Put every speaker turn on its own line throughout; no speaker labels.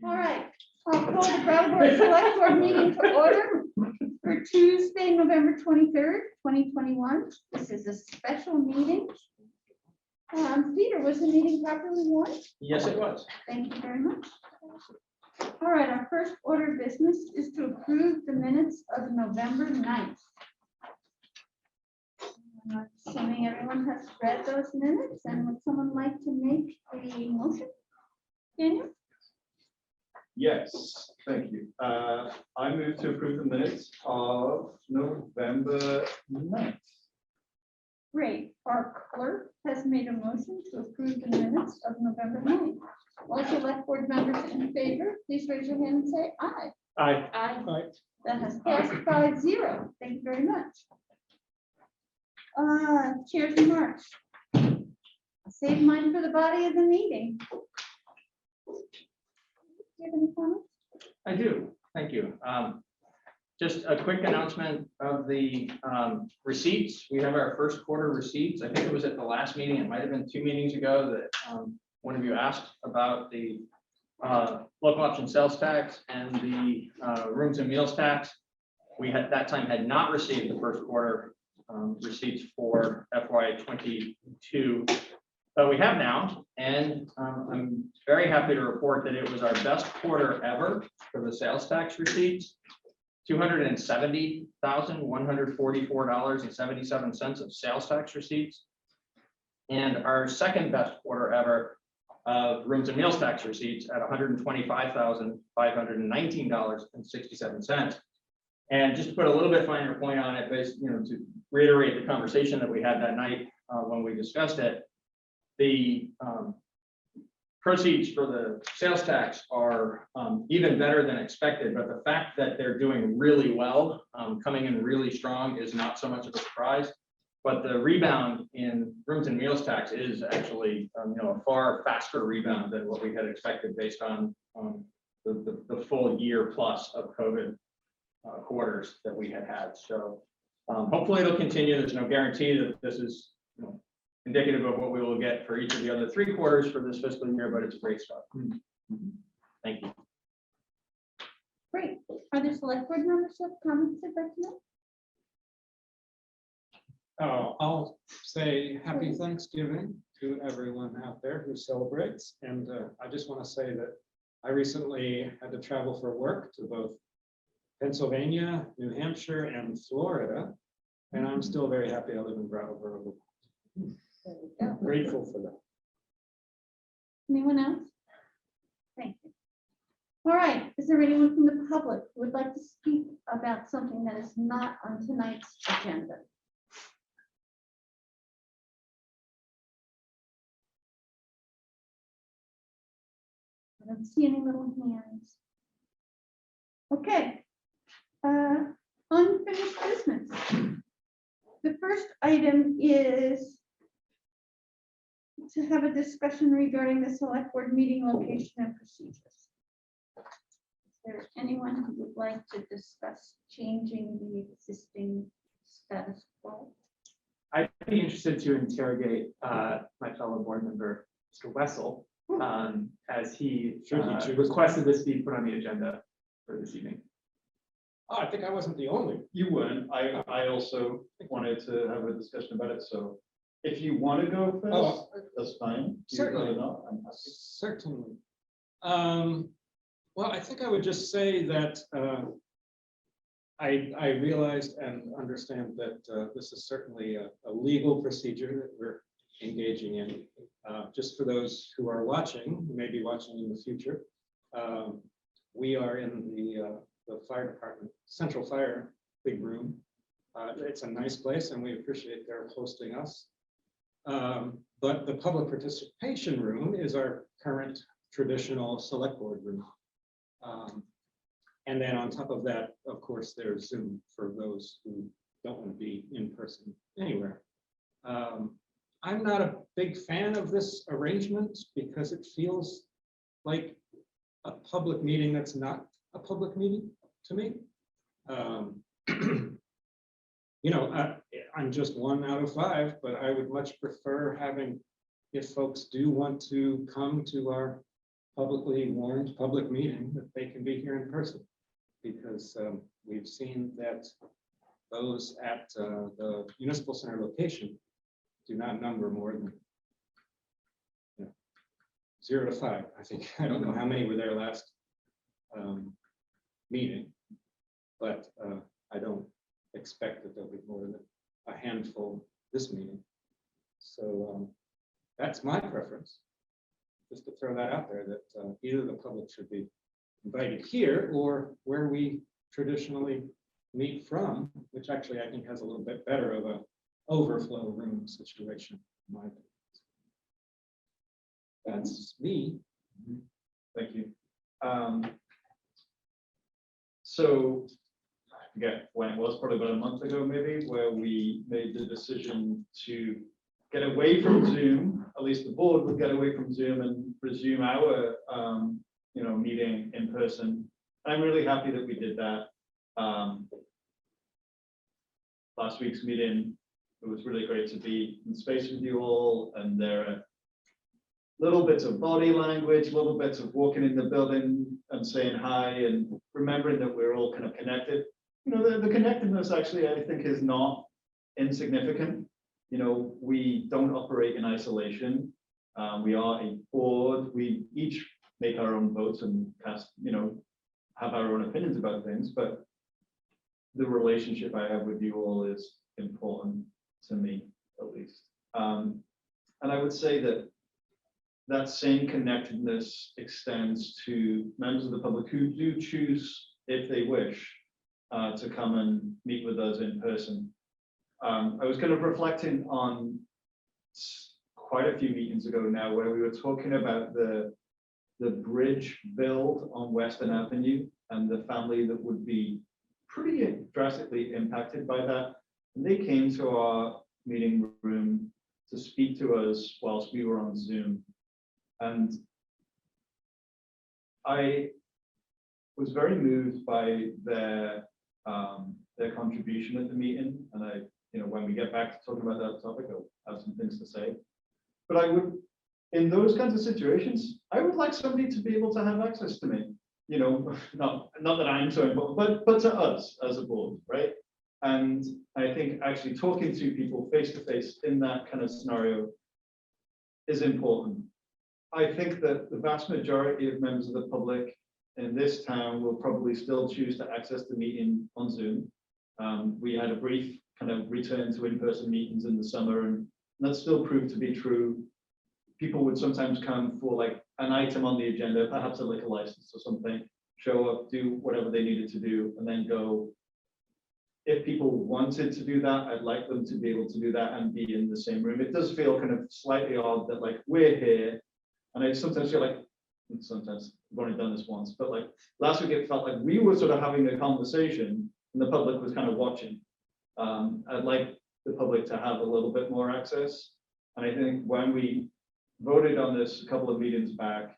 All right, I'll call the Brattleboro Select Board meeting to order for Tuesday, November 23rd, 2021. This is a special meeting. Peter, was the meeting properly warned?
Yes, it was.
Thank you very much. All right, our first order of business is to approve the minutes of November 9th. I'm assuming everyone has read those minutes, and would someone like to make a motion? Daniel?
Yes, thank you. I move to approve the minutes of November 9th.
Great. Our clerk has made a motion to approve the minutes of November 9th. All select board members in favor, please raise your hand and say aye.
Aye.
Aye. That has passed 5-0. Thank you very much. Chair's remarks. Save mine for the body of the meeting. Do you have any comments?
I do. Thank you. Just a quick announcement of the receipts. We have our first quarter receipts. I think it was at the last meeting. It might have been 2 meetings ago that one of you asked about the local option sales tax and the rooms and meals tax. We had that time had not received the first quarter receipts for FY22, but we have now, and I'm very happy to report that it was our best quarter ever for the sales tax receipts. $270,144.77 of sales tax receipts, and our second best quarter ever of rooms and meals tax receipts at $125,519.67. And just to put a little bit finer point on it, to reiterate the conversation that we had that night when we discussed it, the proceeds for the sales tax are even better than expected, but the fact that they're doing really well, coming in really strong, is not so much of a surprise. But the rebound in rooms and meals tax is actually a far faster rebound than what we had expected based on the full year plus of COVID quarters that we had. So hopefully it'll continue. There's no guarantee that this is indicative of what we will get for each of the other 3 quarters for this fiscal year, but it's a great start. Thank you.
Great. Are there select board members who have comments they'd like to make?
I'll say happy Thanksgiving to everyone out there who celebrates. And I just want to say that I recently had to travel for work to both Pennsylvania, New Hampshire, and Florida. And I'm still very happy I live in Brattleboro. Grateful for that.
Anyone else? Thank you. All right. Is there anyone from the public who would like to speak about something that is not on tonight's agenda? I don't see any little hands. Okay. Unfinished business. The first item is to have a discussion regarding the select board meeting location and procedures. Is there anyone who would like to discuss changing the existing status quo?
I'd be interested to interrogate my fellow board member, Mr. Wessel, as he requested this be put on the agenda for this evening.
Oh, I think I wasn't the only.
You weren't. I also wanted to have a discussion about it. So if you want to go first, that's fine.
Certainly.
Not, I'm happy.
Certainly. Well, I think I would just say that I realized and understand that this is certainly a legal procedure that we're engaging in. Just for those who are watching, who may be watching in the future, we are in the fire department, Central Fire big room. It's a nice place and we appreciate their hosting us. But the public participation room is our current traditional select board room. And then on top of that, of course, there's Zoom for those who don't want to be in person anywhere. I'm not a big fan of this arrangement because it feels like a public meeting that's not a public meeting to me. I'm just 1 out of 5, but I would much prefer having, if folks do want to come to our publicly warned public meeting that they can be here in person. Because we've seen that those at the municipal center location do not number more than 0 to 5, I think. I don't know how many were there last meeting, but I don't expect that there'll be more than a handful this meeting. So that's my preference. Just to throw that out there, that either the public should be invited here or where we traditionally meet from, which actually I think has a little bit better of a overflow room situation, in my opinion. That's me.
Thank you. So I forget when it was, probably about a month ago, maybe, where we made the decision to get away from Zoom. At least the board would get away from Zoom and resume our, meeting in person. I'm really happy that we did that. Last week's meeting, it was really great to be in space with you all, and there are little bits of body language, little bits of walking in the building and saying hi and remembering that we're all kind of connected. The connectedness actually, I think, is not insignificant. We don't operate in isolation. We are a board. We each make our own votes and cast, have our own opinions about things, but the relationship I have with you all is important to me, at least. And I would say that that same connectedness extends to members of the public who do choose, if they wish, to come and meet with us in person. I was kind of reflecting on quite a few meetings ago now where we were talking about the bridge build on Western Avenue and the family that would be pretty drastically impacted by that. And they came to our meeting room to speak to us whilst we were on Zoom. And I was very moved by their contribution at the meeting. And when we get back to talking about that topic, I'll have some things to say. But I would, in those kinds of situations, I would like somebody to be able to have access to me. Not that I'm so important, but to us as a board, right? And I think actually talking to people face to face in that kind of scenario is important. I think that the vast majority of members of the public in this town will probably still choose to access the meeting on Zoom. We had a brief kind of return to in-person meetings in the summer, and that still proved to be true. People would sometimes come for like an item on the agenda, perhaps a liquor license or something, show up, do whatever they needed to do, and then go. If people wanted to do that, I'd like them to be able to do that and be in the same room. It does feel kind of slightly odd that like we're here, and I sometimes feel like, sometimes I've only done this once, but like last week it felt like we were sort of having a conversation and the public was kind of watching. I'd like the public to have a little bit more access. And I think when we voted on this a couple of meetings back,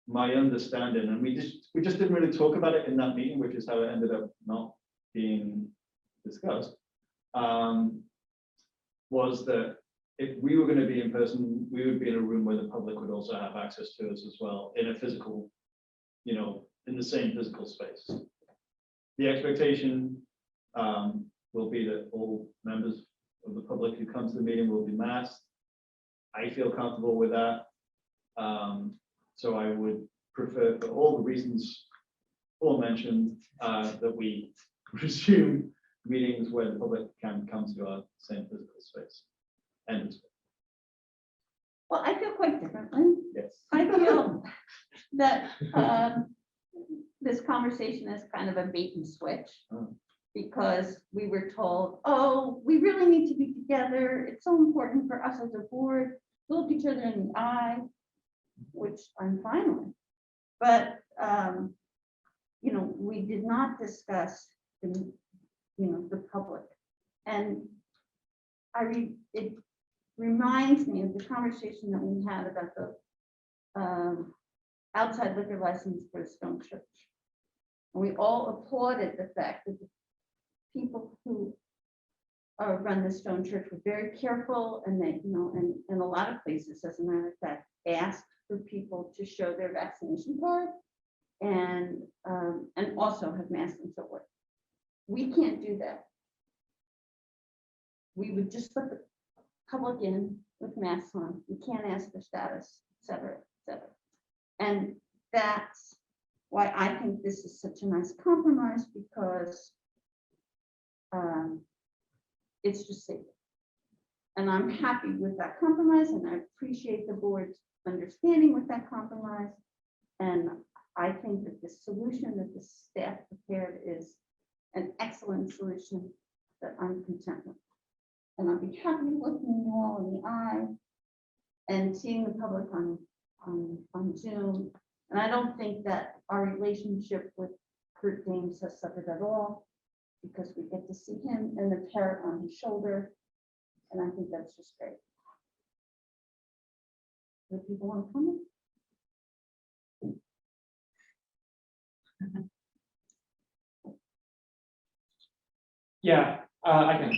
my understanding, and we just didn't really talk about it in that meeting, which is how it ended up not being discussed, was that if we were going to be in person, we would be in a room where the public would also have access to us as well, in a physical, in the same physical space. The expectation will be that all members of the public who come to the meeting will be masked. I feel comfortable with that. So I would prefer, for all the reasons Paul mentioned, that we resume meetings where the public can come to our same physical space. And
Well, I feel quite differently.
yes,
I feel that this conversation is kind of a bait and switch. Because we were told, oh, we really need to be together. It's so important for us as a board to look each other in the eye, which I'm fine with. But, we did not discuss the public. And it reminds me of the conversation that we had about the outside liquor license for Stone Church. And we all applauded the fact that the people who run the Stone Church were very careful, and they, and in a lot of places, as a matter of fact, asked for people to show their vaccination card and also have masks and so forth. We can't do that. We would just let the public in with masks on. We can't ask for status, et cetera, et cetera. And that's why I think this is such a nice compromise, because it's just safe. And I'm happy with that compromise, and I appreciate the board's understanding with that compromise. And I think that the solution that the staff prepared is an excellent solution that I'm content with. And I'll be happy looking you all in the eye and seeing the public on Zoom. And I don't think that our relationship with Kurt Dames has suffered at all, because we get to see him and the parrot on his shoulder. And I think that's just great. Do people want to comment?
Yeah, I can.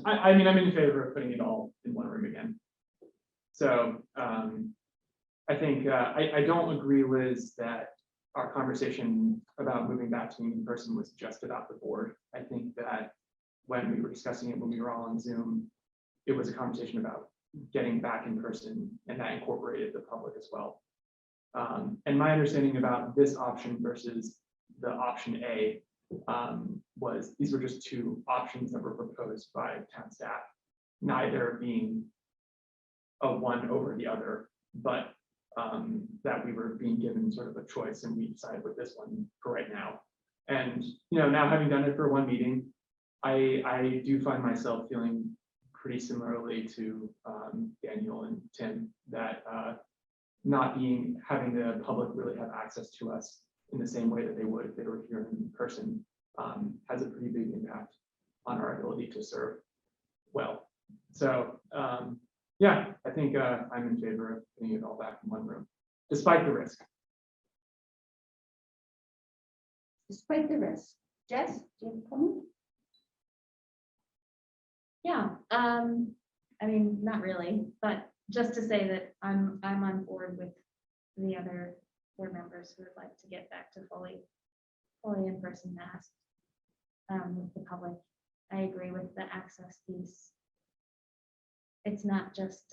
I mean, I'm in favor of putting it all in one room again. So I think I don't agree, Liz, that our conversation about moving back to in person was just about the board. I think that when we were discussing it, when we were all on Zoom, it was a conversation about getting back in person, and that incorporated the public as well. And my understanding about this option versus the option A was these were just two options that were proposed by town staff, neither being a one over the other, but that we were being given sort of a choice, and we decided with this one for right now. And now having done it for one meeting, I do find myself feeling pretty similarly to Daniel and Tim, that not having the public really have access to us in the same way that they would if they were here in person has a pretty big impact on our ability to serve well. So yeah, I think I'm in favor of putting it all back in one room, despite the risk.
Despite the risk. Jess, do you have a comment?
Yeah, I mean, not really, but just to say that I'm on board with the other board members who would like to get back to fully in-person mask with the public. I agree with the access piece. It's not just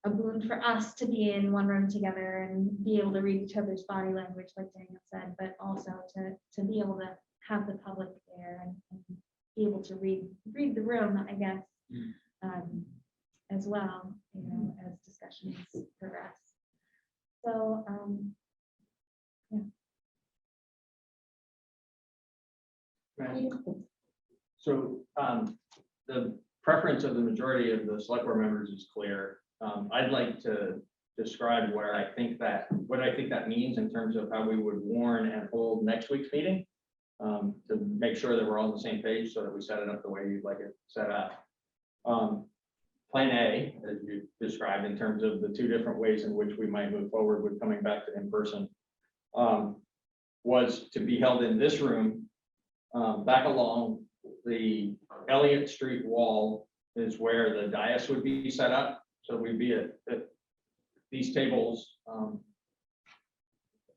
a boon for us to be in one room together and be able to read each other's body language, like Daniel said, but also to be able to have the public there and be able to read the room, I guess, as well, as discussions progress. So, yeah.
Right. So the preference of the majority of the select board members is clear. I'd like to describe what I think that means in terms of how we would warn and hold next week's meeting, to make sure that we're all on the same page so that we set it up the way you'd like it set up. Plan A, as you described, in terms of the two different ways in which we might move forward with coming back to in-person, was to be held in this room, back along the Elliott Street wall is where the dais would be set up. So we'd be at these tables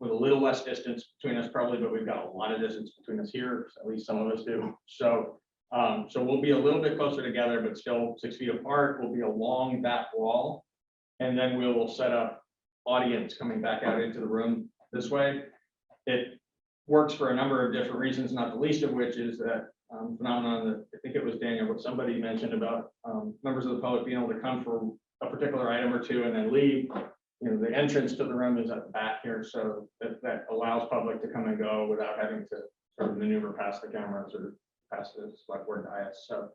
with a little less distance between us probably, but we've got a lot of distance between us here, at least some of us do. So we'll be a little bit closer together, but still 6 feet apart. We'll be along that wall. And then we will set up audience coming back out into the room this way. It works for a number of different reasons, not the least of which is that phenomenon that I think it was Daniel, but somebody mentioned about members of the public being able to come for a particular item or two and then leave. The entrance to the room is at the back here, so that allows public to come and go without having to sort of maneuver past the cameras or past the select board dais. So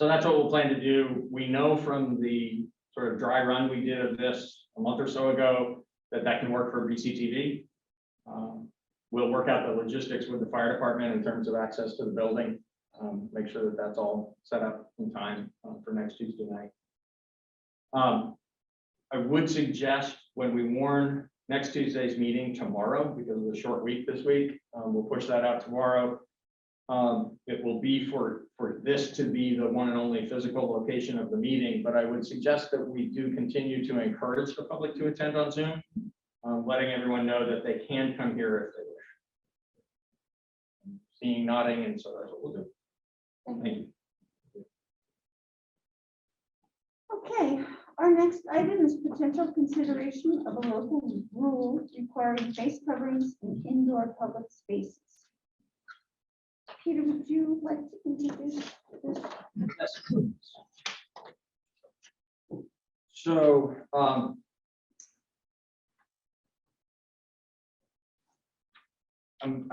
that's what we'll plan to do. We know from the sort of dry run we did of this a month or so ago that can work for BCTV. We'll work out the logistics with the fire department in terms of access to the building. Make sure that that's all set up in time for next Tuesday night. I would suggest when we warn next Tuesday's meeting tomorrow, because of the short week this week, we'll push that out tomorrow. it will be for this to be the one and only physical location of the meeting, but I would suggest that we do continue to encourage the public to attend on Zoom, letting everyone know that they can come here if they wish. Seeing nodding, and so that's what we'll do. Thank you.
Okay, our next item is potential consideration of a local rule requiring face coverings in indoor public spaces. Peter, would you like to introduce this?
So, I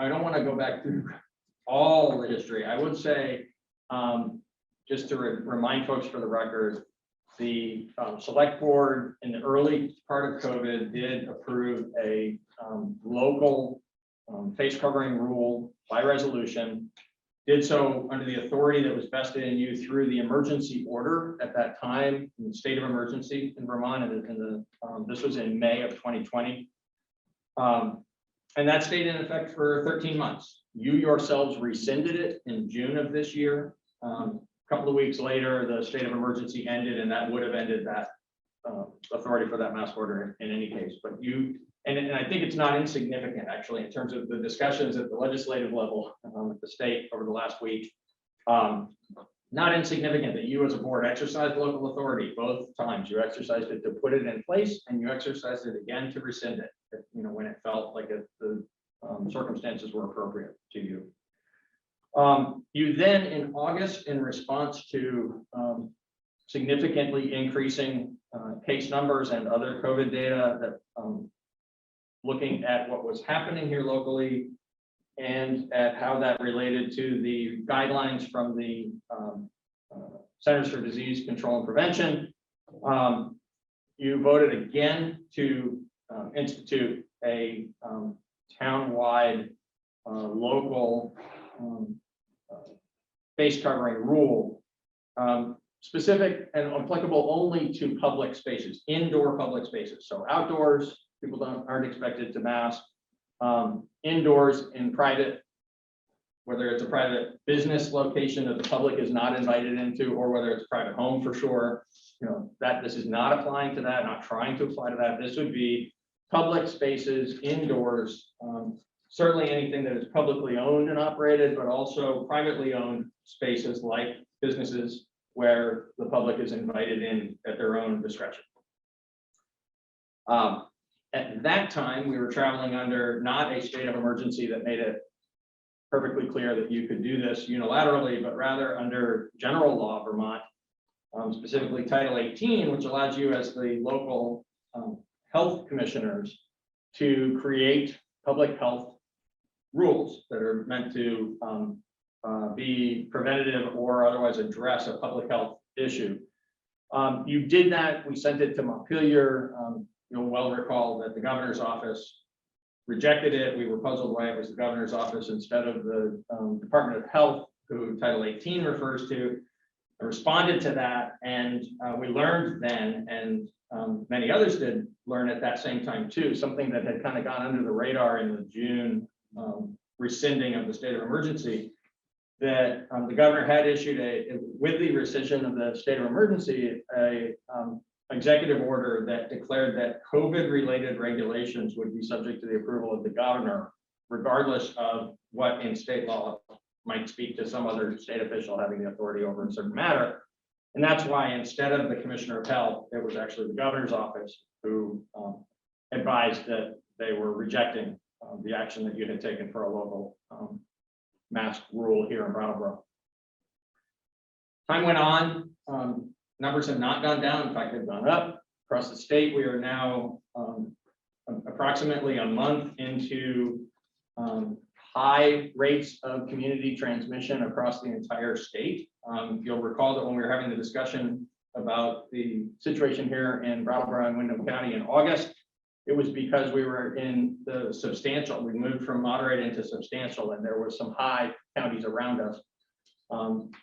don't want to go back through all the history. I would say, just to remind folks for the record, the select board in the early part of COVID did approve a local face covering rule by resolution. Did so under the authority that was vested in you through the emergency order at that time, in the state of emergency in Vermont, and this was in May of 2020. And that stayed in effect for 13 months. You yourselves rescinded it in June of this year. A couple of weeks later, the state of emergency ended, and that would have ended that authority for that mask order in any case. But you, and I think it's not insignificant, actually, in terms of the discussions at the legislative level at the state over the last week. Not insignificant that you as a board exercised local authority both times. You exercised it to put it in place, and you exercised it again to rescind it, when it felt like the circumstances were appropriate to you. You then in August, in response to significantly increasing case numbers and other COVID data, that looking at what was happening here locally and at how that related to the guidelines from the Centers for Disease Control and Prevention, you voted again to institute a town-wide local face covering rule, specific and applicable only to public spaces, indoor public spaces. So outdoors, people aren't expected to mask. Indoors in private, whether it's a private business location that the public is not invited into, or whether it's a private home for sure, that this is not applying to that, not trying to apply to that. This would be public spaces indoors, certainly anything that is publicly owned and operated, but also privately owned spaces like businesses where the public is invited in at their own discretion. At that time, we were traveling under not a state of emergency that made it perfectly clear that you could do this unilaterally, but rather under general law of Vermont, specifically Title 18, which allows you as the local health commissioners to create public health rules that are meant to be preventative or otherwise address a public health issue. You did that. We sent it to Montpelier. You'll well recall that the governor's office rejected it. We were puzzled why it was the governor's office instead of the Department of Health, who Title 18 refers to. I responded to that, and we learned then, and many others did learn at that same time too, something that had kind of gone under the radar in the June rescinding of the state of emergency, that the governor had issued with the rescission of the state of emergency, a executive order that declared that COVID-related regulations would be subject to the approval of the governor, regardless of what in state law might speak to some other state official having the authority over a certain matter. And that's why instead of the commissioner of health, it was actually the governor's office who advised that they were rejecting the action that you had taken for a local mask rule here in Brattleboro. Time went on. Numbers have not gone down. In fact, they've gone up across the state. We are now approximately a month into high rates of community transmission across the entire state. You'll recall that when we were having the discussion about the situation here in Brattleboro and Windham County in August, it was because we were in the substantial. We moved from moderate into substantial, and there was some high counties around us.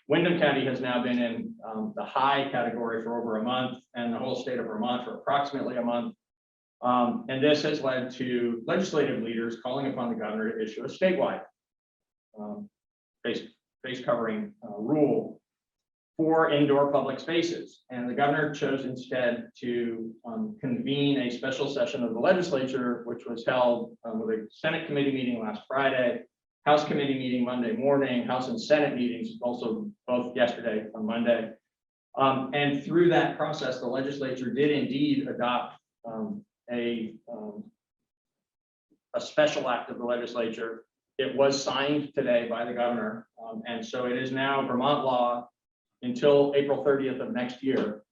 Windham County has now been in the high category for over a month, and the whole state of Vermont for approximately a month. And this has led to legislative leaders calling upon the governor to issue a statewide face covering rule for indoor public spaces. And the governor chose instead to convene a special session of the legislature, which was held with a Senate committee meeting last Friday, House committee meeting Monday morning, House and Senate meetings also both yesterday on Monday. And through that process, the legislature did indeed adopt a special act of the legislature. It was signed today by the governor. And so it is now Vermont law until April 30th of next year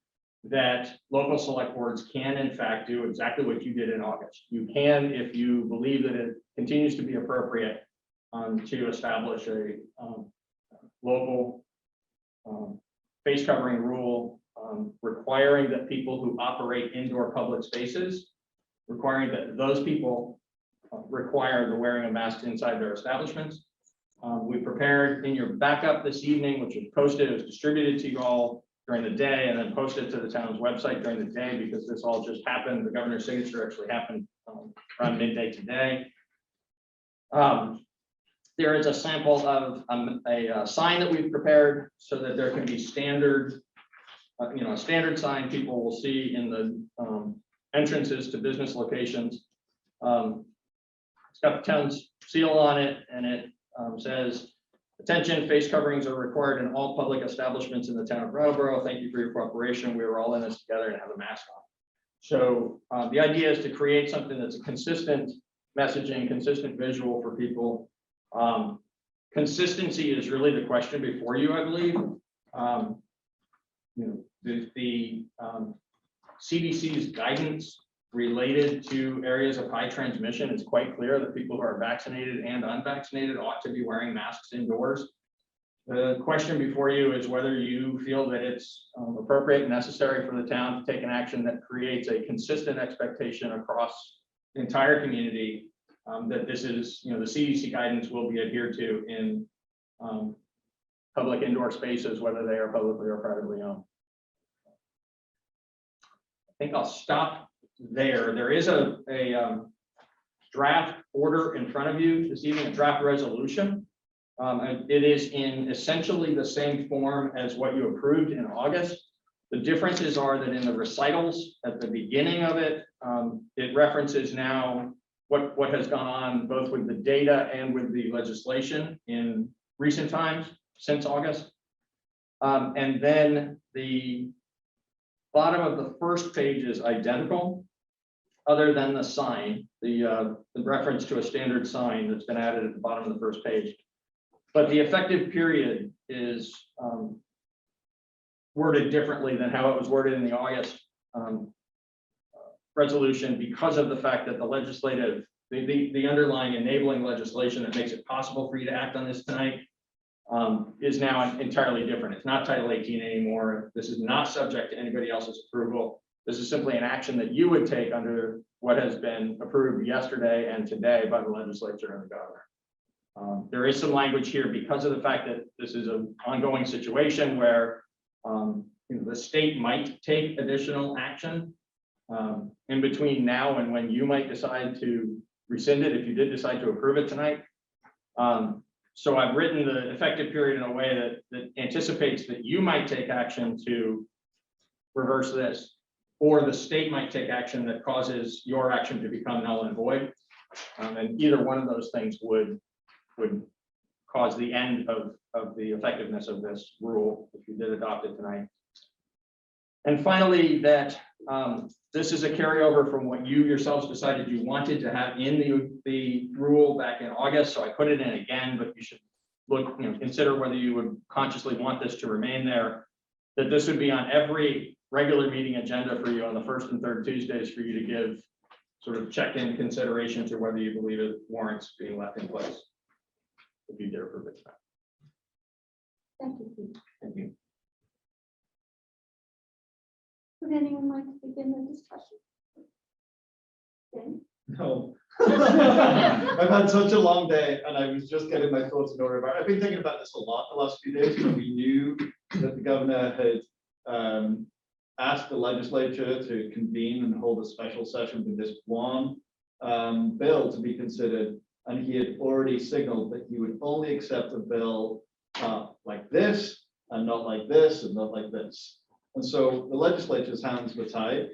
that local select boards can in fact do exactly what you did in August. You can, if you believe that it continues to be appropriate, to establish a local face covering rule requiring that people who operate indoor public spaces, requiring that those people require the wearing of masks inside their establishments. We prepared in your backup this evening, which was posted, it was distributed to you all during the day and then posted to the town's website during the day because this all just happened. The governor's signature actually happened around midday today. There is a sample of a sign that we've prepared so that there can be standard, a standard sign people will see in the entrances to business locations. It's got the town's seal on it, and it says, "Attention, face coverings are required in all public establishments in the town of Brattleboro. Thank you for your cooperation. We were all in this together and have a mask on." So the idea is to create something that's a consistent messaging, consistent visual for people. Consistency is really the question before you, I believe. The CDC's guidance related to areas of high transmission is quite clear that people who are vaccinated and unvaccinated ought to be wearing masks indoors. The question before you is whether you feel that it's appropriate and necessary for the town to take an action that creates a consistent expectation across the entire community that this is, the CDC guidance will be adhered to in public indoor spaces, whether they are publicly or privately owned. I think I'll stop there. There is a draft order in front of you this evening, a draft resolution. And it is in essentially the same form as what you approved in August. The differences are that in the recitals at the beginning of it, it references now what has gone on both with the data and with the legislation in recent times since August. And then the bottom of the first page is identical, other than the sign, the reference to a standard sign that's been added at the bottom of the first page. But the effective period is worded differently than how it was worded in the August resolution because of the fact that the legislative, the underlying enabling legislation that makes it possible for you to act on this tonight is now entirely different. It's not Title 18 anymore. This is not subject to anybody else's approval. This is simply an action that you would take under what has been approved yesterday and today by the legislature and the governor. There is some language here because of the fact that this is an ongoing situation where the state might take additional action in between now and when you might decide to rescind it if you did decide to approve it tonight. So I've written the effective period in a way that anticipates that you might take action to reverse this, or the state might take action that causes your action to become null and void. And either one of those things would cause the end of the effectiveness of this rule if you did adopt it tonight. And finally, that this is a carryover from what you yourselves decided you wanted to have in the rule back in August. So I put it in again, but you should look, consider whether you would consciously want this to remain there. That this would be on every regular meeting agenda for you on the first and third Tuesdays for you to give sort of check-in consideration to whether you believe it warrants being left in place. If you did approve it tonight.
Thank you, Pete.
Thank you.
Would anyone like to begin the discussion? Ben?
No. I've had such a long day and I was just getting my thoughts in order about it. I've been thinking about this a lot the last few days when we knew that the governor had asked the legislature to convene and hold a special session with this one bill to be considered. and he had already signaled that he would only accept a bill like this, and not like this, and not like this. And so the legislature's hands were tied.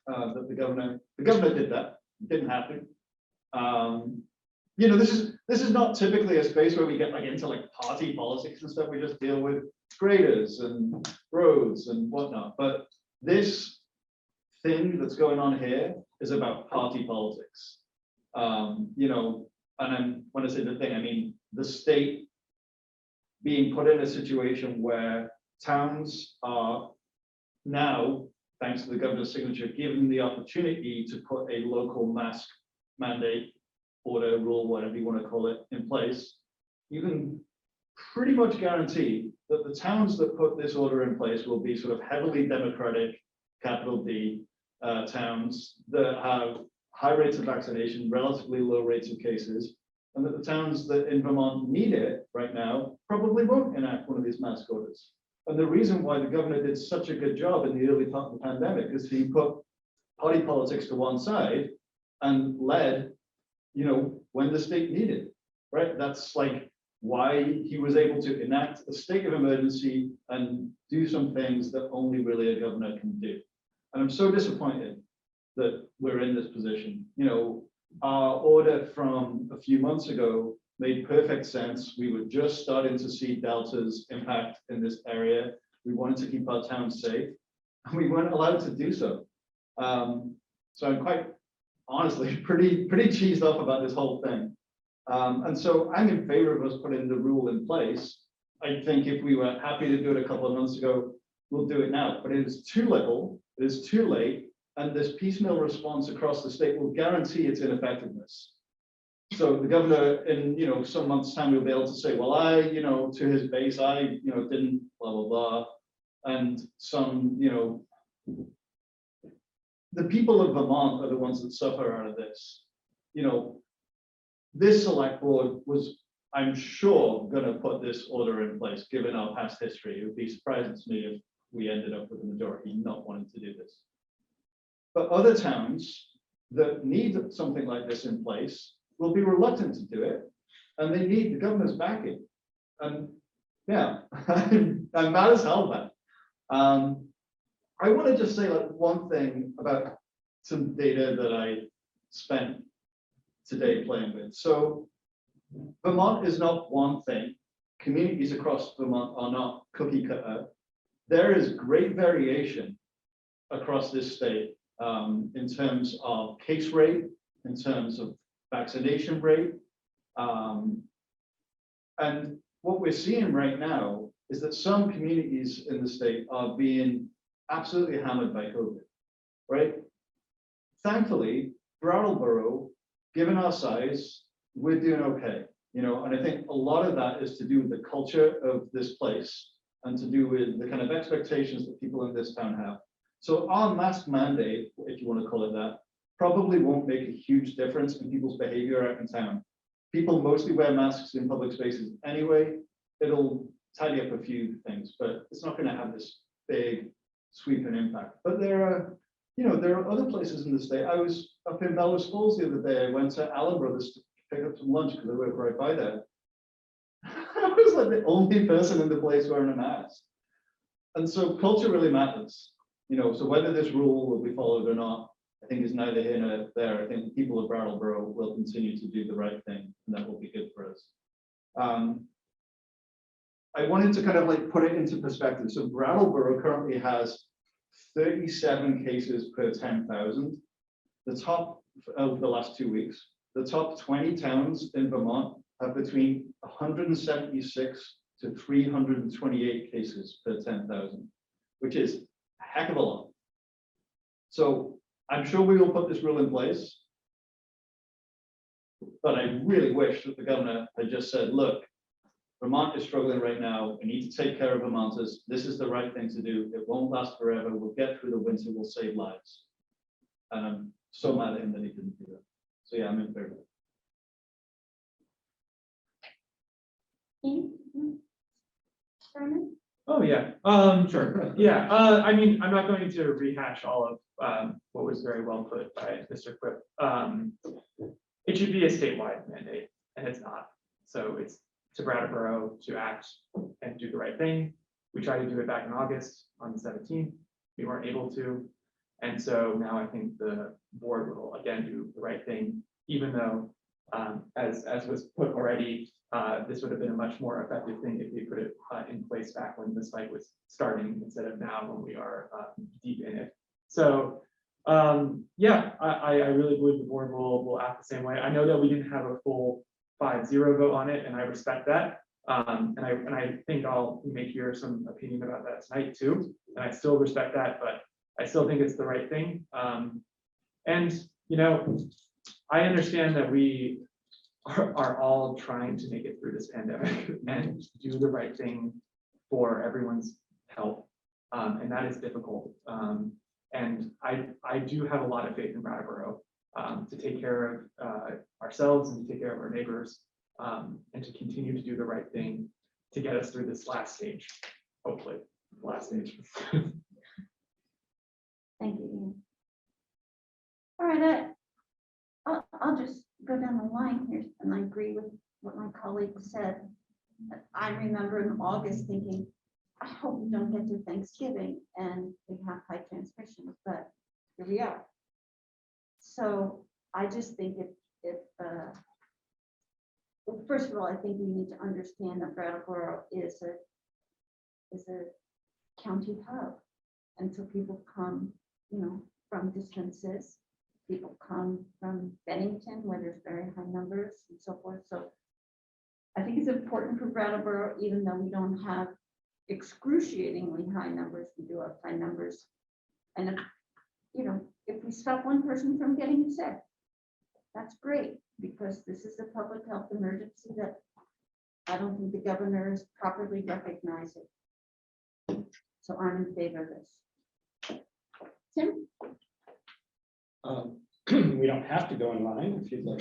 That the governor did that. Didn't have to. You know, this is not typically a space where we get like into like party politics and stuff. We just deal with graders and roads and whatnot. But this thing that's going on here is about party politics. You know, and when I say the thing, I mean the state being put in a situation where towns are now, thanks to the governor's signature, given the opportunity to put a local mask mandate, order, rule, whatever you want to call it, in place. You can pretty much guarantee that the towns that put this order in place will be sort of heavily democratic, capital D, towns that have high rates of vaccination, relatively low rates of cases, and that the towns that in Vermont need it right now probably won't enact one of these mask orders. And the reason why the governor did such a good job in the early part of the pandemic is he put party politics to one side and led, you know, when the state needed, right? That's like why he was able to enact a state of emergency and do some things that only really a governor can do. And I'm so disappointed that we're in this position. You know, our order from a few months ago made perfect sense. We were just starting to see Delta's impact in this area. We wanted to keep our town safe, and we weren't allowed to do so. So I'm quite honestly pretty cheesed off about this whole thing. And so I'm in favor of us putting the rule in place. I think if we were happy to do it a couple of months ago, we'll do it now. But it is too little, it is too late, and this piecemeal response across the state will guarantee its ineffectiveness. So the governor, in some months' time, will be able to say, well, I, to his base, I, didn't blah blah blah, and some, the people of Vermont are the ones that suffer out of this. This select board was, I'm sure, going to put this order in place, given our past history. It would be surprising to me if we ended up with a majority not wanting to do this. But other towns that need something like this in place will be reluctant to do it, and they need the governor's backing. And yeah, I'm mad as hell about it. I want to just say like one thing about some data that I spent today playing with. So Vermont is not one thing. Communities across Vermont are not cookie cutter. There is great variation across this state in terms of case rate, in terms of vaccination rate. And what we're seeing right now is that some communities in the state are being absolutely hammered by COVID, right? Thankfully, Brattleboro, given our size, we're doing okay, and I think a lot of that is to do with the culture of this place and to do with the kind of expectations that people in this town have. So our mask mandate, if you want to call it that, probably won't make a huge difference in people's behavior out in town. People mostly wear masks in public spaces anyway. It'll tidy up a few things, but it's not going to have this big sweeping impact. But there are other places in the state. I was up in Bellows Falls the other day. I went to Allen Brothers to pick up some lunch because I work right by there. I was like the only person in the place wearing a mask. And so culture really matters. So whether this rule will be followed or not, I think is neither here nor there. I think the people of Brattleboro will continue to do the right thing, and that will be good for us. I wanted to kind of like put it into perspective. So Brattleboro currently has 37 cases per 10,000. The top of the last 2 weeks, the top 20 towns in Vermont have between 176 to 328 cases per 10,000, which is a heck of a lot. So I'm sure we will put this rule in place, but I really wish that the governor had just said, look, Vermont is struggling right now. We need to take care of Vermonters. This is the right thing to do. It won't last forever. We'll get through the winter. We'll save lives. And I'm so mad at him that he didn't do that. So yeah, I'm in favor.
Sherman?
Oh, yeah, sure, yeah, I mean, I'm not going to rehash all of what was very well put by Mr. Quip. it should be a statewide mandate, and it's not. So it's to Brattleboro to act and do the right thing. We tried to do it back in August on the 17th. We weren't able to. And so now I think the board will again do the right thing, even though, as was put already, this would have been a much more effective thing if we put it in place back when the spike was starting instead of now when we are deep in it. So yeah, I really believe the board will act the same way. I know that we didn't have a full 5-0 vote on it, and I respect that. And I think we may hear some opinion about that tonight too. And I still respect that, but I still think it's the right thing. And you know, I understand that we are all trying to make it through this pandemic and do the right thing for everyone's health. And that is difficult. And I do have a lot of faith in Brattleboro to take care of ourselves and to take care of our neighbors, and to continue to do the right thing to get us through this last stage, hopefully, last stage.
Thank you, Ian. All right, I'll just go down the line here, and I agree with what my colleague said. I remember in August thinking, I hope we don't get to Thanksgiving and we have high transmission, but here we are. So I just think well, first of all, I think we need to understand that Brattleboro is a county hub. And so people come, you know, from distances. People come from Bennington, where there's very high numbers and so forth. So I think it's important for Brattleboro, even though we don't have excruciatingly high numbers, we do have high numbers. And if, you know, if we stop one person from getting sick, that's great, because this is a public health emergency that I don't think the governor is properly recognizing. So I'm in favor of this. Tim?
We don't have to go in line if you'd like.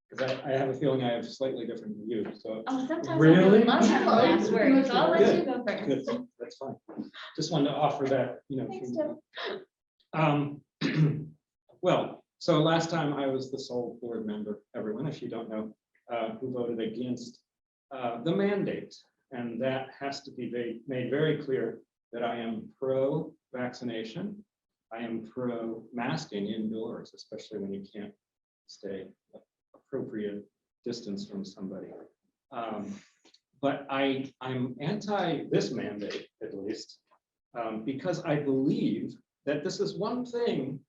Because I have a feeling I have slightly different view, so.
Oh, sometimes
Really?
I would love to have the last word, so I'll let you go
Good,
first.
that's fine. Just wanted to offer that, you know.
Thanks,
Well, so last time I was the sole board member, everyone, if you don't know, who voted against the mandate. And that has to be made very clear that I am pro-vaccination. I am pro-masking indoors, especially when you can't stay appropriate distance from somebody. But I'm anti this mandate, at least, because I believe that this is one thing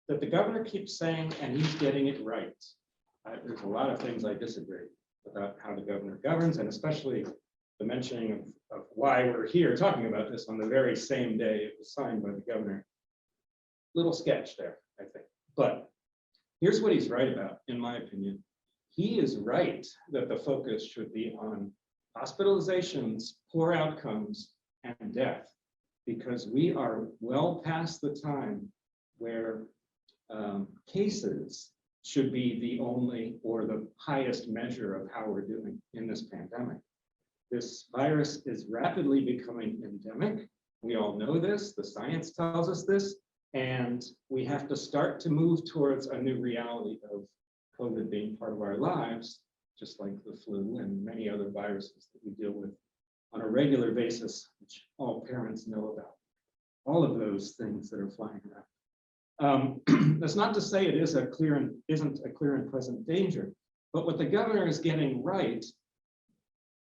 that the governor keeps saying, and he's getting it right. There's a lot of things I disagree about how the governor governs, and especially the mentioning of why we're here talking about this on the very same day it was signed by the governor. Little sketch there, I think. But here's what he's right about, in my opinion. He is right that the focus should be on hospitalizations, poor outcomes, and death, because we are well past the time where cases should be the only or the highest measure of how we're doing in this pandemic. This virus is rapidly becoming endemic. We all know this, the science tells us this, and we have to start to move towards a new reality of COVID being part of our lives, just like the flu and many other viruses that we deal with on a regular basis, which all parents know about. All of those things that are flying around. That's not to say it isn't a clear and present danger, but what the governor is getting right,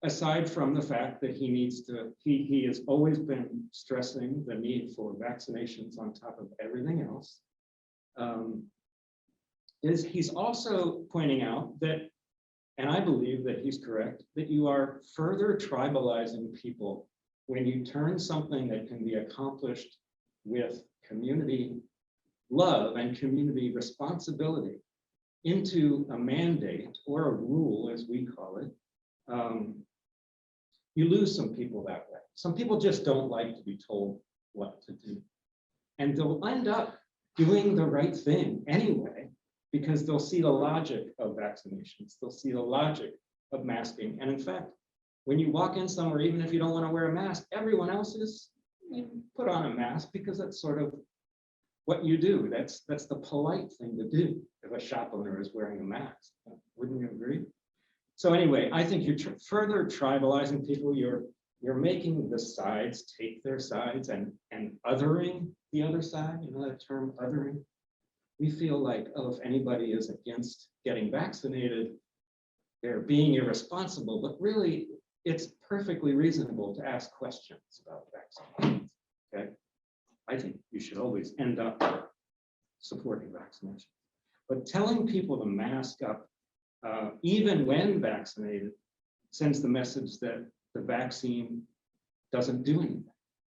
aside from the fact that he has always been stressing the need for vaccinations on top of everything else, is he's also pointing out that, and I believe that he's correct, that you are further tribalizing people when you turn something that can be accomplished with community love and community responsibility into a mandate or a rule, as we call it. You lose some people that way. Some people just don't like to be told what to do. And they'll end up doing the right thing anyway, because they'll see the logic of vaccinations. They'll see the logic of masking. And in fact, when you walk in somewhere, even if you don't want to wear a mask, everyone else is, you put on a mask because that's sort of what you do. That's the polite thing to do if a shop owner is wearing a mask. Wouldn't you agree? So anyway, I think you're further tribalizing people. You're making the sides take their sides and othering the other side. You know that term, othering? We feel like, oh, if anybody is against getting vaccinated, they're being irresponsible, but really it's perfectly reasonable to ask questions about vaccines. Okay, I think you should always end up supporting vaccination, but telling people to mask up, even when vaccinated, sends the message that the vaccine doesn't do anything,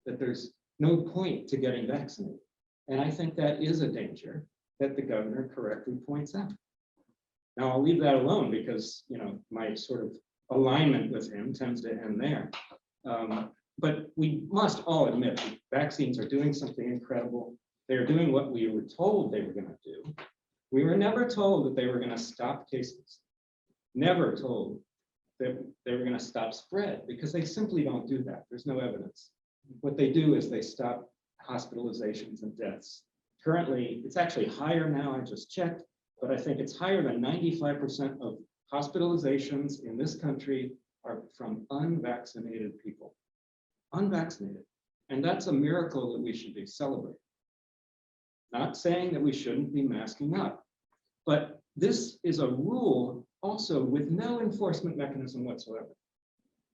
that there's no point to getting vaccinated. And I think that is a danger that the governor correctly points out. Now I'll leave that alone because, you know, my sort of alignment with him tends to end there. But we must all admit that vaccines are doing something incredible. They're doing what we were told they were going to do. We were never told that they were going to stop cases. Never told that they were going to stop spread, because they simply don't do that. There's no evidence. What they do is they stop hospitalizations and deaths. Currently, it's actually higher now, I just checked, but I think it's higher than 95% of hospitalizations in this country are from unvaccinated people. Unvaccinated. And that's a miracle that we should be celebrating. Not saying that we shouldn't be masking up, but this is a rule also with no enforcement mechanism whatsoever.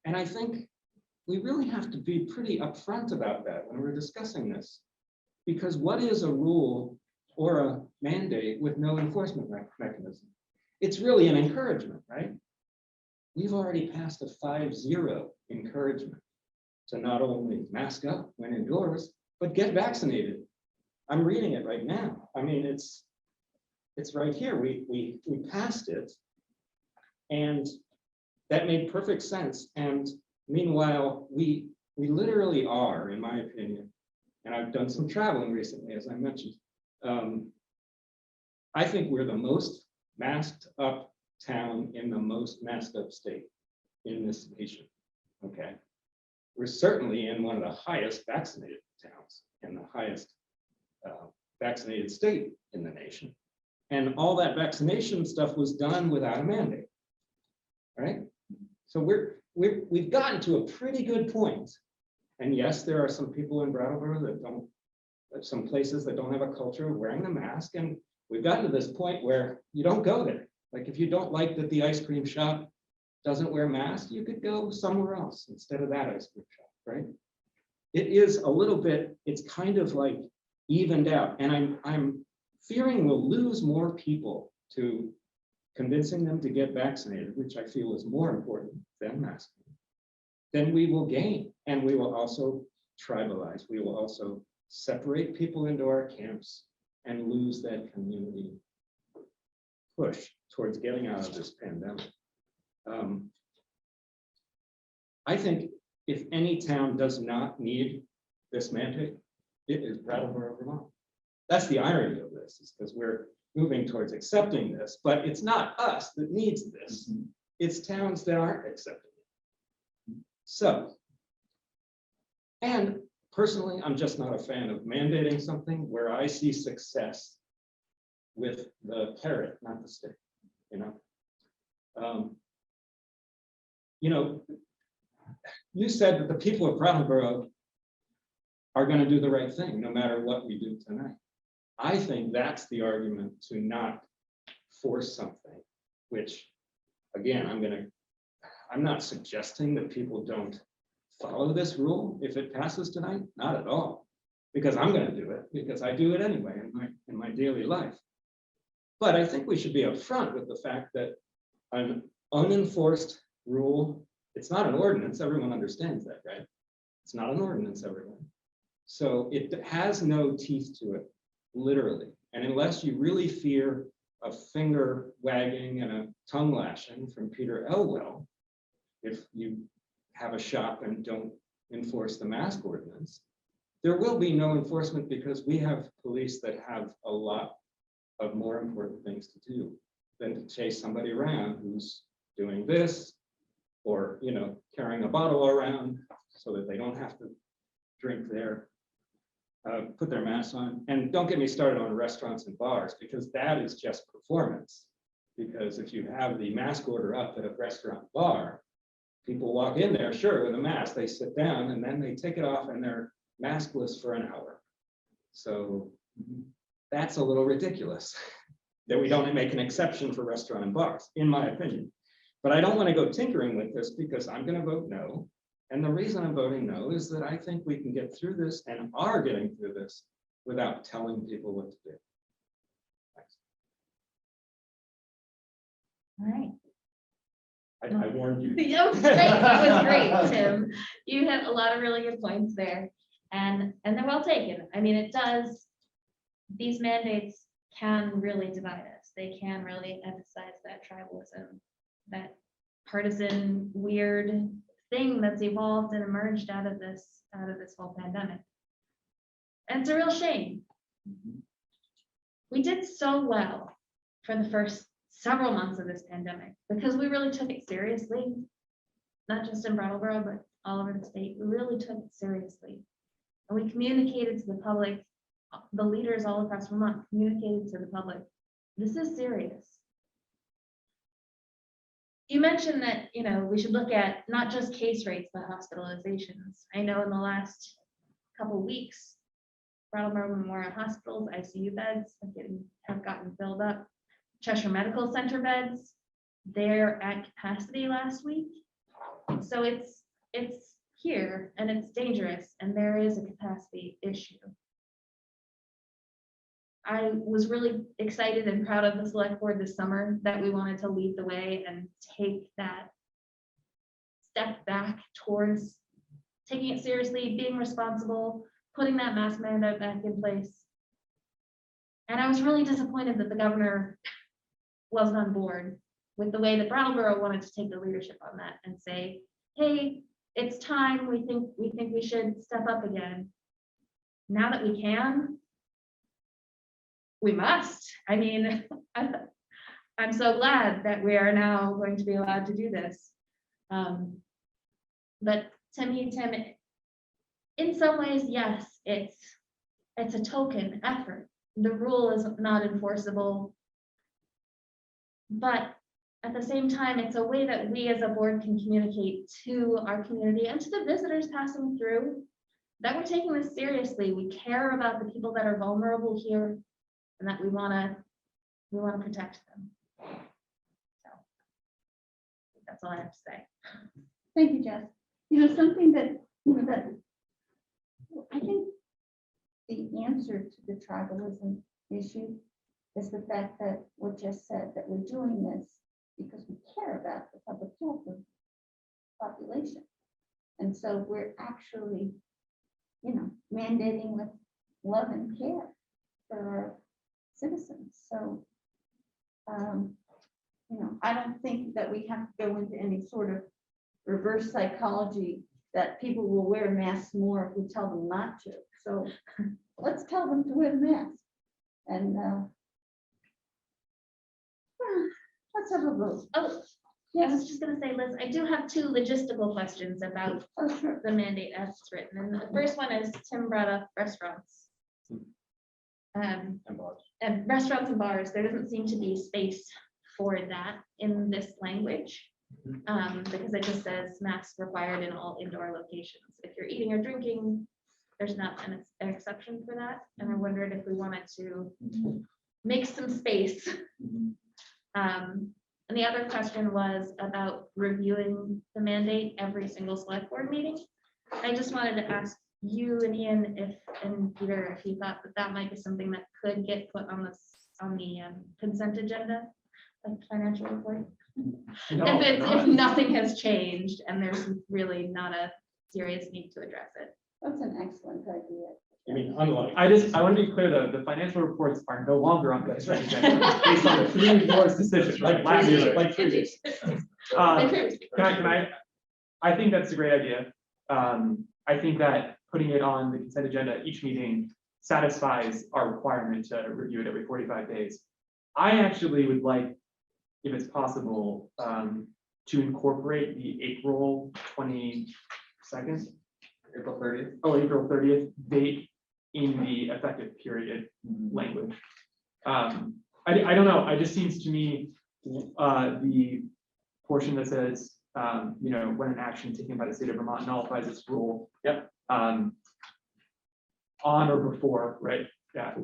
And I think we really have to be pretty upfront about that when we're discussing this, because what is a rule or a mandate with no enforcement mechanism? It's really an encouragement, right? We've already passed a 5-0 encouragement to not only mask up when indoors, but get vaccinated. I'm reading it right now. I mean, it's right here. We passed it, and that made perfect sense. And meanwhile, we literally are, in my opinion, and I've done some traveling recently, as I mentioned. I think we're the most masked up town in the most masked up state in this nation. Okay, we're certainly in one of the highest vaccinated towns and the highest vaccinated state in the nation. And all that vaccination stuff was done without a mandate, right? So we've gotten to a pretty good point. And yes, there are some people in Brattleboro that don't, some places that don't have a culture of wearing the mask. And we've gotten to this point where you don't go there. Like if you don't like that the ice cream shop doesn't wear masks, you could go somewhere else instead of that ice cream shop, right? It is a little bit, it's kind of like evened out. And I'm fearing we'll lose more people to convincing them to get vaccinated, which I feel is more important than masking, then we will gain. And we will also tribalize. We will also separate people into our camps and lose that community push towards getting out of this pandemic. I think if any town does not need this mandate, it is Brattleboro, Vermont. That's the irony of this, is because we're moving towards accepting this, but it's not us that needs this. It's towns that aren't accepting it. So, and personally, I'm just not a fan of mandating something where I see success with the carrot, not the stick, you know? You said that the people of Brattleboro are going to do the right thing no matter what we do tonight. I think that's the argument to not force something, which again, I'm not suggesting that people don't follow this rule if it passes tonight, not at all, because I'm going to do it, because I do it anyway in my daily life. But I think we should be upfront with the fact that an unenforced rule, it's not an ordinance, everyone understands that, right? It's not an ordinance, everyone. So it has no teeth to it, literally. And unless you really fear a finger wagging and a tongue lashing from Peter Elwell, if you have a shop and don't enforce the mask ordinance, there will be no enforcement because we have police that have a lot of more important things to do than to chase somebody around who's doing this or, you know, carrying a bottle around so that they don't have to drink there. put their masks on. And don't get me started on restaurants and bars, because that is just performance. Because if you have the mask order up at a restaurant bar, people walk in there, sure, with a mask, they sit down and then they take it off and they're maskless for an hour. So that's a little ridiculous that we don't make an exception for restaurant and bars, in my opinion. But I don't want to go tinkering with this because I'm going to vote no. And the reason I'm voting no is that I think we can get through this and are getting through this without telling people what to do. Thanks.
All right.
I warned you.
Yeah, great. That was great, Tim. You had a lot of really good points there, and they're well taken. I mean, it does, these mandates can really divide us. They can really emphasize that tribalism, that partisan, weird thing that's evolved and emerged out of this whole pandemic. And it's a real shame. We did so well for the first several months of this pandemic because we really took it seriously, not just in Brattleboro, but all over the state. We really took it seriously. And we communicated to the public, the leaders all across Vermont communicated to the public, this is serious. You mentioned that, you know, we should look at not just case rates, but hospitalizations. I know in the last couple of weeks, Brattleboro Memorial Hospital's ICU beds have gotten filled up. Cheshire Medical Center beds, they're at capacity last week. So it's here and it's dangerous and there is a capacity issue. I was really excited and proud of the select board this summer that we wanted to lead the way and take that step back towards taking it seriously, being responsible, putting that mask mandate back in place. And I was really disappointed that the governor wasn't on board with the way that Brattleboro wanted to take the leadership on that and say, hey, it's time, we think we should step up again. Now that we can, we must. I mean, I'm so glad that we are now going to be allowed to do this. But to me, Tim, in some ways, yes, it's a token effort. The rule is not enforceable. But at the same time, it's a way that we as a board can communicate to our community and to the visitors passing through that we're taking this seriously. We care about the people that are vulnerable here and that we want to protect them. So that's all I have to say.
Thank you, Jess. You know, something that, that I think the answer to the tribalism issue is the fact that what Jess said, that we're doing this because we care about the public health of the population. And so we're actually, mandating with love and care for our citizens. So, I don't think that we have to go into any sort of reverse psychology that people will wear masks more if we tell them not to. So let's tell them to wear the mask. And let's have a vote.
Oh, I was just gonna say, Liz, I do have two logistical questions about the mandate as it's written. And the first one is Tim brought up restaurants.
And bars.
And restaurants and bars, there doesn't seem to be space for that in this language. Because it just says masks required in all indoor locations. If you're eating or drinking, there's not an exception for that. And I wondered if we wanted to make some space. And the other question was about reviewing the mandate every single select board meeting. I just wanted to ask you and Ian and Peter if you thought that might be something that could get put on the consent agenda, like financial report. If nothing has changed and there's really not a serious need to address it.
That's an excellent idea.
I mean, unlike.
I want to be clear though, the financial reports are no longer on the consent agenda based on the 3 board's decision, like last year. I think that's a great idea. I think that putting it on the consent agenda each meeting satisfies our requirement to review it every 45 days. I actually would like, if it's possible, to incorporate the April 22nd, April 30th date in the effective period language. I don't know, it just seems to me, the portion that says, when an action taken by the state of Vermont nullifies its rule.
Yep.
On or before, right? Yeah.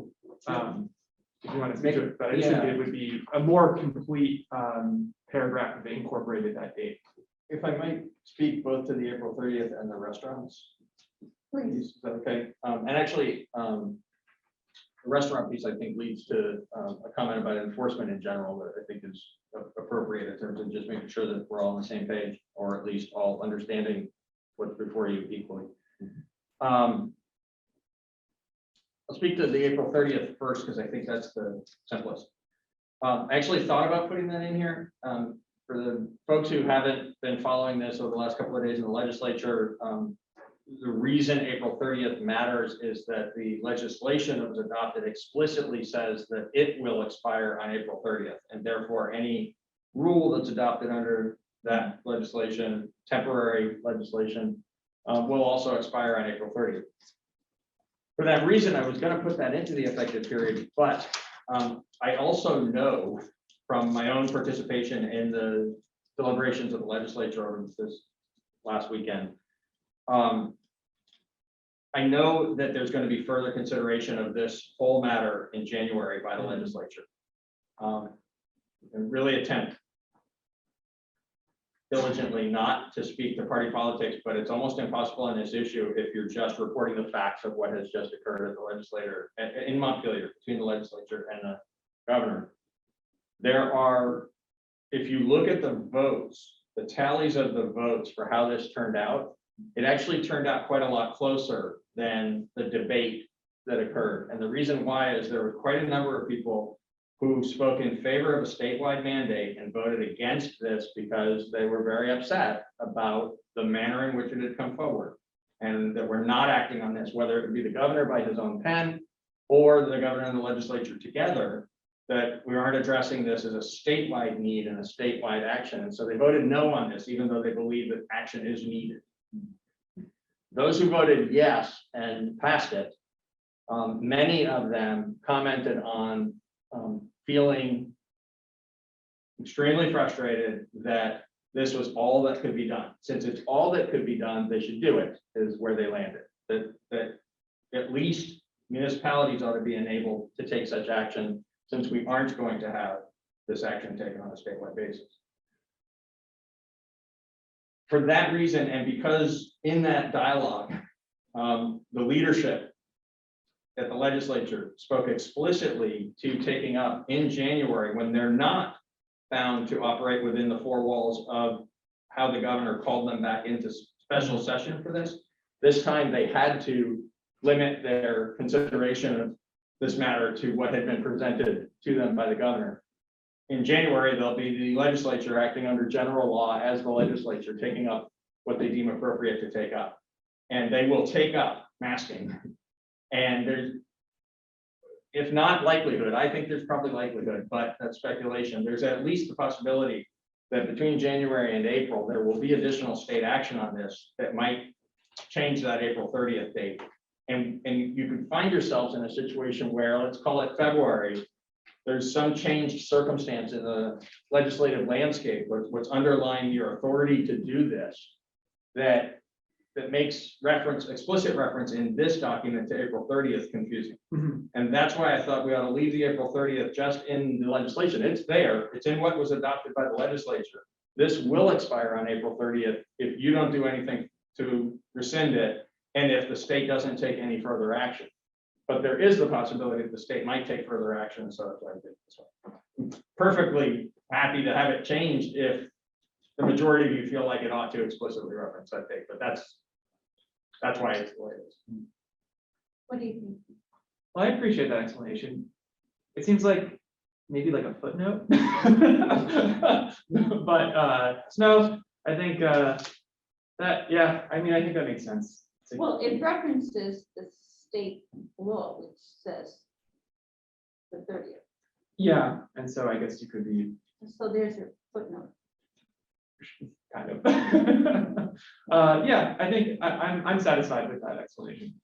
If you want to speak to it, but I just think it would be a more complete paragraph if they incorporated that date.
If I might speak both to the April 30th and the restaurants.
Please.
Is that okay? And actually, the restaurant piece, I think, leads to a comment about enforcement in general that I think is appropriate in terms of just making sure that we're all on the same page, or at least all understanding what's before you equally. I'll speak to the April 30th first, because I think that's the simplest. I actually thought about putting that in here. For the folks who haven't been following this over the last couple of days in the legislature, the reason April 30th matters is that the legislation that was adopted explicitly says that it will expire on April 30th, and therefore any rule that's adopted under that legislation, temporary legislation, will also expire on April 30th. For that reason, I was going to put that into the effective period, but I also know from my own participation in the deliberations of the legislature over this last weekend, I know that there's going to be further consideration of this whole matter in January by the legislature. And really attempt diligently not to speak to party politics, but it's almost impossible on this issue if you're just reporting the facts of what has just occurred at the legislature in Montpelier between the legislature and the governor. There are, if you look at the votes, the tallies of the votes for how this turned out, it actually turned out quite a lot closer than the debate that occurred. And the reason why is there were quite a number of people who spoke in favor of a statewide mandate and voted against this because they were very upset about the manner in which it had come forward. And that we're not acting on this, whether it would be the governor by his own pen or the governor and the legislature together, that we aren't addressing this as a statewide need and a statewide action. And so they voted no on this, even though they believe that action is needed. Those who voted yes and passed it, many of them commented on feeling extremely frustrated that this was all that could be done. Since it's all that could be done, they should do it, is where they landed. That at least municipalities ought to be enabled to take such action, since we aren't going to have this action taken on a statewide basis. For that reason, and because in that dialogue, the leadership at the legislature spoke explicitly to taking up in January, when they're not bound to operate within the four walls of how the governor called them back into special session for this. This time they had to limit their consideration of this matter to what had been presented to them by the governor. In January, there'll be the legislature acting under general law as the legislature, taking up what they deem appropriate to take up. And they will take up masking. And there's, if not likelihood, I think there's probably likelihood, but that's speculation. There's at least the possibility that between January and April, there will be additional state action on this that might change that April 30th date. And you could find yourselves in a situation where, let's call it February, there's some changed circumstance in the legislative landscape, what's underlying your authority to do this, that makes explicit reference in this document to April 30th confusing. And that's why I thought we ought to leave the April 30th just in the legislation. It's there, it's in what was adopted by the legislature. This will expire on April 30th if you don't do anything to rescind it, and if the state doesn't take any further action. But there is the possibility that the state might take further action, so that's why I think this one. I'm perfectly happy to have it changed if the majority of you feel like it ought to explicitly reference that date, but that's why it's the way it is.
What do you think?
Well, I appreciate that explanation. It seems like maybe like a footnote. But no, I think that, yeah, I mean, I think that makes sense.
Well, it references the state law, which says the 30th.
Yeah, and so I guess you could be
So there's your footnote.
kind of. Yeah, I think I'm satisfied with that explanation.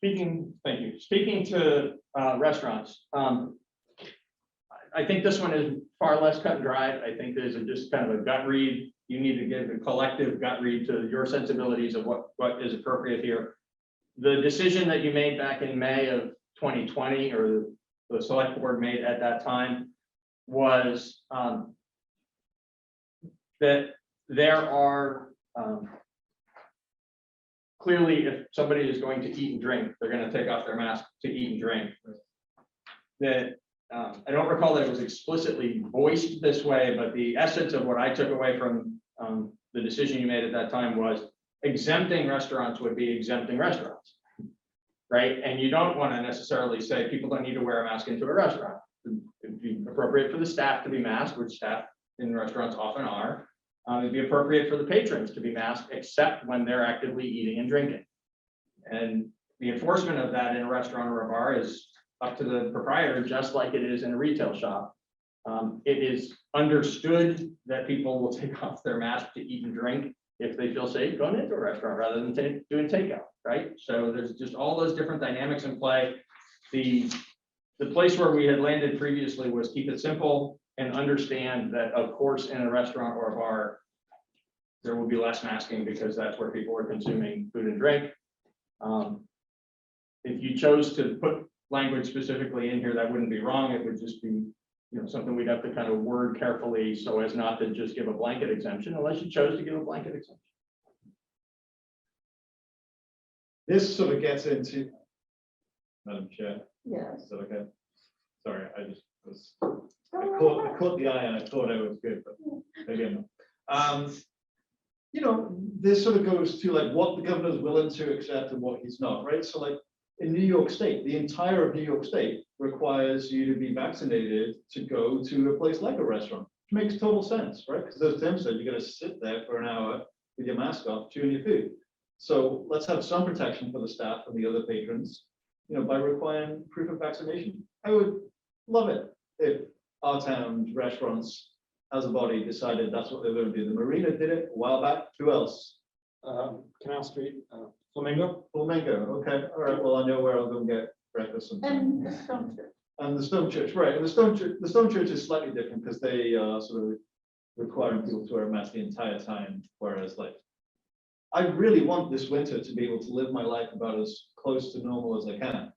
Thank you. Speaking to restaurants, I think this one is far less cut and dry. I think there's just kind of a gut read. You need to give a collective gut read to your sensibilities of what is appropriate here. The decision that you made back in May of 2020, or the select board made at that time, was that there are clearly, if somebody is going to eat and drink, they're going to take off their mask to eat and drink. That I don't recall that it was explicitly voiced this way, but the essence of what I took away from the decision you made at that time was exempting restaurants would be exempting restaurants, right? And you don't want to necessarily say people don't need to wear a mask into a restaurant. It'd be appropriate for the staff to be masked, which staff in restaurants often are. It'd be appropriate for the patrons to be masked, except when they're actively eating and drinking. And the enforcement of that in a restaurant or a bar is up to the proprietor, just like it is in a retail shop. It is understood that people will take off their mask to eat and drink if they feel safe going into a restaurant rather than doing takeout, right? So there's just all those different dynamics in play. The place where we had landed previously was keep it simple and understand that, of course, in a restaurant or a bar, there will be less masking because that's where people are consuming food and drink. If you chose to put language specifically in here, that wouldn't be wrong. It would just be, something we'd have to kind of word carefully so as not to just give a blanket exemption unless you chose to give a blanket exemption.
This sort of gets into, Madam Chair,
Yes.
is that okay? Sorry, I just was, I caught the eye and I thought I was good, but maybe I'm not. This sort of goes to like what the governor is willing to accept and what he's not, right? So like in New York State, the entire of New York State requires you to be vaccinated to go to a place like a restaurant, which makes total sense, right? Because as Tim said, you're going to sit there for an hour with your mask off, chewing your food. So let's have some protection for the staff and the other patrons, by requiring proof of vaccination. I would love it if our town's restaurants, as a body, decided that's what they were going to do. The Marina did it a while back. Who else?
Canal Street, Flamingo.
Flamingo. Okay. All right. Well, I know where I'll go get breakfast sometime.
And the Stone Church.
And the Stone Church, right? And the Stone Church is slightly different because they are sort of requiring people to wear a mask the entire time, whereas like I really want this winter to be able to live my life about as close to normal as I can,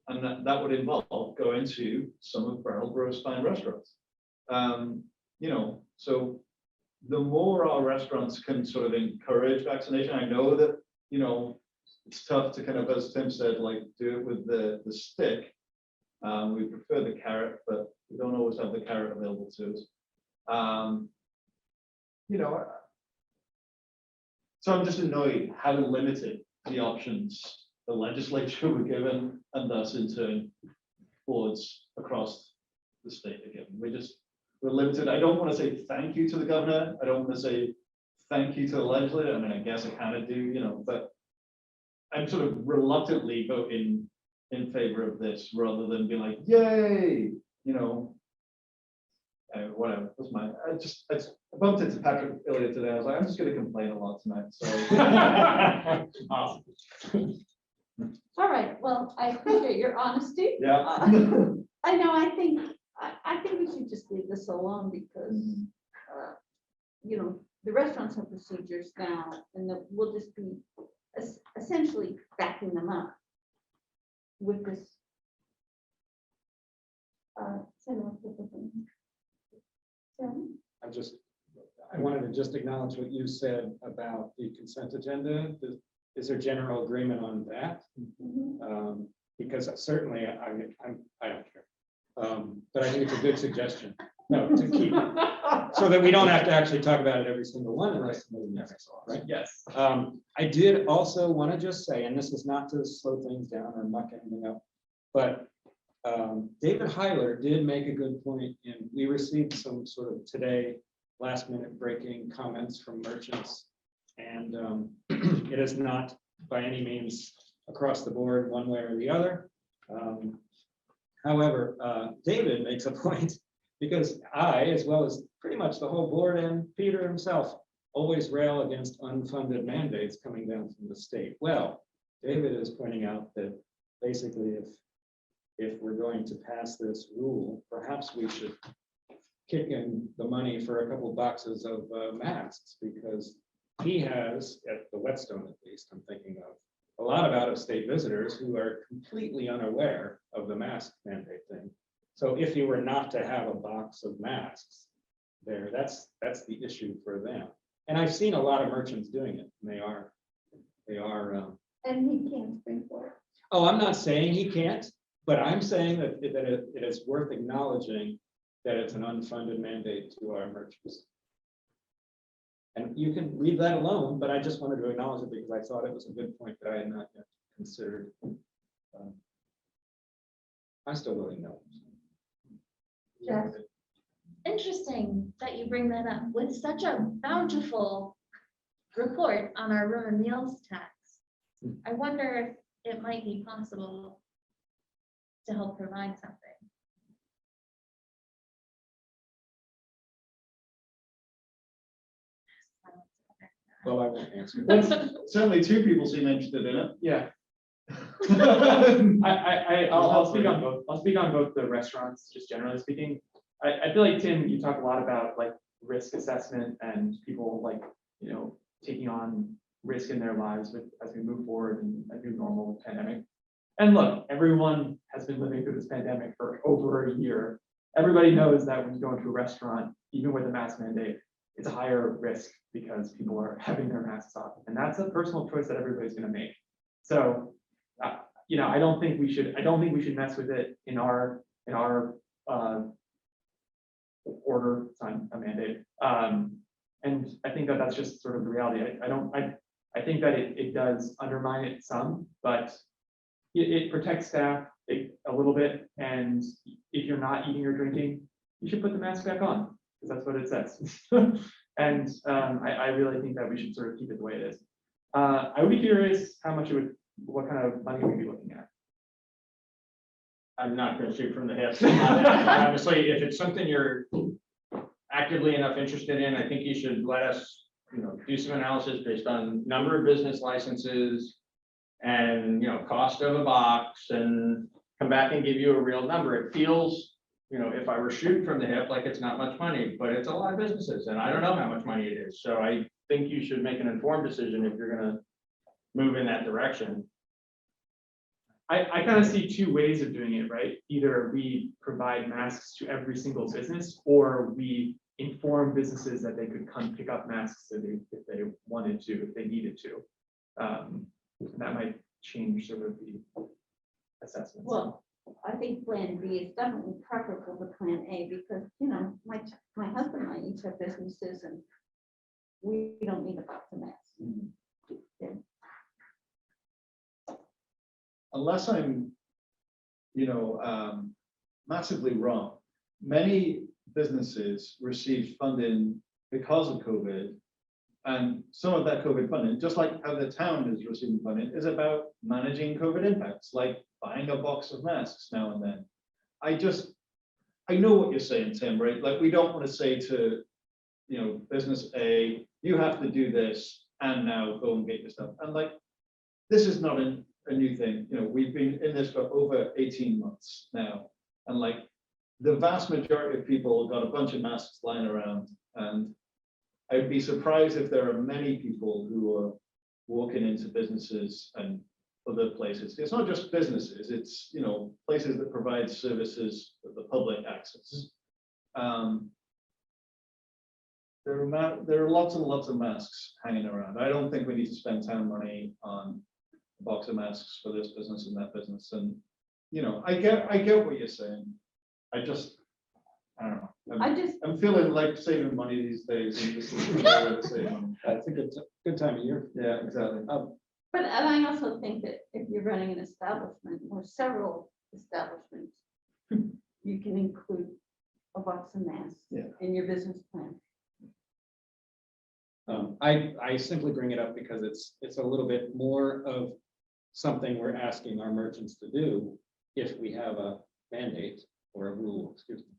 and that would involve going to some of Brattleboro's fine restaurants. So the more our restaurants can sort of encourage vaccination, I know that it's tough to kind of, as Tim said, like do it with the stick. We prefer the carrot, but we don't always have the carrot available to us. So I'm just annoyed how limited the options the legislature were given, and thus in turn boards across the state are given. We're limited. I don't want to say thank you to the governor. I don't want to say thank you to the legislature. I mean, I guess I kind of do, but I'm sort of reluctantly voting in favor of this rather than being like, yay, whatever. That's my. I bumped into Patrick earlier today. I was like, I'm just going to complain a lot tonight. So.
Awesome.
All right, well, I appreciate your honesty.
Yeah.
I know, I think we should just leave this alone because, the restaurants have procedures now and that we'll just be essentially backing them up with this.
I wanted to just acknowledge what you said about the consent agenda. Is there general agreement on that? Because certainly I don't care. But I think it's a good suggestion. No, to keep it, so that we don't have to actually talk about it every single one unless somebody makes a law, right?
Yes.
I did also want to just say, and this is not to slow things down or muck anything up, but David Heiler did make a good point, and we received some sort of today last minute breaking comments from merchants, and it is not by any means across the board one way or the other. However, David makes a point, because I, as well as pretty much the whole board and Peter himself, always rail against unfunded mandates coming down from the state. Well, David is pointing out that basically if we're going to pass this rule, perhaps we should kick in the money for a couple boxes of masks, because he has, at the Whetstone at least, I'm thinking of, a lot of out-of-state visitors who are completely unaware of the mask mandate thing. So if you were not to have a box of masks there, that's the issue for them. And I've seen a lot of merchants doing it, and they are.
And he can't spring for it.
Oh, I'm not saying he can't, but I'm saying that it is worth acknowledging that it's an unfunded mandate to our merchants. And you can leave that alone, but I just wanted to acknowledge it because I thought it was a good point that I had not yet considered. I still really know.
Jeff?
Interesting that you bring that up with such a bountiful report on our room and meals tax. I wonder if it might be possible to help provide something.
Well, I won't answer.
Certainly two people seem interested in it.
Yeah, I'll speak on both. I'll speak on both the restaurants, just generally speaking. I feel like, Tim, you talk a lot about like risk assessment and people like, you know, taking on risk in their lives with, as we move forward in a new normal pandemic. And look, everyone has been living through this pandemic for over a year. Everybody knows that when you go into a restaurant, even with a mask mandate, it's a higher risk because people are having their masks off. And that's a personal choice that everybody's going to make. So, you know, I don't think we should mess with it in our order, it's not a mandate. And I think that that's just sort of the reality. I think that it does undermine it some, but it protects staff a little bit. And if you're not eating or drinking, you should put the mask back on, because that's what it says. And I really think that we should sort of keep it the way it is. I would be curious how much what kind of money we'd be looking at.
I'm not gonna shoot from the hip. Honestly, if it's something you're actively enough interested in, I think you should let us, you know, do some analysis based on number of business licenses and, you know, cost of a box, and come back and give you a real number. It feels, you know, if I were shooting from the hip, like it's not much money, but it's a lot of businesses and I don't know how much money it is. So I think you should make an informed decision if you're gonna move in that direction.
I kind of see two ways of doing it, right? Either we provide masks to every single business, or we inform businesses that they could come pick up masks if they wanted to, if they needed to. That might change sort of the assessment.
Well, I think Plan B is definitely preferable to Plan A, because, you know, my husband and I each have businesses and we don't need a box of masks. Yeah.
Unless I'm, you know, massively wrong, many businesses received funding because of COVID. And some of that COVID funding, just like how the town is receiving funding, is about managing COVID impacts, like buying a box of masks now and then. I know what you're saying, Tim, right? Like, we don't want to say to, you know, business A, you have to do this and now go and get your stuff. And like, this is not a new thing. You know, we've been in this for over 18 months now. And like, the vast majority of people got a bunch of masks lying around, and I'd be surprised if there are many people who are walking into businesses and other places. It's not just businesses, it's, you know, places that provide services that the public access. There are lots and lots of masks hanging around. I don't think we need to spend town money on a box of masks for this business and that business. And, you know, I get what you're saying. I don't know. I'm feeling like saving money these days. And this is a way to save money.
That's a good time of year.
Yeah, exactly.
But and I also think that if you're running an establishment or several establishments, you can include a box of masks in your business plan.
I simply bring it up because it's a little bit more of something we're asking our merchants to do if we have a mandate or a rule, excuse me.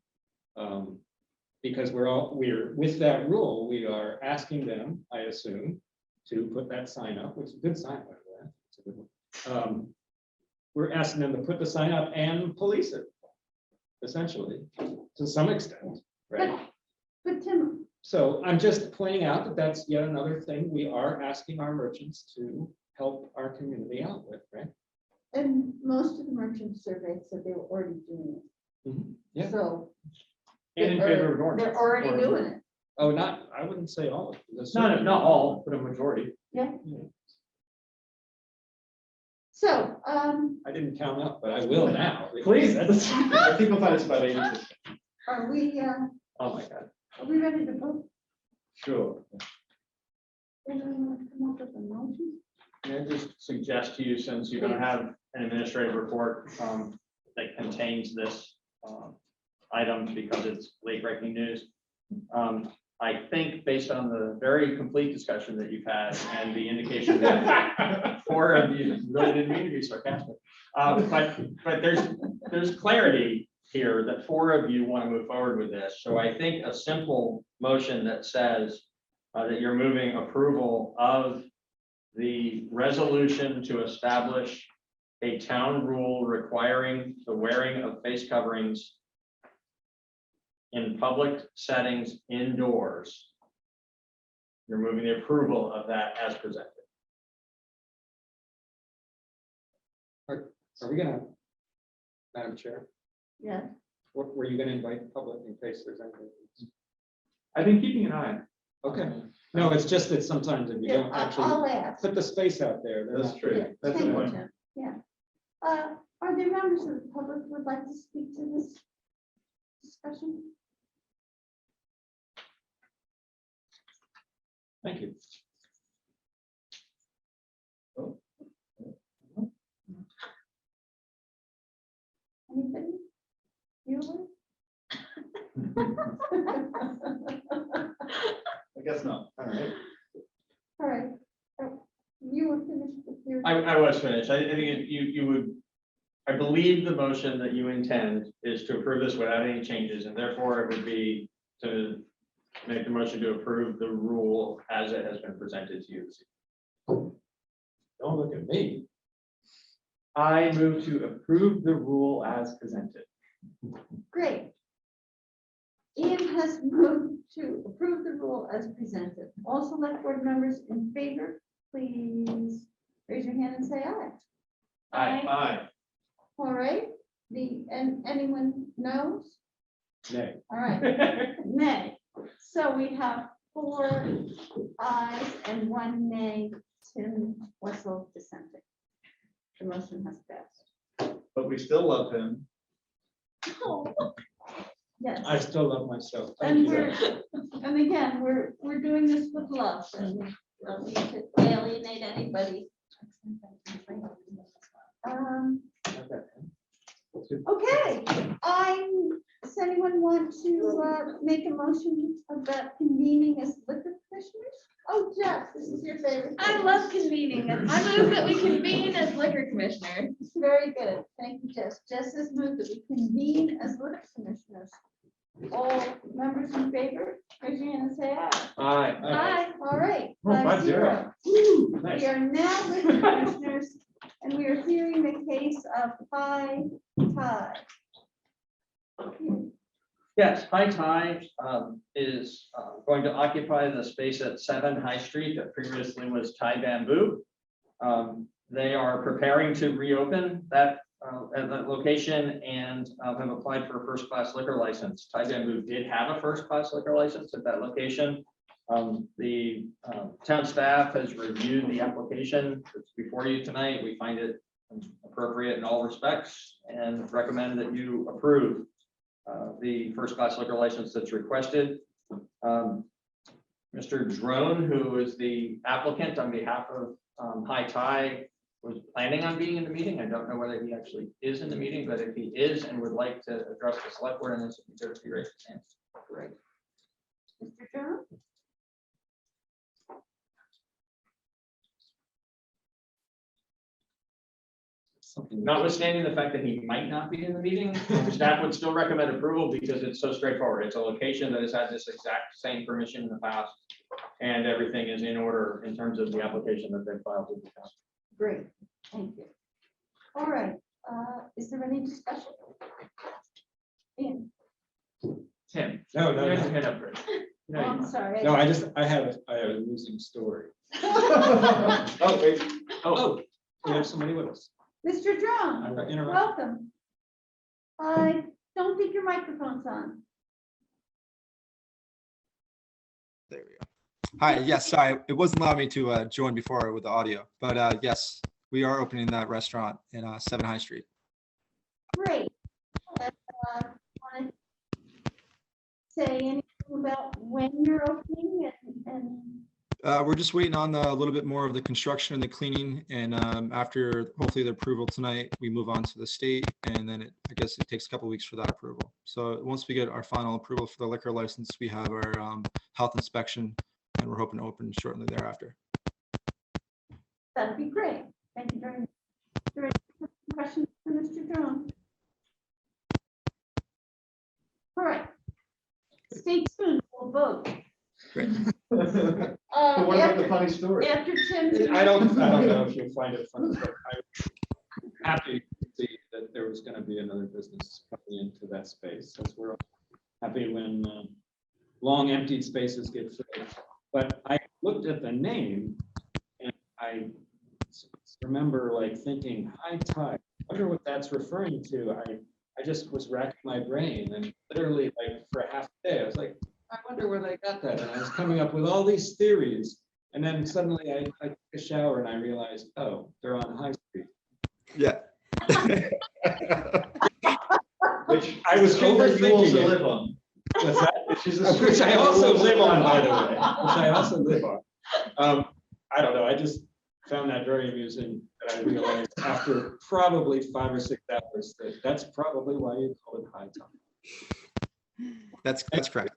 Because we're with that rule, we are asking them, I assume, to put that sign up, which is a good sign, by the way. It's a good we're asking them to put the sign up and police it, essentially, to some extent, right?
But Tim,
So I'm just pointing out that that's yet another thing we are asking our merchants to help our community out with, right?
and most of the merchant surveys said they were already doing
Yeah.
it. So
And in favor of ordinance.
they're already
or-
doing it.
Oh, not, I wouldn't say all of them. There's
No,
certain-
not all, but a majority.
So,
I didn't count up, but I will now.
Please.
I think we'll find it's about 80%.
are we
Oh, my God.
ready to vote?
Sure.
Anyone want to come up with a motion?
May I just suggest to you, since you don't have an administrative report that contains this item because it's late breaking news. I think based on the very complete discussion that you've had and the indication that four of you really didn't mean to be sarcastic. But there's clarity here that four of you want to move forward with this. So I think a simple motion that says that you're moving approval of the resolution to establish a town rule requiring the wearing of face coverings in public settings indoors. You're moving the approval of that as presented.
Are we gonna, Madam Chair,
Yeah.
were you gonna invite the public in case there's anything?
I've been keeping an eye.
Okay, no, it's just that sometimes if you
Yeah,
don't actually
I'll ask.
put the space out there. they're
That's
not-
true.
Yeah,
That's
thank
a
you,
point.
Jim. Yeah. Are there members of the public who would like to speak to this discussion?
Thank you.
Anybody? You?
I guess not.
All right.
All right. You were finished with your.
I was finished. I think you would, I believe the motion that you intend is to approve this without any changes, and therefore it would be to make the motion to approve the rule as it has been presented to you.
Don't look at me.
I move to approve the rule as presented.
Great. Ian has moved to approve the rule as presented. All select board members in favor, please raise your hand and say aye.
Aye.
All right, and anyone knows?
Nay.
All right, nay. So we have 4 ayes and 1 nay. Tim Wessel dissenting. The motion has passed.
But we still love him.
Yes.
I still love myself. Thank
And
you.
we're, and again, we're doing this with love, and we don't need to alienate anybody. Okay, does anyone want to make a motion about convening as liquor commissioners? Oh, Jeff, this is your favorite.
I
thing.
love convening. I move that we convene as liquor commissioner.
Very good. Thank you, Jess. Jess has moved that we convene as liquor commissioners. All members in favor, raise your hand and say aye.
Aye.
Aye.
All right.
Oh, 5-0.
We are now liquor commissioners, and we are hearing the case of High Tide.
Yes, High Tide is going to occupy the space at 7 High Street that previously was Thai Bamboo. They are preparing to reopen that at that location and have applied for a first-class liquor license. Thai Bamboo did have a first-class liquor license at that location. The town staff has reviewed the application. It's before you tonight. We find it appropriate in all respects and recommend that you approve the first-class liquor license that's requested. Mr. Drone, who is the applicant on behalf of High Tide, was planning on being in the meeting. I don't know whether he actually is in the meeting, but if he is and would like to address the select board on this, if he could raise his hand. Great.
Mr. Jones?
Notwithstanding the fact that he might not be in the meeting, staff would still recommend approval because it's so straightforward. It's a location that has had this exact same permission in the past, and everything is in order in terms of the application that they filed with the town.
Great, thank you. All right, is there any discussion? Ian?
Tim.
No,
You
no,
raised your
no.
hand up first.
Oh, I'm sorry.
No, I have a losing story.
Oh, wait.
Oh, we have somebody with us.
Mr.
I
Drone,
got interrupted.
welcome. I don't think your microphone's on.
There we go. Hi, yes, sorry, it wasn't allowing me to join before with the audio, but yes, we are opening that restaurant in 7 High Street.
Great. Want to say anything about when you're opening and
We're just waiting on a little bit more of the construction and the cleaning, and after hopefully the approval tonight, we move on to the state, and then I guess it takes a couple weeks for that approval. So once we get our final approval for the liquor license, we have our health inspection, and we're hoping to open shortly thereafter.
that'd be great. Thank you very much. Is there any questions for Mr. Drone? All right. Stay tuned, we'll vote.
Great.
What about the funny story?
After Tim.
I don't know if you'll find it funny, but I'm happy to see that there was gonna be another business coming into that space, since we're happy when long emptied spaces get filled. But I looked at the name and I remember like thinking, high tide, I wonder what that's referring to. I just was racking my brain, and literally like for a half a day, I was like, I wonder where they got that. And I was coming up with all these theories. And then suddenly I took a shower and I realized, oh, they're on High Street.
Yeah.
Which
I was
you also
overthinking it.
live on.
What's that? Which I also live on, by the way. Which I also live on. I don't know. I just found that very amusing. And I realized after probably 5 or 6 hours that that's probably why you call it high tide.
That's correct.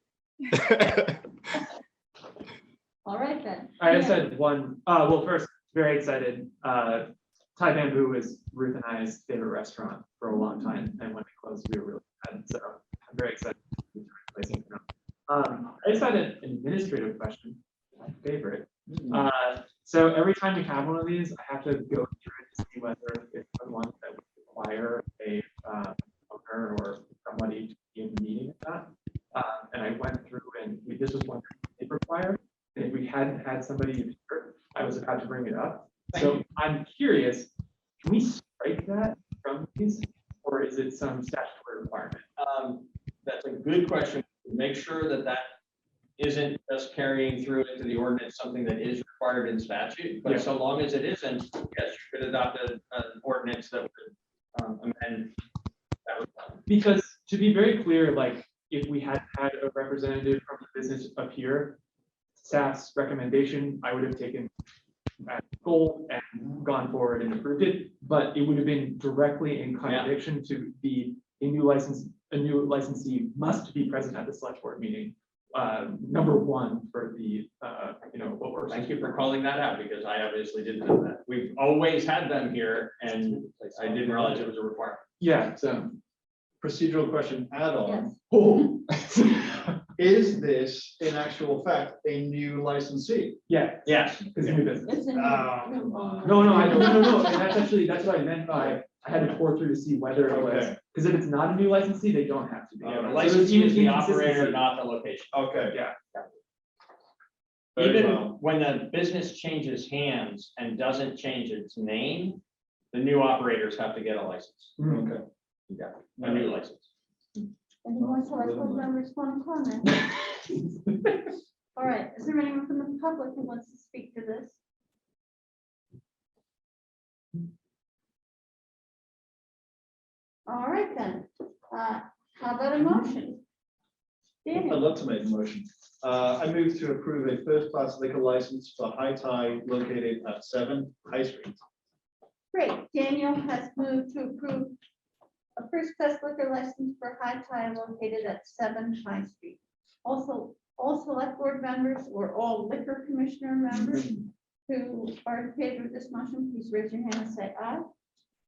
All right then.
I just had one, well, first, very excited. Thai Bamboo is Ruth and I's favorite restaurant for a long time, and when it closed, we were really sad. So I'm very excited to be replacing it now. I just had an administrative question, my favorite. So every time we have one of these, I have to go through it to see whether it's the one that would require a owner or somebody to be in the meeting or not. And I went through and this was one it required. And if we hadn't had somebody here, I was about to bring it up. So I'm curious, can we strike that from these, or is it some statutory requirement?
That's a good question. Make sure that that isn't just carrying through into the ordinance, something that is required in statute, but
Yeah.
so long as it isn't, yes, you could adopt an ordinance that would amend that requirement.
Because to be very clear, like if we had had a representative from the business up here, staff's recommendation, I would have taken at goal and gone forward and approved it, but it would have been directly in contradiction to be a new licensee must be present at the select board meeting. Number one for the, what we're.
Thank you for calling that out, because I obviously didn't know that. We've always had them here, and I didn't realize it was a requirement.
Yeah, so.
Procedural question add-on.
Yes.
Oh, is this in actual fact a new licensee?
Yeah,
Yes.
because new business.
It's in-
No.
No, and that's what I meant by, I had to pour through to see whether it was,
Okay.
because if it's not a new licensee, they don't have to be.
Yeah,
The
So
licensee
it's
is the
even
operator,
inconsistency.
not the location.
Okay.
Yeah.
Very
Even
well.
when the business changes hands and doesn't change its name, the new operators have to get a license,
Okay.
a new license.
Any more select board members want to comment? All right, is there anyone from the public who wants to speak to this? All right then, how about a motion?
I'd
Daniel,
love to make a motion. I move to approve a first-class liquor license for High Tide located at 7 High Street.
great, Daniel has moved to approve a first-class liquor license for High Tide located at 7 High Street. Also, all select board members or all liquor commissioner members who are in favor of this motion, please raise your hand and say aye.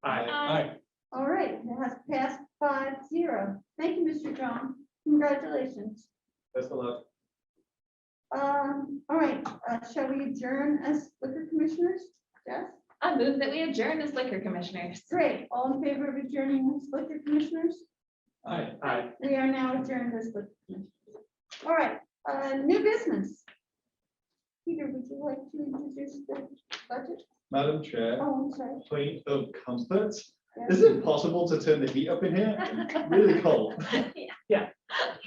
Aye.
All right, it has passed 5-0. Thank you, Mr. John. Congratulations.
Best of luck.
All right, shall we adjourn as liquor commissioners? Jess?
I move that we adjourn as liquor commissioners.
Great. All in favor of adjourning as liquor commissioners?
Aye.
We are now adjourned as liquor commissioners. All right, new business. Peter, would you like to introduce the budget?
Madam Chair,
Oh, I'm sorry.
point of comfort.
Yeah.
Is it possible to turn the heat up in here? I'm really cold.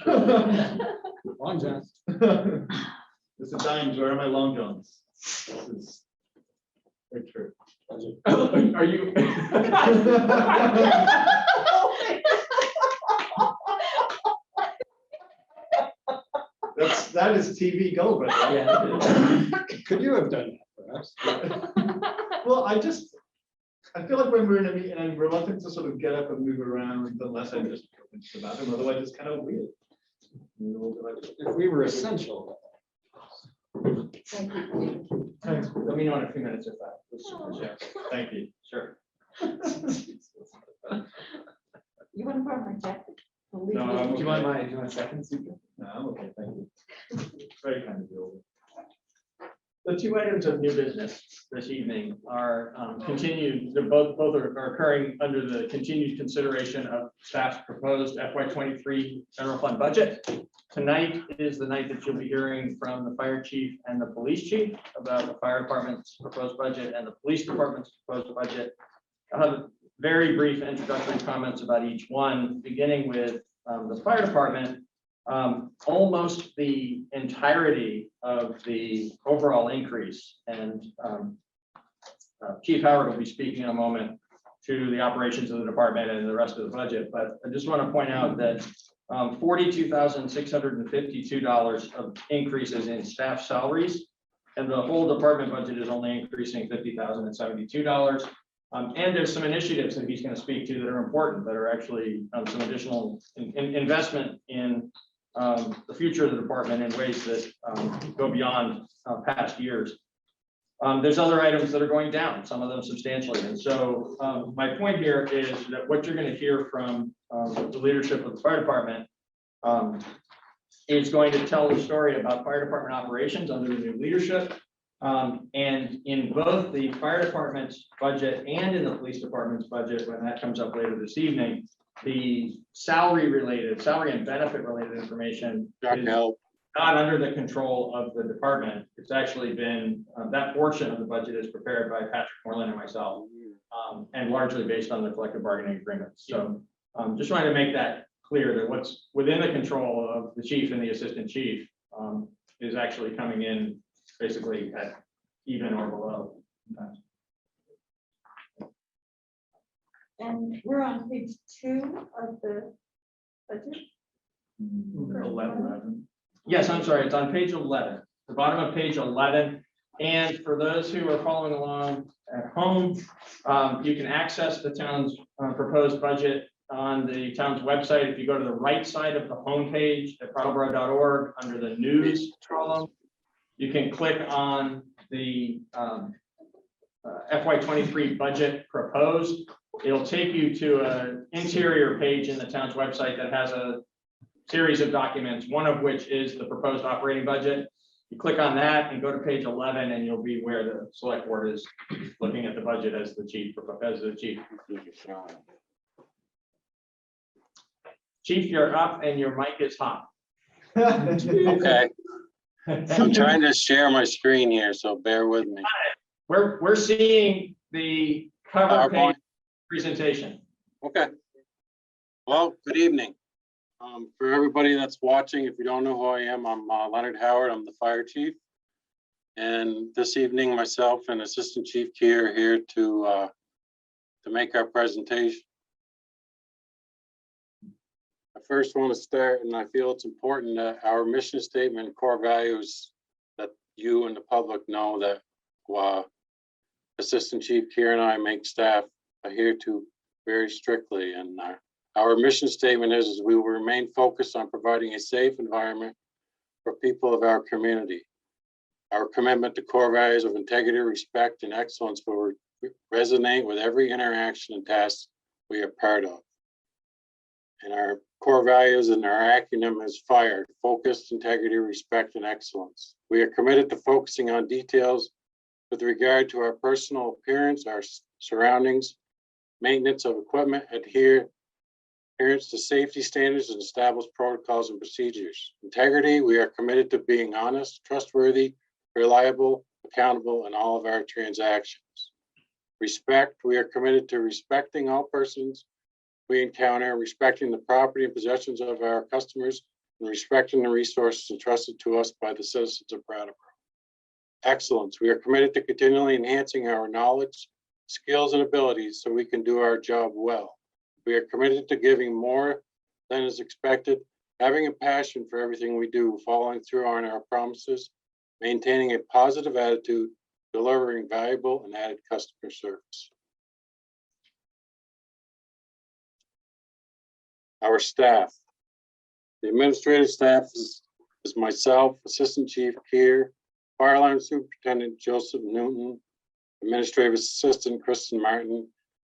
Long John.
Mr. Dimes, where are my long johns? This is very true.
Are you?
That is TV gold, right?
Yeah.
Could you have done that perhaps?
Well, I feel like when we're in a meeting, I'm reluctant to sort of get up and move around unless I just go into the bathroom, otherwise it's kind of weird. You know, like,
If we were essential.
Thank you.
Thanks. Let me know in a few minutes if that.
yeah, thank you.
Sure.
You want to borrow my jacket? I'll leave
No,
it.
I'm
Do you want my, do you want a second, Susan?
No, I'm okay, thank you. Very kind of you.
The two items of new business this evening are continued, they're both are occurring under the continued consideration of staff's proposed FY23 general fund budget. Tonight is the night that you'll be hearing from the fire chief and the police chief about the fire department's proposed budget and the police department's proposed budget. I'll have very brief introductory comments about each one, beginning with the fire department. Almost the entirety of the overall increase, and Chief Howard will be speaking in a moment to the operations of the department and the rest of the budget, but I just want to point out that $42,652 of increases in staff salaries, and the whole department budget is only increasing $50,072. And there's some initiatives that he's going to speak to that are important, that are actually some additional investment in the future of the department in ways that go beyond past years. There's other items that are going down, some of them substantially. And so my point here is that what you're going to hear from the leadership of the fire department is going to tell the story about fire department operations under the new leadership. And in both the fire department's budget and in the police department's budget, when that comes up later this evening, the salary and benefit related information is not under the control of the department. It's actually been, that portion of the budget is prepared by Patrick Moreland and myself, and largely based on the collective bargaining agreements. So just trying to make that clear that what's within the control of the chief and the assistant chief is actually coming in basically at even or below.
And we're on page 2 of the budget.
11.
Yes, I'm sorry, it's on page 11, the bottom of page 11. And for those who are following along at home, you can access the town's proposed budget on the town's website. If you go to the right side of the homepage at brattleboro.org under the news column, you can click on the FY23 budget proposed. It'll take you to an interior page in the town's website that has a series of documents, one of which is the proposed operating budget. You click on that and go to page 11, and you'll be where the select board is looking at the budget as the chief. Chief, you're up and your mic is hot.
Okay, I'm trying to share my screen here, so bear with me.
We're seeing the cover page presentation.
Okay. Well, good evening. For everybody that's watching, if you don't know who I am, I'm Leonard Howard. I'm the fire chief. And this evening, myself and Assistant Chief Key are here to make our presentation. I first want to start, and I feel it's important that our mission statement and core values that you and the public know that Assistant Chief Keir and I make staff adhere to very strictly. And our mission statement is we will remain focused on providing a safe environment for people of our community. Our commitment to core values of integrity, respect, and excellence will resonate with every interaction and task we are part of. And our core values and our acronym is FIRE, focused, integrity, respect, and excellence. We are committed to focusing on details with regard to our personal appearance, our surroundings, maintenance of equipment, adherence to safety standards and established protocols and procedures. Integrity, we are committed to being honest, trustworthy, reliable, accountable in all of our transactions. Respect, we are committed to respecting all persons we encounter, respecting the property and possessions of our customers, and respecting the resources entrusted to us by the citizens of Brattleboro. Excellence, we are committed to continually enhancing our knowledge, skills, and abilities so we can do our job well. We are committed to giving more than is expected, having a passion for everything we do, following through on our promises, maintaining a positive attitude, delivering valuable and added customer service. Our staff. The administrative staff is myself, Assistant Chief Keir, Fire Alarm Superintendent Joseph Newton, Administrative Assistant Kristen Martin,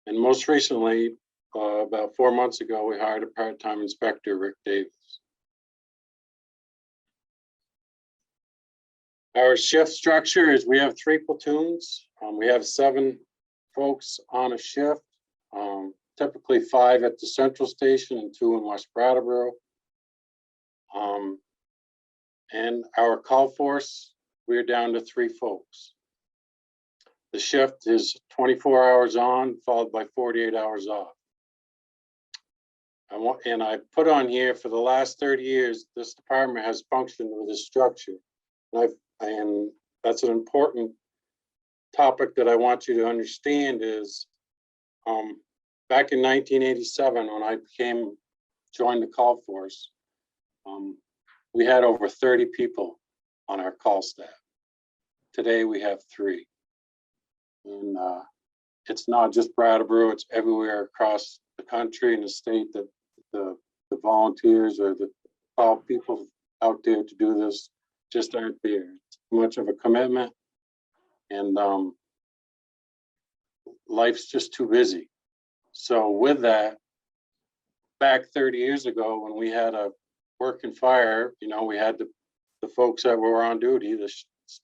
and most recently, about 4 months ago, we hired a part-time inspector, Rick Davis. Our shift structure is we have 3 platoons. We have 7 folks on a shift, typically 5 at the central station and 2 in West Brattleboro. And our call force, we're down to 3 folks. The shift is 24 hours on, followed by 48 hours off. And I put on here for the last 30 years, this department has functioned with this structure. And that's an important topic that I want you to understand is back in 1987, when I joined the call force, we had over 30 people on our call staff. Today we have 3. And it's not just Brattleboro, it's everywhere across the country and the state that the volunteers or the call people out there to do this just aren't there. It's much of a commitment, and life's just too busy. So with that, back 30 years ago, when we had a working fire, you know, we had the folks that were on duty,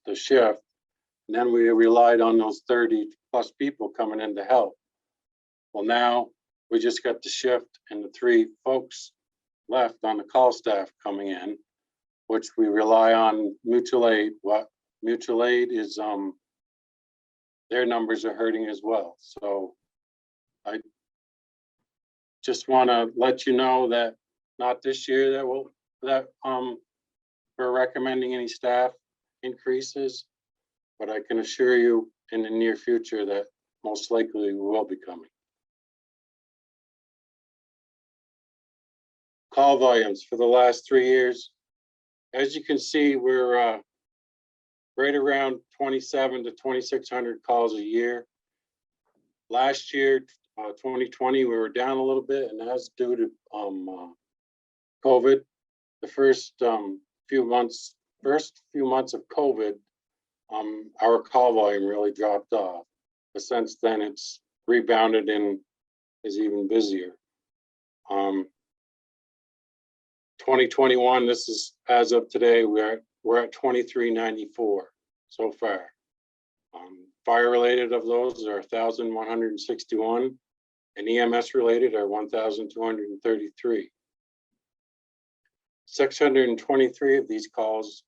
the shift, and then we relied on those 30 plus people coming in to help. Well, now we just got the shift and the 3 folks left on the call staff coming in, which we rely on mutual aid. What mutual aid is, their numbers are hurting as well. So I just want to let you know that not this year that we're recommending any staff increases, but I can assure you in the near future that most likely we will be coming. Call volumes for the last 3 years. As you can see, we're right around 27 to 2,600 calls a year. Last year, 2020, we were down a little bit, and that's due to COVID. The first few months of COVID, our call volume really dropped off. But since then, it's rebounded and is even busier. 2021, this is as of today, we're at 2,394 so far. Fire related of those are 1,161, and EMS related are 1,233. 623 of these calls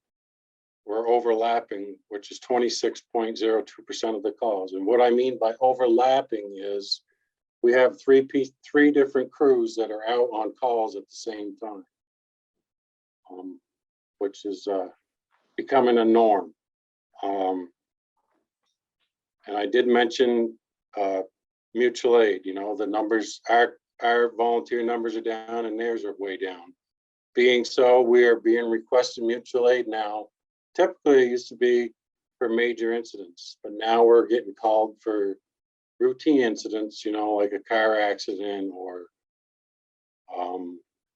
were overlapping, which is 26.02% of the calls. And what I mean by overlapping is we have three different crews that are out on calls at the same time, which is becoming a norm. And I did mention mutual aid. You know, the numbers, our volunteer numbers are down and theirs are way down. Being so, we are being requested mutual aid now. Typically, it used to be for major incidents, but now we're getting called for routine incidents, you know, like a car accident or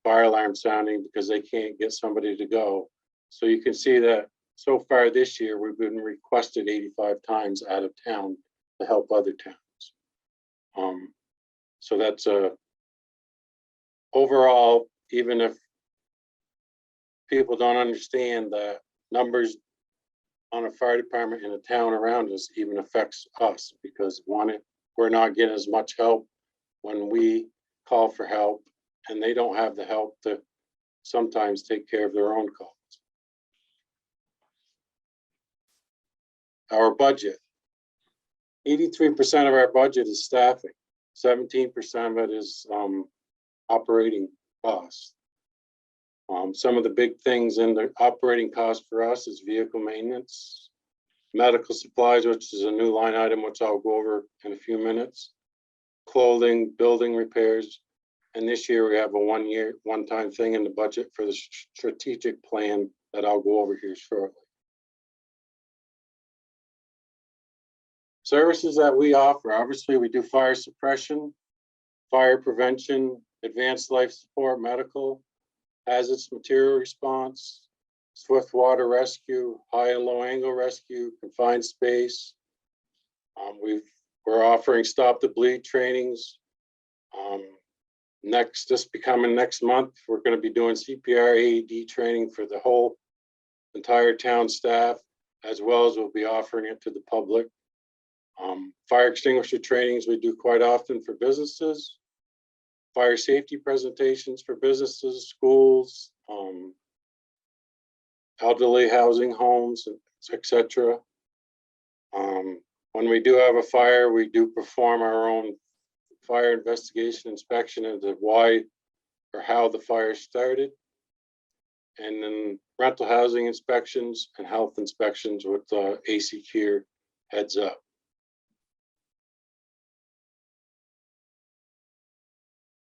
fire alarm sounding because they can't get somebody to go. So you can see that so far this year, we've been requested 85 times out of town to help other towns. So that's overall, even if people don't understand that numbers on a fire department in a town around us even affects us, because one, we're not getting as much help when we call for help, and they don't have the help to sometimes take care of their own calls. Our budget. 83% of our budget is staffing. 17% of it is operating costs. Some of the big things in the operating cost for us is vehicle maintenance, medical supplies, which is a new line item, which I'll go over in a few minutes, clothing, building repairs, and this year we have a one-time thing in the budget for the strategic plan that I'll go over here shortly. Services that we offer, obviously we do fire suppression, fire prevention, advanced life support, medical, hazardous material response, swift water rescue, high and low angle rescue, confined space. We're offering stop the bleed trainings. Next month, we're going to be doing CPR AED training for the whole entire town staff, as well as we'll be offering it to the public. Fire extinguisher trainings we do quite often for businesses, fire safety presentations for businesses, schools, elderly housing homes, etc. When we do have a fire, we do perform our own fire investigation inspection into why or how the fire started. And then rental housing inspections and health inspections with AC Care heads up.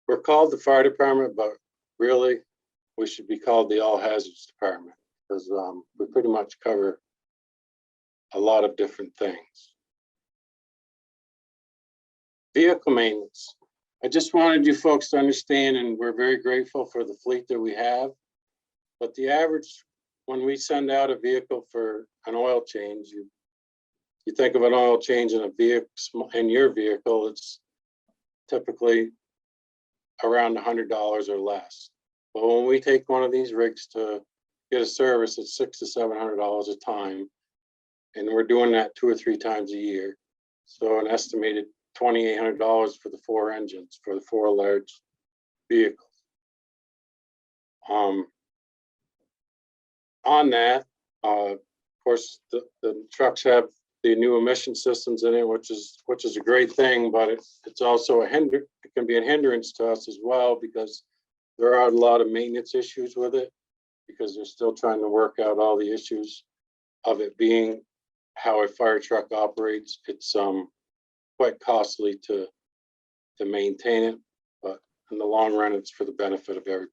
We're called the fire department, but really we should be called the all hazards department, because we pretty much cover a lot of different things. Vehicle maintenance. I just wanted you folks to understand, and we're very grateful for the fleet that we have, but the average, when we send out a vehicle for an oil change, you think of an oil change in a vehicle, in your vehicle, it's typically around $100 or less. But when we take one of these rigs to get a service, it's $600 to $700 a time. And we're doing that 2 or 3 times a year. So an estimated $2,800 for the 4 engines, for the 4 large vehicles. On that, of course, the trucks have the new emission systems in it, which is a great thing, but it's also it can be a hindrance to us as well, because there are a lot of maintenance issues with it, because they're still trying to work out all the issues of it being how a fire truck operates. It's quite costly to maintain it, but in the long run, it's for the benefit of everybody.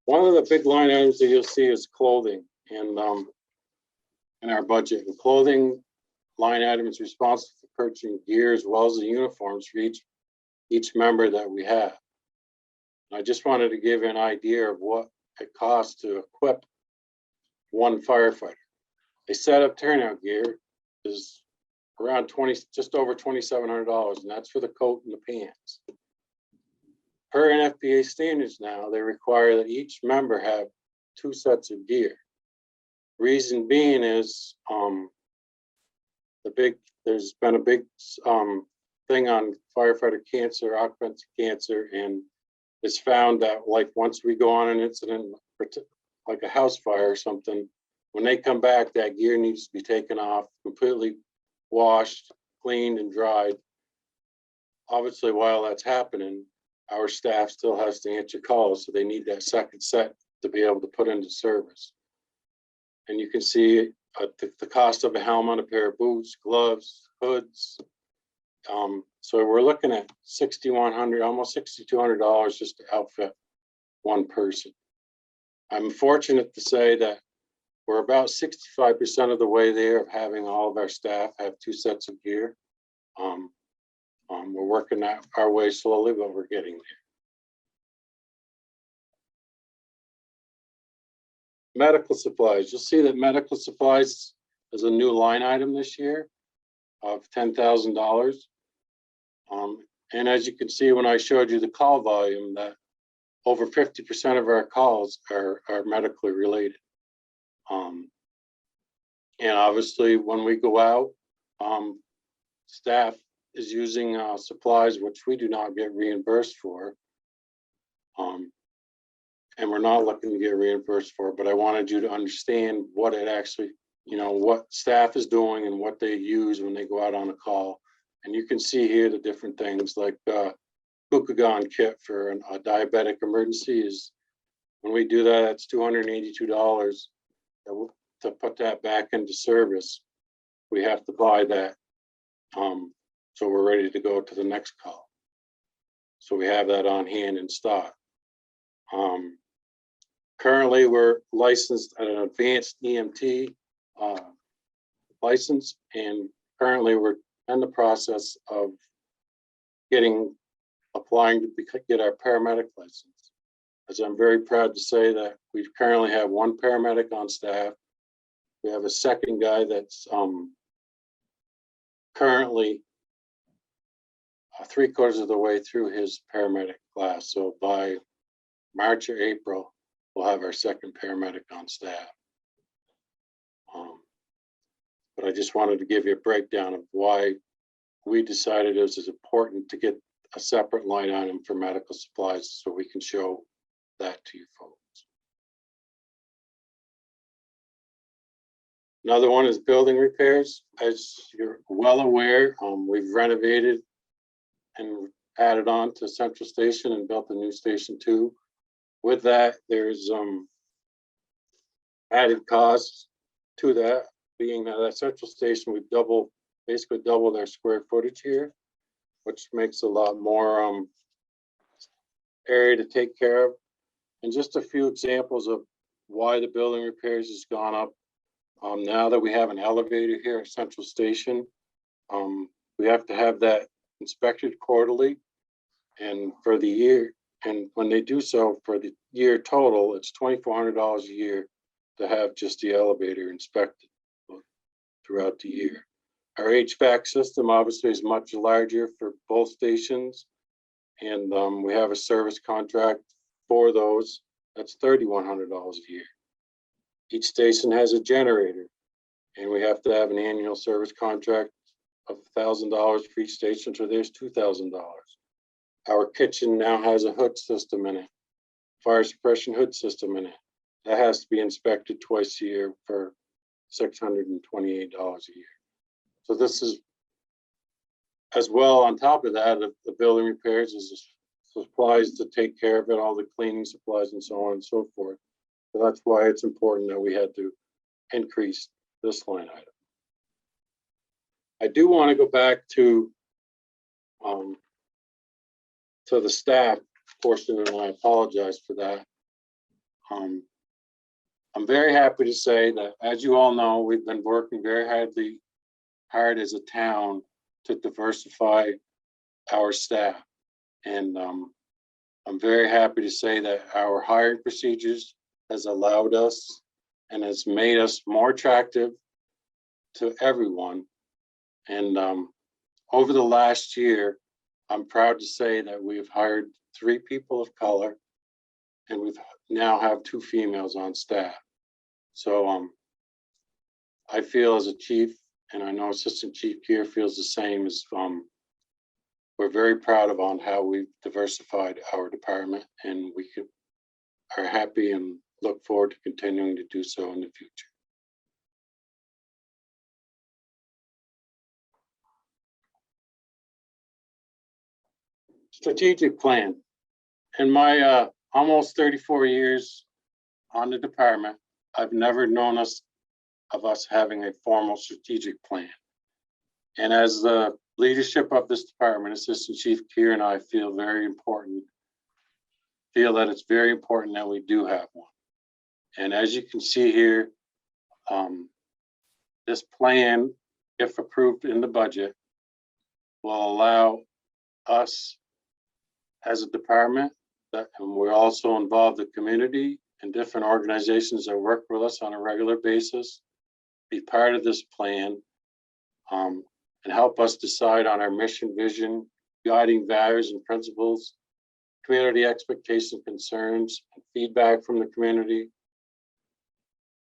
One of the big line items that you'll see is clothing, and in our budget. And clothing line item is responsible for purchasing gear as well as the uniforms for each member that we have. And I just wanted to give you an idea of what it costs to equip one firefighter. A set of turnout gear is around just over $2,700, and that's for the coat and the pants. Per NFPA standards now, they require that each member have 2 sets of gear. Reason being is there's been a big thing on firefighter cancer, occupancy cancer, and it's found that like once we go on an incident, like a house fire or something, when they come back, that gear needs to be taken off, completely washed, cleaned, and dried. Obviously, while that's happening, our staff still has to answer calls, so they need that second set to be able to put into service. And you can see the cost of a helmet, a pair of boots, gloves, hoods. So we're looking at $6,100, almost $6,200 just to outfit one person. I'm fortunate to say that we're about 65% of the way there of having all of our staff have 2 sets of gear. We're working our way slowly, but we're getting there. Medical supplies. You'll see that medical supplies is a new line item this year of $10,000. And as you can see, when I showed you the call volume, that over 50% of our calls are medically related. And obviously, when we go out, staff is using supplies which we do not get reimbursed for. And we're not looking to get reimbursed for, but I wanted you to understand what it actually, what staff is doing and what they use when they go out on a call. And you can see here the different things like glucagon kit for a diabetic emergency is, when we do that, it's $282 to put that back into service. We have to buy that. So we're ready to go to the next call. So we have that on hand in stock. Currently, we're licensed at an advanced EMT license, and currently we're in the process of applying to get our paramedic license. As I'm very proud to say that we currently have one paramedic on staff. We have a second guy that's currently 3/4 of the way through his paramedic class. So by March or April, we'll have our second paramedic on staff. But I just wanted to give you a breakdown of why we decided it was important to get a separate line item for medical supplies so we can show that to you folks. Another one is building repairs. As you're well aware, we've renovated and added on to Central Station and built a new Station 2. With that, there's added costs to that, being that at Central Station, we've basically doubled our square footage here, which makes a lot more area to take care of. And just a few examples of why the building repairs has gone up. Now that we have an elevator here at Central Station, we have to have that inspected quarterly. And for the year, and when they do so for the year total, it's $2,400 a year to have just the elevator inspected throughout the year. Our HVAC system obviously is much larger for both stations. And we have a service contract for those. That's $3,100 a year. Each station has a generator, and we have to have an annual service contract of $1,000 for each station, so there's $2,000. Our kitchen now has a hood system in it, fire suppression hood system in it. That has to be inspected twice a year for $628 a year. So this is, as well, on top of that, the building repairs is supplies to take care of it, all the cleaning supplies and so on and so forth. So that's why it's important that we had to increase this line item. I do want to go back to the staff portion, and I apologize for that. I'm very happy to say that, as you all know, we've been working very hard as a town to diversify our staff. And I'm very happy to say that our hiring procedures has allowed us and has made us more attractive to everyone. And over the last year, I'm proud to say that we've hired 3 people of color, and we've now have 2 females on staff. So I feel as a chief, and I know Assistant Chief Keir feels the same, as we're very proud of on how we've diversified our department, and we are happy and look forward to continuing to do so in the future. Strategic plan. In my almost 34 years on the department, I've never known us having a formal strategic plan. And as the leadership of this department, Assistant Chief Keir and I feel that it's very important that we do have one. And as you can see here, this plan, if approved in the budget, will allow us as a department, and we're also involved the community and different organizations that work with us on a regular basis, be part of this plan, and help us decide on our mission, vision, guiding values and principles community expectations, concerns, and feedback from the community,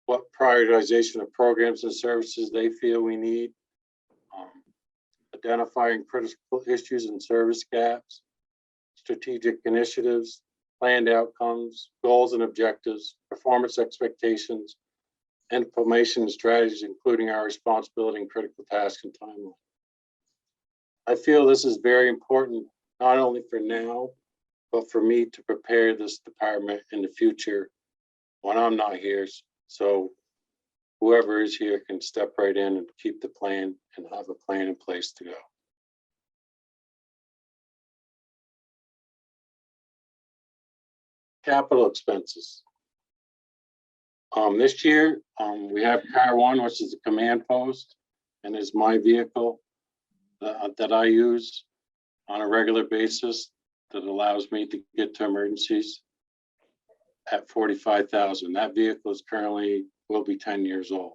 what prioritization of programs and services they feel we need, identifying critical issues and service gaps, strategic initiatives, planned outcomes, goals and objectives, performance expectations, and implementation strategies, including our responsibility and critical tasks and timeline. I feel this is very important, not only for now, but for me to prepare this department in the future when I'm not here. So whoever is here can step right in and keep the plan and have a plan in place to go. Capital expenses. This year, we have Car 1, which is a command post, and is my vehicle that I use on a regular basis that allows me to get to emergencies at $45,000. That vehicle is currently will be 10 years old.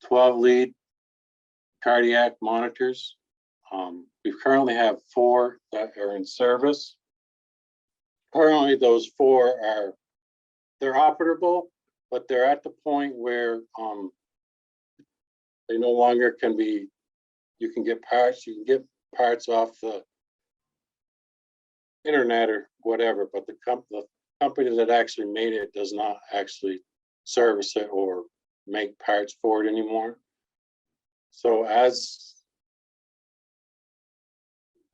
12 lead cardiac monitors. We currently have 4 that are in service. Currently, those 4 they're operable, but they're at the point where they no longer can be. You can get parts off the internet or whatever, but the company that actually made it does not actually service it or make parts for it anymore. So as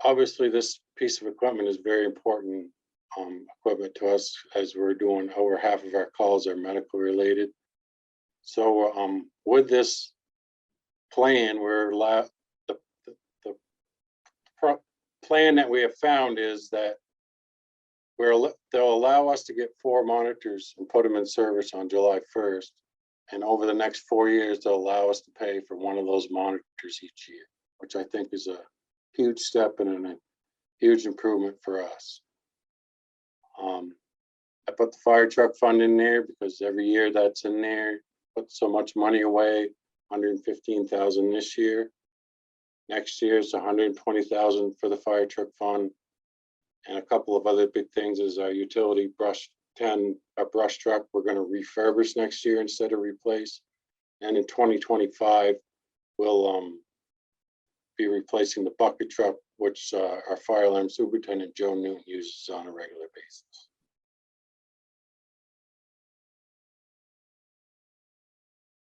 obviously this piece of equipment is very important equipment to us, as we're doing over half of our calls are medical related. So with this plan, the plan that we have found is that they'll allow us to get 4 monitors and put them in service on July 1st. And over the next 4 years, they'll allow us to pay for one of those monitors each year, which I think is a huge step and a huge improvement for us. I put the fire truck fund in there because every year that's in there, put so much money away, $115,000 this year. Next year is $120,000 for the fire truck fund. And a couple of other big things is our utility brush truck we're going to refurbish next year instead of replace. And in 2025, we'll be replacing the bucket truck, which our fire alarm superintendent, Joe Newton, uses on a regular basis.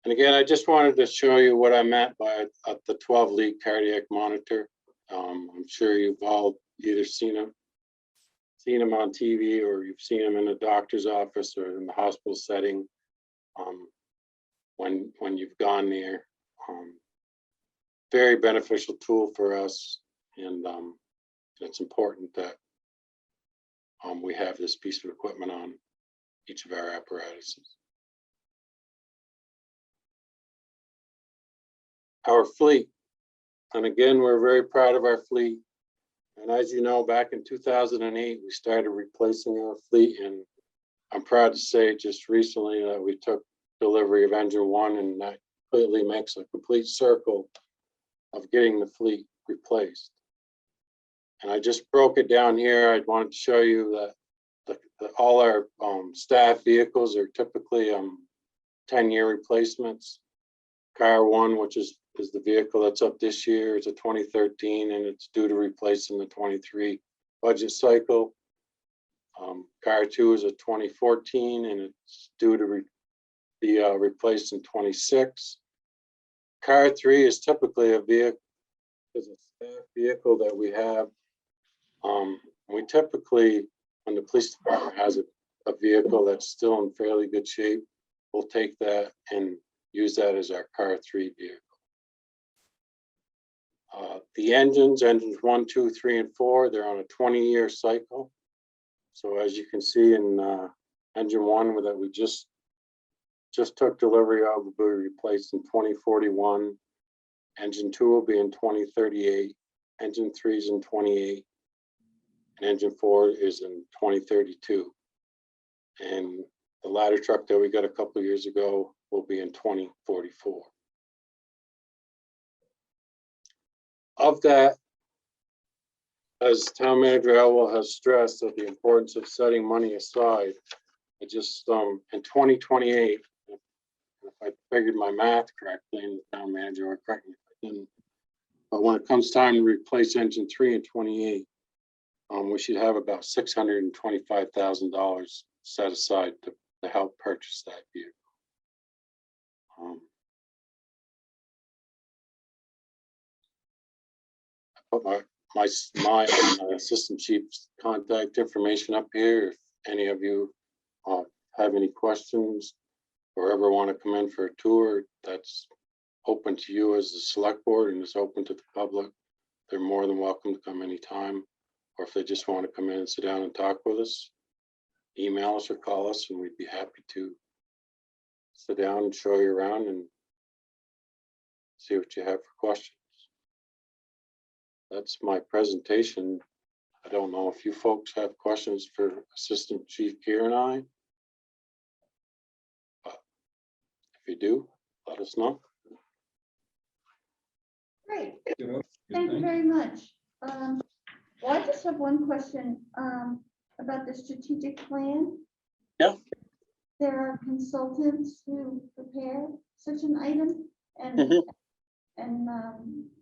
And again, I just wanted to show you what I meant by the 12 lead cardiac monitor. I'm sure you've all either seen them on TV, or you've seen them in a doctor's office or in the hospital setting when you've gone there. Very beneficial tool for us, and it's important that we have this piece of equipment on each of our apparatuses. Our fleet, and again, we're very proud of our fleet. And as you know, back in 2008, we started replacing our fleet, and I'm proud to say just recently that we took delivery of engine 1, and that completely makes a complete circle of getting the fleet replaced. And I just broke it down here. I wanted to show you that all our staff vehicles are typically 10-year replacements. Car 1, which is the vehicle that's up this year, is a 2013, and it's due to replace in the 23 budget cycle. Car 2 is a 2014, and it's due to be replaced in 26. Car 3 is typically a vehicle, is a staff vehicle that we have. We typically, when the police department has a vehicle that's still in fairly good shape, we'll take that and use that as our Car 3 vehicle. The engines 1, 2, 3, and 4, they're on a 20-year cycle. So as you can see in engine 1 that we just took delivery of, will be replaced in 2041. Engine 2 will be in 2038. Engine 3 is in 28. And engine 4 is in 2032. And the ladder truck that we got a couple of years ago will be in 2044. Of that as town manager Elwell has stressed of the importance of setting money aside, I just, in 2028, if I figured my math correctly, and the town manager would correct me if I didn't, but when it comes time to replace engine 3 in 28, we should have about $625,000 set aside to help purchase that vehicle. I put my assistant chief's contact information up here. If any of you have any questions or ever want to come in for a tour, that's open to you as the select board and it's open to the public. They're more than welcome to come anytime. Or if they just want to come in and sit down and talk with us, email us or call us and we'd be happy to sit down and show you around and see what you have for questions. That's my presentation. I don't know if you folks have questions for Assistant Chief Keir and I. But if you do, let us know.
Great,
You know,
thank you very much. Well, I just have one question about the strategic plan.
Yeah.
There are consultants who prepare such an item, and and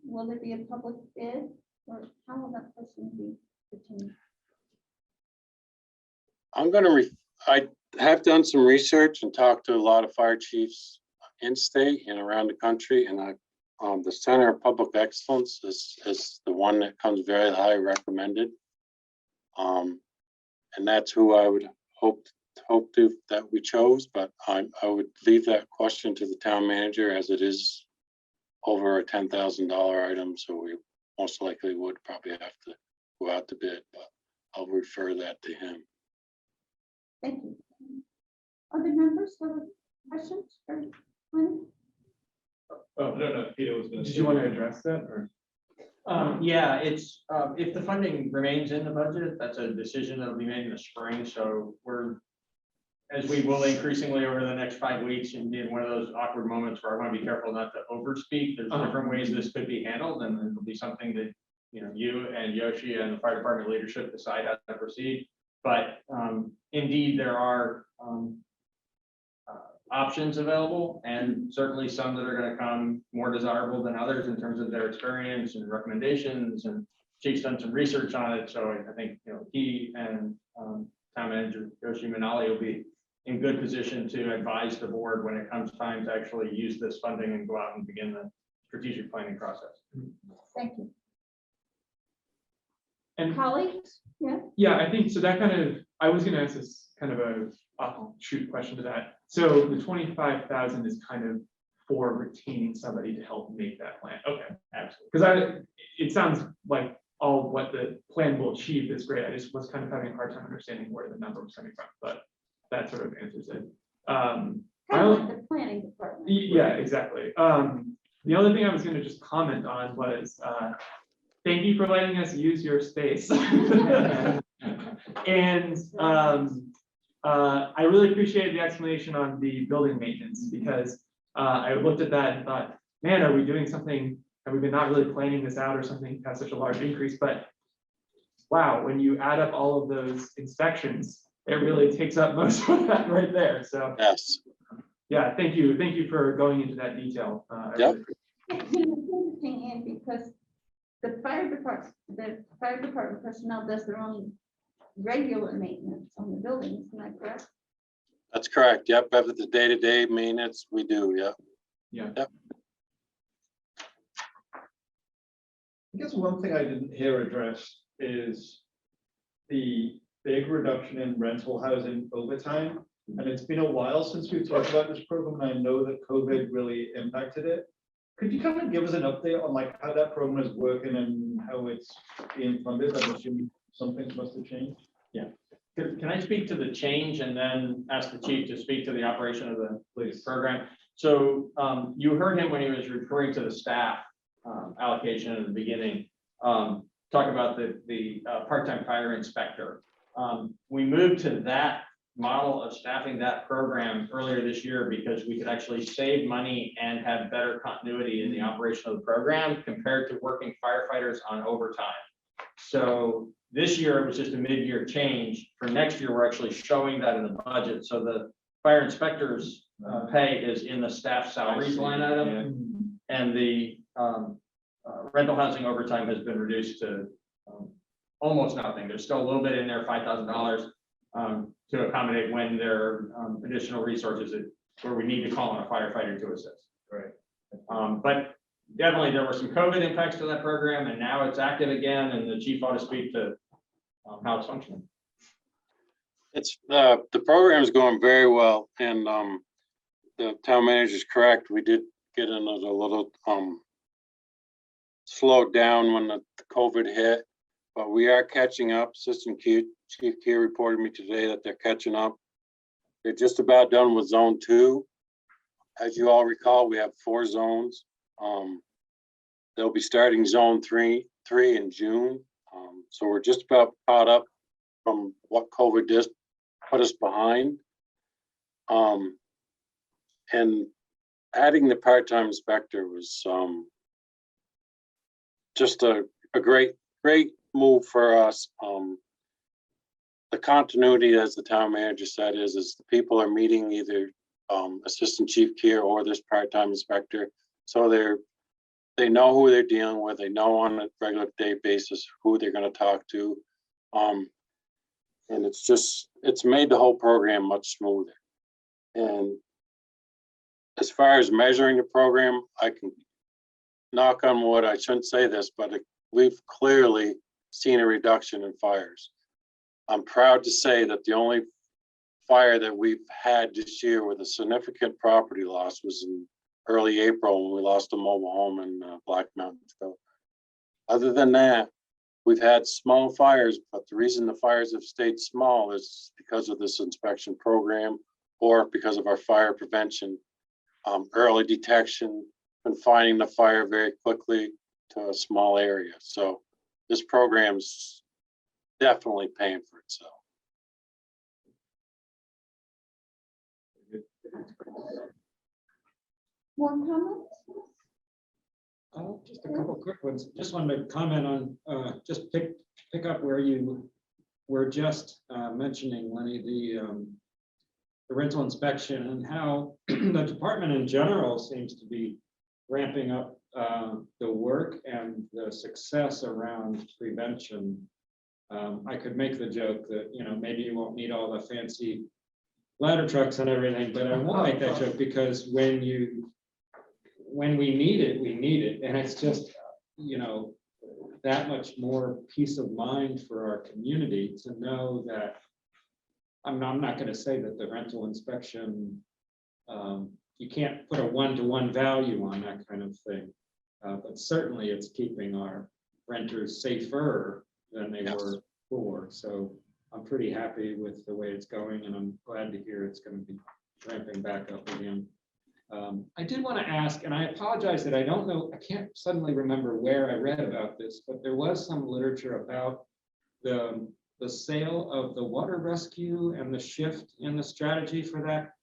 will there be a public bid, or how will that person be retained?
I have done some research and talked to a lot of fire chiefs in state and around the country, and the Center of Public Excellence is the one that comes very high recommended. And that's who I would hope to that we chose, but I would leave that question to the town manager as it is over a $10,000 item, so we most likely would probably have to go out to bid, but I'll refer that to him.
Thank you. Other members have questions for Glenn?
Oh, no, Peter was gonna.
Did you want to address that or?
Yeah, it's, if the funding remains in the budget, that's a decision that'll be made in the spring, so as we will increasingly over the next 5 weeks and be in one of those awkward moments where I want to be careful not to overspeak, there's different ways this could be handled, and it'll be something that, you and Yoshi and the fire department leadership decide how to proceed. But indeed, there are options available, and certainly some that are going to come more desirable than others in terms of their experience and recommendations, and Chief's done some research on it, so I think he and town manager Yoshi Manali will be in good position to advise the board when it comes time to actually use this funding and go out and begin the strategic planning process.
Thank you.
And
Colleagues? Yeah.
yeah, I think so. That kind of, I was going to ask this kind of a offshoot question to that. So the 25,000 is kind of for retaining somebody to help make that plan. Okay, absolutely. Because it sounds like all what the plan will achieve is great. I just was kind of having a hard time understanding where the number was coming from, but that sort of answers it.
Kind of like the planning department.
Yeah, exactly. The other thing I was going to just comment on was thank you for letting us use your space. And I really appreciated the explanation on the building maintenance, because I looked at that and thought, man, are we doing something? Have we been not really planning this out or something has such a large increase? But wow, when you add up all of those inspections, it really takes up most of that right there. So
Yes.
yeah, thank you. Thank you for going into that detail.
Yep.
It's interesting, Ann, because the fire department personnel does their own regular maintenance on the buildings, isn't that correct?
That's correct. Yep. After the day-to-day maintenance, we do. Yep.
Yeah.
Yep.
I guess one thing I didn't hear addressed is the big reduction in rental housing overtime. And it's been a while since we've talked about this program, and I know that COVID really impacted it. Could you kind of give us an update on like how that program is working and how it's being funded? I'm assuming some things must have changed.
Yeah. Can I speak to the change and then ask the chief to speak to the operation of the program? So you heard him when he was referring to the staff allocation in the beginning, talk about the part-time fire inspector. We moved to that model of staffing that program earlier this year because we could actually save money and have better continuity in the operation of the program compared to working firefighters on overtime. So this year, it was just a mid-year change. For next year, we're actually showing that in the budget. So the fire inspector's pay is in the staff salaries line item. And the rental housing overtime has been reduced to almost nothing. There's still a little bit in there, $5,000 to accommodate when there are additional resources where we need to call on a firefighter to assist.
Right.
But definitely there were some COVID impacts to that program, and now it's active again, and the chief ought to speak to how it's functioning.
It's the program is going very well, and the town manager is correct. We did get in a little slowed down when the COVID hit, but we are catching up. Assistant Chief Keir reported me today that they're catching up. They're just about done with zone 2. As you all recall, we have 4 zones. They'll be starting zone 3 in June. So we're just about caught up from what COVID just put us behind. And adding the part-time inspector was just a great move for us. The continuity, as the town manager said, is the people are meeting either Assistant Chief Keir or this part-time inspector. So they know who they're dealing with. They know on a regular day basis who they're going to talk to. And it's made the whole program much smoother. And as far as measuring the program, I can knock on wood, I shouldn't say this, but we've clearly seen a reduction in fires. I'm proud to say that the only fire that we've had this year with a significant property loss was in early April when we lost a mobile home in Black Mountain. So other than that, we've had small fires, but the reason the fires have stayed small is because of this inspection program or because of our fire prevention, early detection, confining the fire very quickly to a small area. So this program's definitely paying for itself.
More comments?
Just a couple quick ones. Just wanted to comment on, just pick up where you were just mentioning, Lenny, the rental inspection and how the department in general seems to be ramping up the work and the success around prevention. I could make the joke that, maybe you won't need all the fancy ladder trucks and everything, but I won't make that joke because when we need it, we need it. And it's just, that much more peace of mind for our community to know that I'm not going to say that the rental inspection, you can't put a one-to-one value on that kind of thing. But certainly it's keeping our renters safer than they were before. So I'm pretty happy with the way it's going, and I'm glad to hear it's going to be ramping back up again. I did want to ask, and I apologize that I don't know, I can't suddenly remember where I read about this, but there was some literature about the sale of the water rescue and the shift in the strategy for that.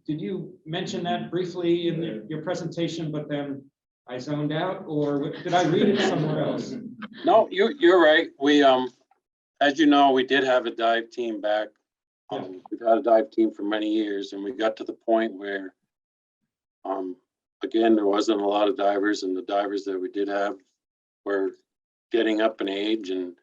Did you mention that briefly in your presentation, but then I zoned out, or did I read it somewhere else?
No, you're right. We, as you know, we did have a dive team back. We've had a dive team for many years, and we got to the point where, again, there wasn't a lot of divers, and the divers that we did have were getting up in age, and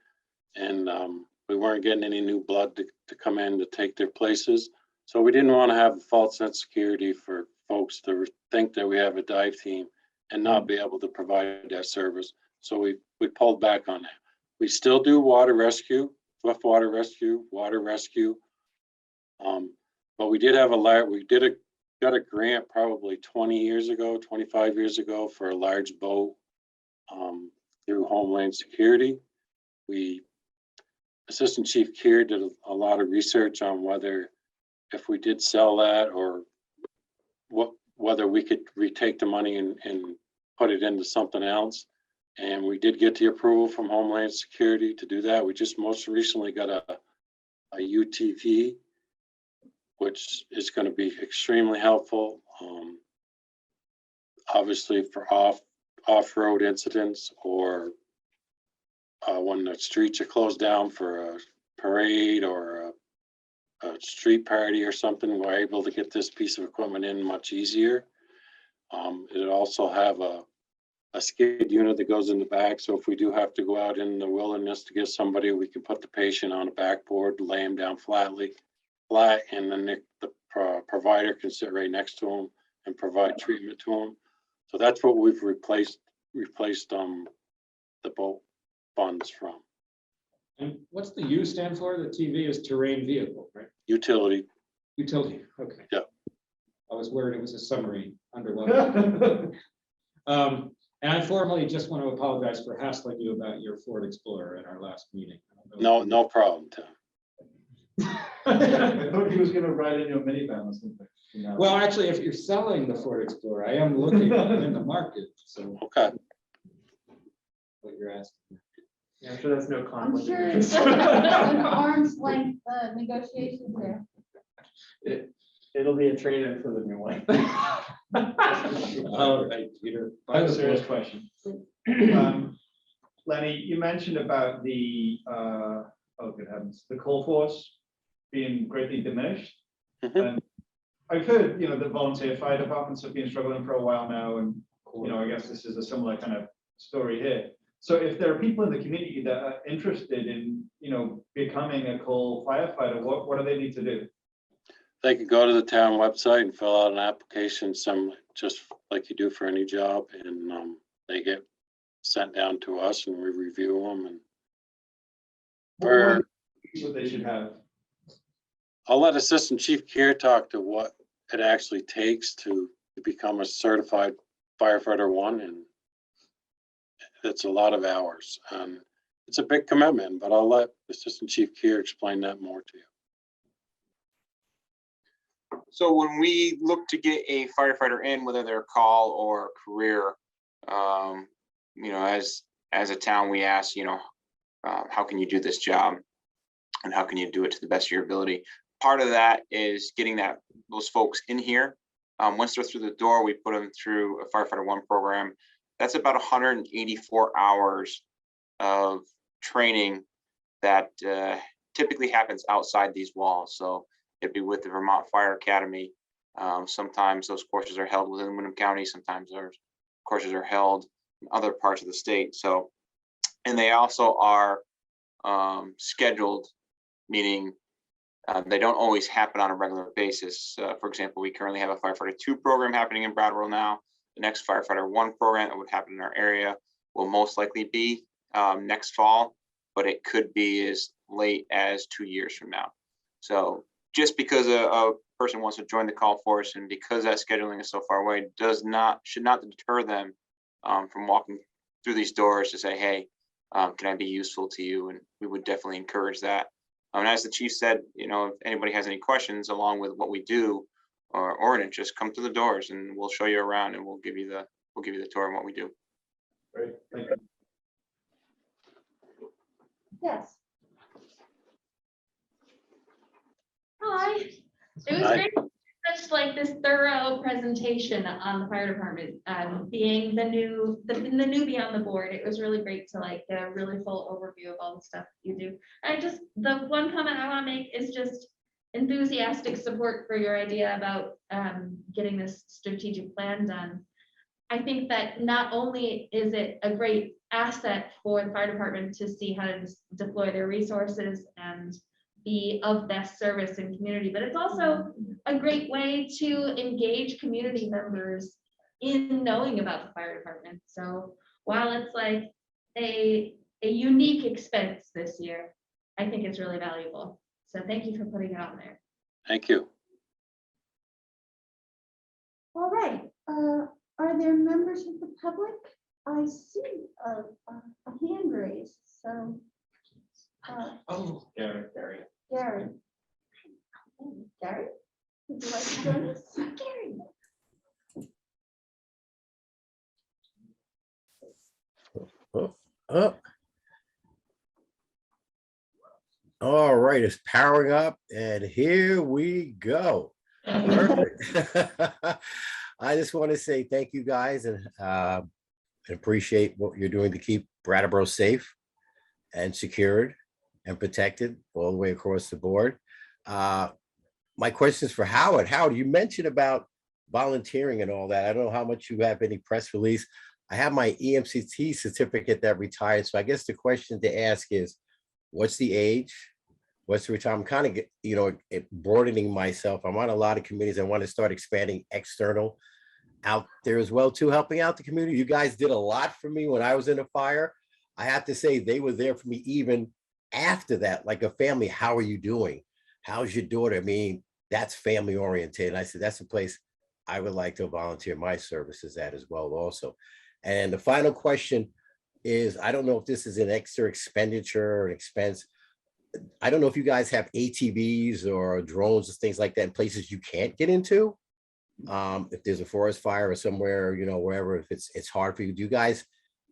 we weren't getting any new blood to come in to take their places. So we didn't want to have a false sense of security for folks to think that we have a dive team and not be able to provide that service. So we pulled back on that. We still do water rescue, swift water rescue, but we did have got a grant probably 20 years ago, 25 years ago for a large boat through Homeland Security. Assistant Chief Keir did a lot of research on whether if we did sell that or whether we could retake the money and put it into something else. And we did get the approval from Homeland Security to do that. We just most recently got a UTV, which is going to be extremely helpful. Obviously for off-road incidents or when the streets are closed down for a parade or a street party or something, we're able to get this piece of equipment in much easier. It'll also have a skid unit that goes in the back. So if we do have to go out in the wilderness to get somebody, we can put the patient on a backboard, lay him down flat, and then the provider can sit right next to him and provide treatment to him. So that's what we've replaced the boat funds from.
And what's the U stand for? The TV is terrain vehicle, right?
Utility.
Utility, okay.
Yeah.
I was worried it was a submarine underwater. And I formally just want to apologize for hassling you about your Ford Explorer at our last meeting.
No problem, Tim.
I thought he was gonna ride in your minivan or something. You know.
Well, actually, if you're selling the Ford Explorer, I am looking in the market, so
Okay.
what you're asking.
Yeah, I'm sure that's no
I'm
conflict. of
sure
interest.
it's an arm's length negotiations there.
It'll be a trade-in for the new one.
All right, Peter.
I have a serious question. Lenny, you mentioned about the, oh good heavens, the call force being greatly diminished.
Mhm.
And I've heard, the volunteer fire departments have been struggling for a while now, and, I guess this is a similar kind of story here. So if there are people in the community that are interested in, becoming a call firefighter, what do they need to do?
They could go to the town website and fill out an application, just like you do for any job, and they get sent down to us and we review them. And
What they should have.
I'll let Assistant Chief Keir talk to what it actually takes to become a certified firefighter 1, and it's a lot of hours. It's a big commitment, but I'll let Assistant Chief Keir explain that more to you.
So when we look to get a firefighter in, whether they're call or career, as a town, we ask, how can you do this job, and how can you do it to the best of your ability? Part of that is getting those folks in here. Once they're through the door, we put them through a firefighter 1 program. That's about 184 hours of training that typically happens outside these walls. So it'd be with the Vermont Fire Academy. Sometimes those courses are held within Windham County. Sometimes those courses are held in other parts of the state. So, and they also are scheduled, meaning they don't always happen on a regular basis. For example, we currently have a Firefighter 2 program happening in Brattleboro now. The next Firefighter 1 program that would happen in our area will most likely be next fall, but it could be as late as 2 years from now. So just because a person wants to join the call force, and because that scheduling is so far away, should not deter them from walking through these doors to say, hey, can I be useful to you? And we would definitely encourage that. And as the chief said, if anybody has any questions along with what we do or an interest, come to the doors and we'll show you around, and we'll give you the tour of what we do.
Great, thank you.
Yes.
Hi, it was
Hi.
great, such like this thorough presentation on the fire department, being the newbie on the board. It was really great to get a really full overview of all the stuff you do. The one comment I want to make is just enthusiastic support for your idea about getting this strategic plan done. I think that not only is it a great asset for the fire department to see how to deploy their resources and be of best service in community, but it's also a great way to engage community members in knowing about the fire department. So while it's like a unique expense this year, I think it's really valuable. So thank you for putting it on there.
Thank you.
All right. Are there members of the public? I see a hand raised. So,
Oh,
Gary.
Gary. Gary, would you like to join us? Gary.
Oh. All right, it's powering up and here we go. Perfect. I just want to say thank you guys and appreciate what you're doing to keep Brattleboro safe. and secured and protected all the way across the board. My question is for Howard. Howard, you mentioned about volunteering and all that. I don't know how much you have any press release. I have my EMCT certificate that retired. So I guess the question to ask is, what's the age? What's the retirement? I'm kind of, broadening myself. I'm on a lot of committees. I want to start expanding external out there as well too, helping out the community. You guys did a lot for me when I was in a fire. I have to say they were there for me even after that, like a family. How are you doing? How's your daughter? I mean, that's family oriented. I said, that's a place I would like to volunteer my services at as well also. And the final question is, I don't know if this is an extra expenditure or an expense. I don't know if you guys have ATVs or drones and things like that in places you can't get into. If there's a forest fire or somewhere, wherever, if it's hard for you, do you guys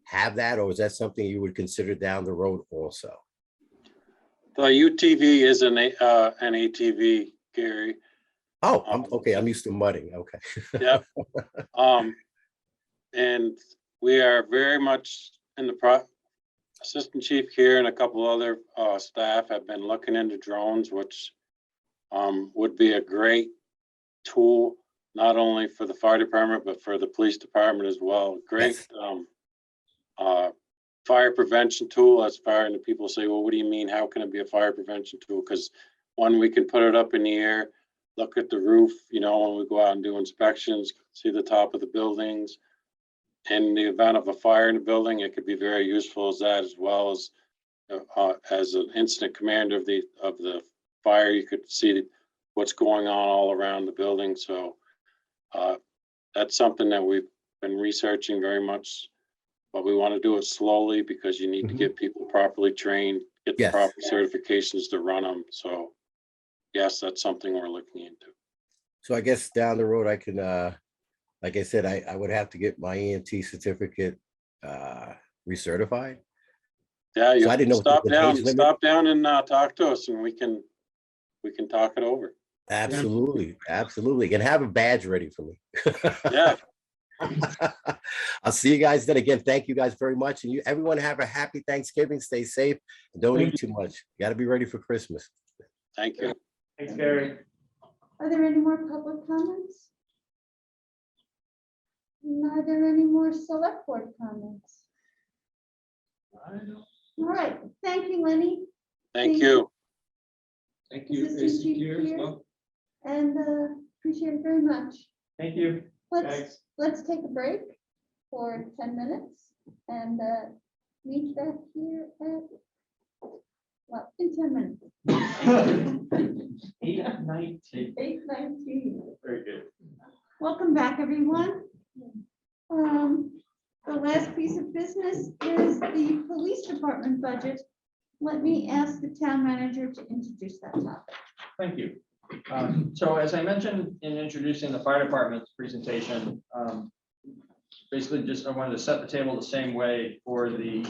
have that, or is that something you would consider down the road also?
The UTV is an ATV, Gary.
Oh, I'm used to mudding. Okay.
Yep. And we are very much in the Assistant Chief here and a couple other staff have been looking into drones, which would be a great tool, not only for the fire department, but for the police department as well. Great fire prevention tool. As far as people say, well, what do you mean? How can it be a fire prevention tool? Because one, we can put it up in the air, look at the roof, when we go out and do inspections, see the top of the buildings. In the event of a fire in the building, it could be very useful as that, as well as an incident commander of the fire. You could see what's going on all around the building. So that's something that we've been researching very much, but we want to do it slowly because you need to get people properly trained, get the proper certifications to run them. So yes, that's something we're looking into.
So I guess down the road, I can, like I said, I would have to get my EMT certificate recertified.
Yeah, you
I didn't know
stop down and talk to us, and we can talk it over.
Absolutely, absolutely. And have a badge ready for me.
Yeah.
I'll see you guys then. Again, thank you guys very much. And everyone have a happy Thanksgiving. Stay safe. And don't eat too much. You got to be ready for Christmas.
Thank you.
Thanks, Gary.
Are there any more public comments? Are there any more select board comments? All right, thank you, Lenny.
Thank you.
Thank you,
Assistant
AC
Chief
here as
here.
well.
And appreciate it very much.
Thank you.
Let's take a break for 10 minutes and meet back here at, well, in 10 minutes.
8:19.
8:19.
Very good.
Welcome back, everyone. The last piece of business is the police department budget. Let me ask the town manager to introduce that topic.
Thank you. So as I mentioned in introducing the fire department's presentation, basically just I wanted to set the table the same way for the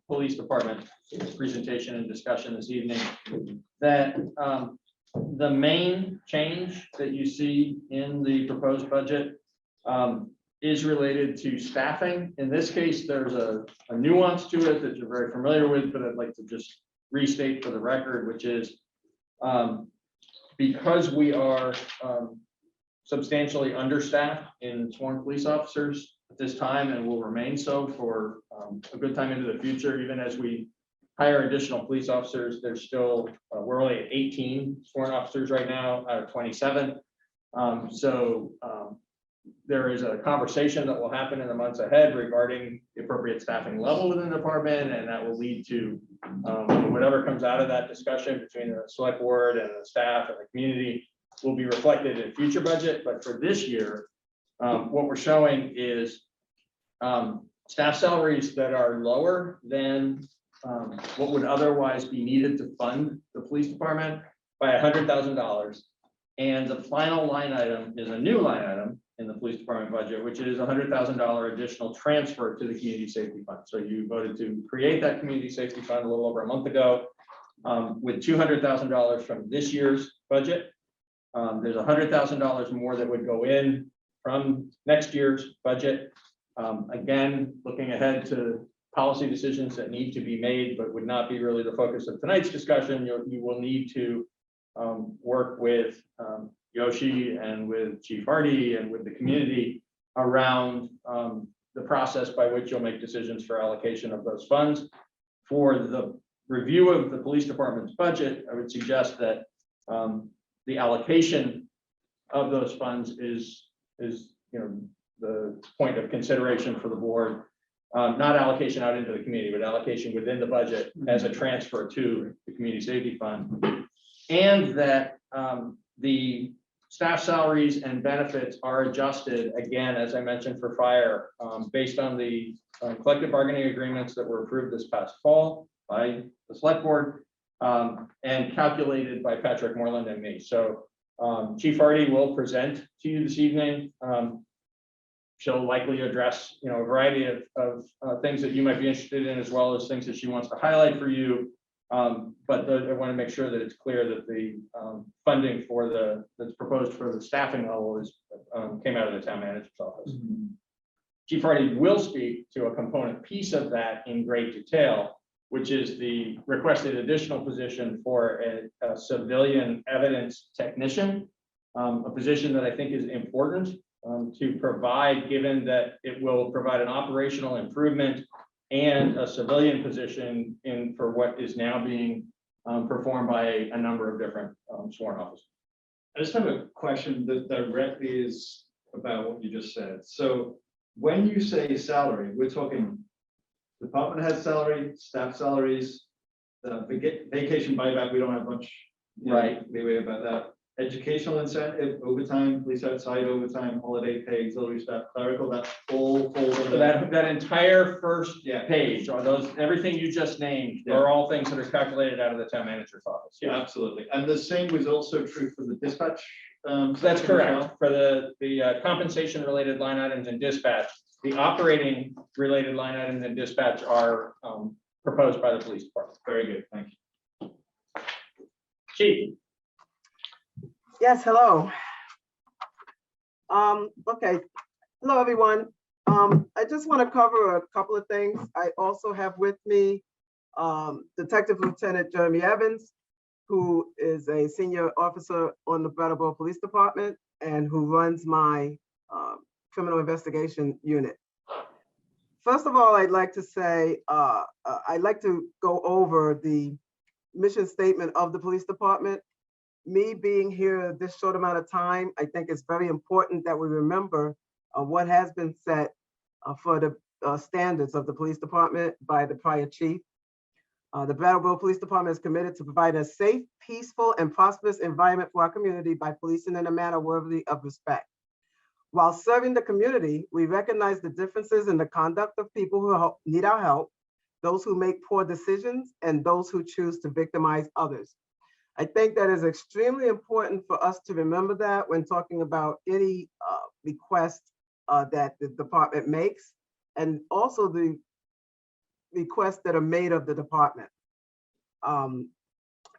police department presentation and discussion this evening. That the main change that you see in the proposed budget is related to staffing. In this case, there's a nuance to it that you're very familiar with, but I'd like to just restate for the record, which is because we are substantially understaffed in sworn police officers at this time and will remain so for a good time into the future, even as we hire additional police officers, there's still, we're only at 18 sworn officers right now out of 27. There is a conversation that will happen in the months ahead regarding the appropriate staffing level within the department, and that will lead to whatever comes out of that discussion between the select board and the staff and the community will be reflected in future budget. But for this year, what we're showing is staff salaries that are lower than what would otherwise be needed to fund the police department by $100,000. And the final line item is a new line item in the police department budget, which is $100,000 additional transfer to the community safety fund. So you voted to create that community safety fund a little over a month ago with $200,000 from this year's budget. There's $100,000 more that would go in from next year's budget. Again, looking ahead to policy decisions that need to be made, but would not be really the focus of tonight's discussion. You will need to work with Yoshi and with Chief Hardy and with the community around the process by which you'll make decisions for allocation of those funds. For the review of the police department's budget, I would suggest that the allocation of those funds is the point of consideration for the board. Not allocation out into the community, but allocation within the budget as a transfer to the community safety fund. And that the staff salaries and benefits are adjusted, again, as I mentioned, for fire, based on the collective bargaining agreements that were approved this past fall by the select board, and calculated by Patrick Moreland and me. So Chief Hardy will present to you this evening. She'll likely address, a variety of things that you might be interested in, as well as things that she wants to highlight for you. But I want to make sure that it's clear that the funding that's proposed for the staffing level came out of the town manager's office. Chief Hardy will speak to a component piece of that in great detail, which is the requested additional position for a civilian evidence technician, a position that I think is important to provide, given that it will provide an operational improvement and a civilian position for what is now being performed by a number of different sworn officers.
I just have a question that directly is about what you just said. So when you say salary, we're talking department head salary, staff salaries, vacation buyback, we don't have much leeway about that. Educational incentive, overtime, police outside overtime, holiday pay, auxiliary staff, clerical, that's all falls under
That entire first page, or everything you just named, are all things that are calculated out of the town manager's office.
Yeah, absolutely. And the same was also true for the dispatch.
That's
section as
correct.
well?
For the compensation related line items in dispatch, the operating related line items in dispatch are proposed by the police department.
Very good, thank you.
Chief.
Yes, hello. Okay, hello, everyone. I just want to cover a couple of things. I also have with me Detective Lieutenant Jeremy Evans, who is a senior officer on the Brattleboro Police Department and who runs my criminal investigation unit. First of all, I'd like to say, I'd like to go over the mission statement of the police department. Me being here this short amount of time, I think it's very important that we remember what has been set for the standards of the police department by the prior chief. The Brattleboro Police Department is committed to providing a safe, peaceful, and prosperous environment for our community by policing in a manner worthy of respect. While serving the community, we recognize the differences in the conduct of people who need our help, those who make poor decisions, and those who choose to victimize others. I think that is extremely important for us to remember that when talking about any request that the department makes, and also the requests that are made of the department.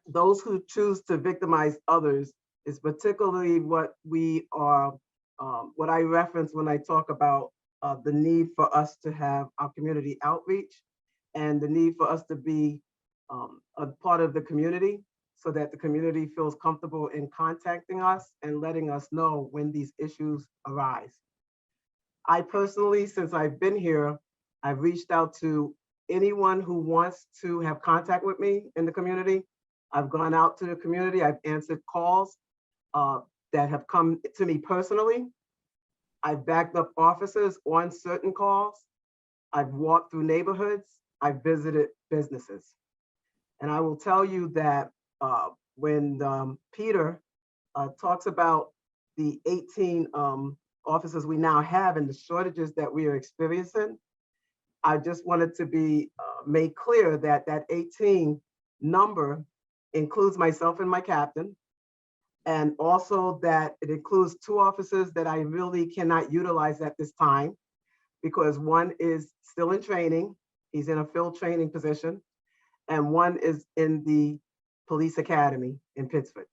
Those who choose to victimize others is particularly what we are, what I reference when I talk about the need for us to have our community outreach and the need for us to be a part of the community, so that the community feels comfortable in contacting us and letting us know when these issues arise. I personally, since I've been here, I've reached out to anyone who wants to have contact with me in the community. I've gone out to the community, I've answered calls that have come to me personally. I've backed up officers on certain calls. I've walked through neighborhoods, I've visited businesses. And I will tell you that when Peter talks about the 18 officers we now have and the shortages that we are experiencing, I just wanted to be made clear that that 18 number includes myself and my captain, and also that it includes 2 officers that I really cannot utilize at this time because one is still in training, he's in a field training position, and one is in the police academy in Pittsburgh.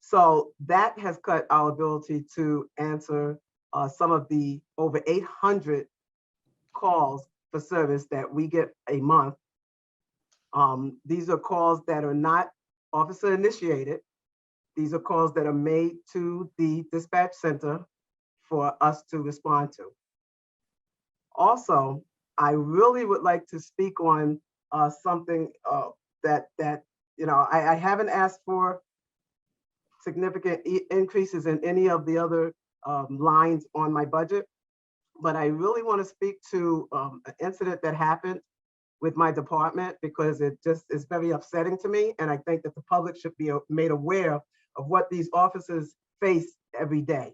So that has cut our ability to answer some of the over 800 calls for service that we get a month. These are calls that are not officer initiated. These are calls that are made to the dispatch center for us to respond to. Also, I really would like to speak on something that I haven't asked for significant increases in any of the other lines on my budget, but I really want to speak to an incident that happened with my department because it just is very upsetting to me, and I think that the public should be made aware of what these officers face every day.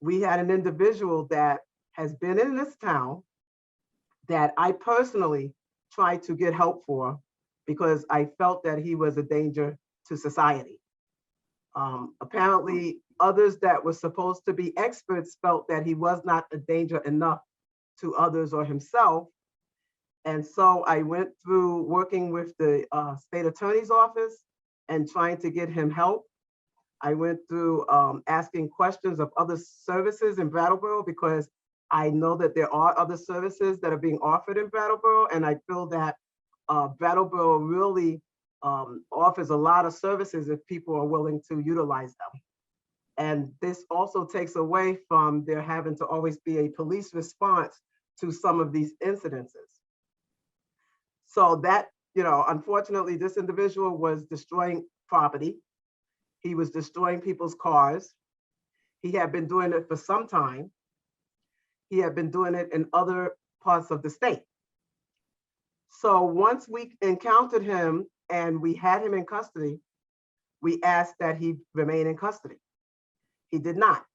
We had an individual that has been in this town that I personally tried to get help for because I felt that he was a danger to society. Apparently, others that were supposed to be experts felt that he was not a danger enough to others or himself. And so I went through working with the state attorney's office and trying to get him help. I went through asking questions of other services in Brattleboro because I know that there are other services that are being offered in Brattleboro, and I feel that Brattleboro really offers a lot of services if people are willing to utilize them. And this also takes away from there having to always be a police response to some of these incidences. So that, unfortunately, this individual was destroying property. He was destroying people's cars. He had been doing it for some time. He had been doing it in other parts of the state. So once we encountered him and we had him in custody, we asked that he remain in custody. He did not.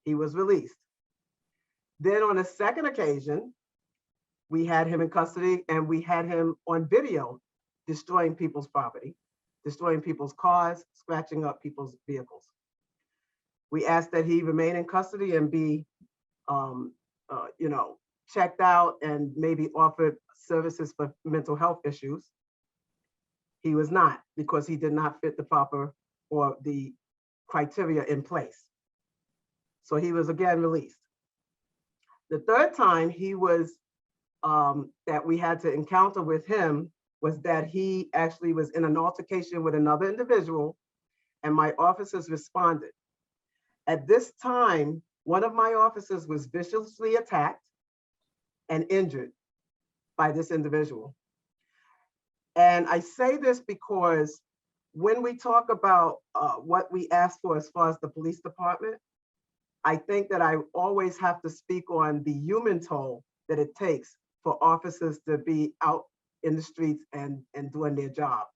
He was released. Then on a second occasion, we had him in custody and we had him on video destroying people's property, destroying people's cars, scratching up people's vehicles. We asked that he remain in custody and be checked out and maybe offered services for mental health issues. He was not, because he did not fit the proper or the criteria in place. So he was again released. The third time he was, that we had to encounter with him was that he actually was in an altercation with another individual and my officers responded. At this time, one of my officers was viciously attacked and injured by this individual. And I say this because when we talk about what we ask for as far as the police department, I think that I always have to speak on the human toll that it takes for officers to be out in the streets and doing their job.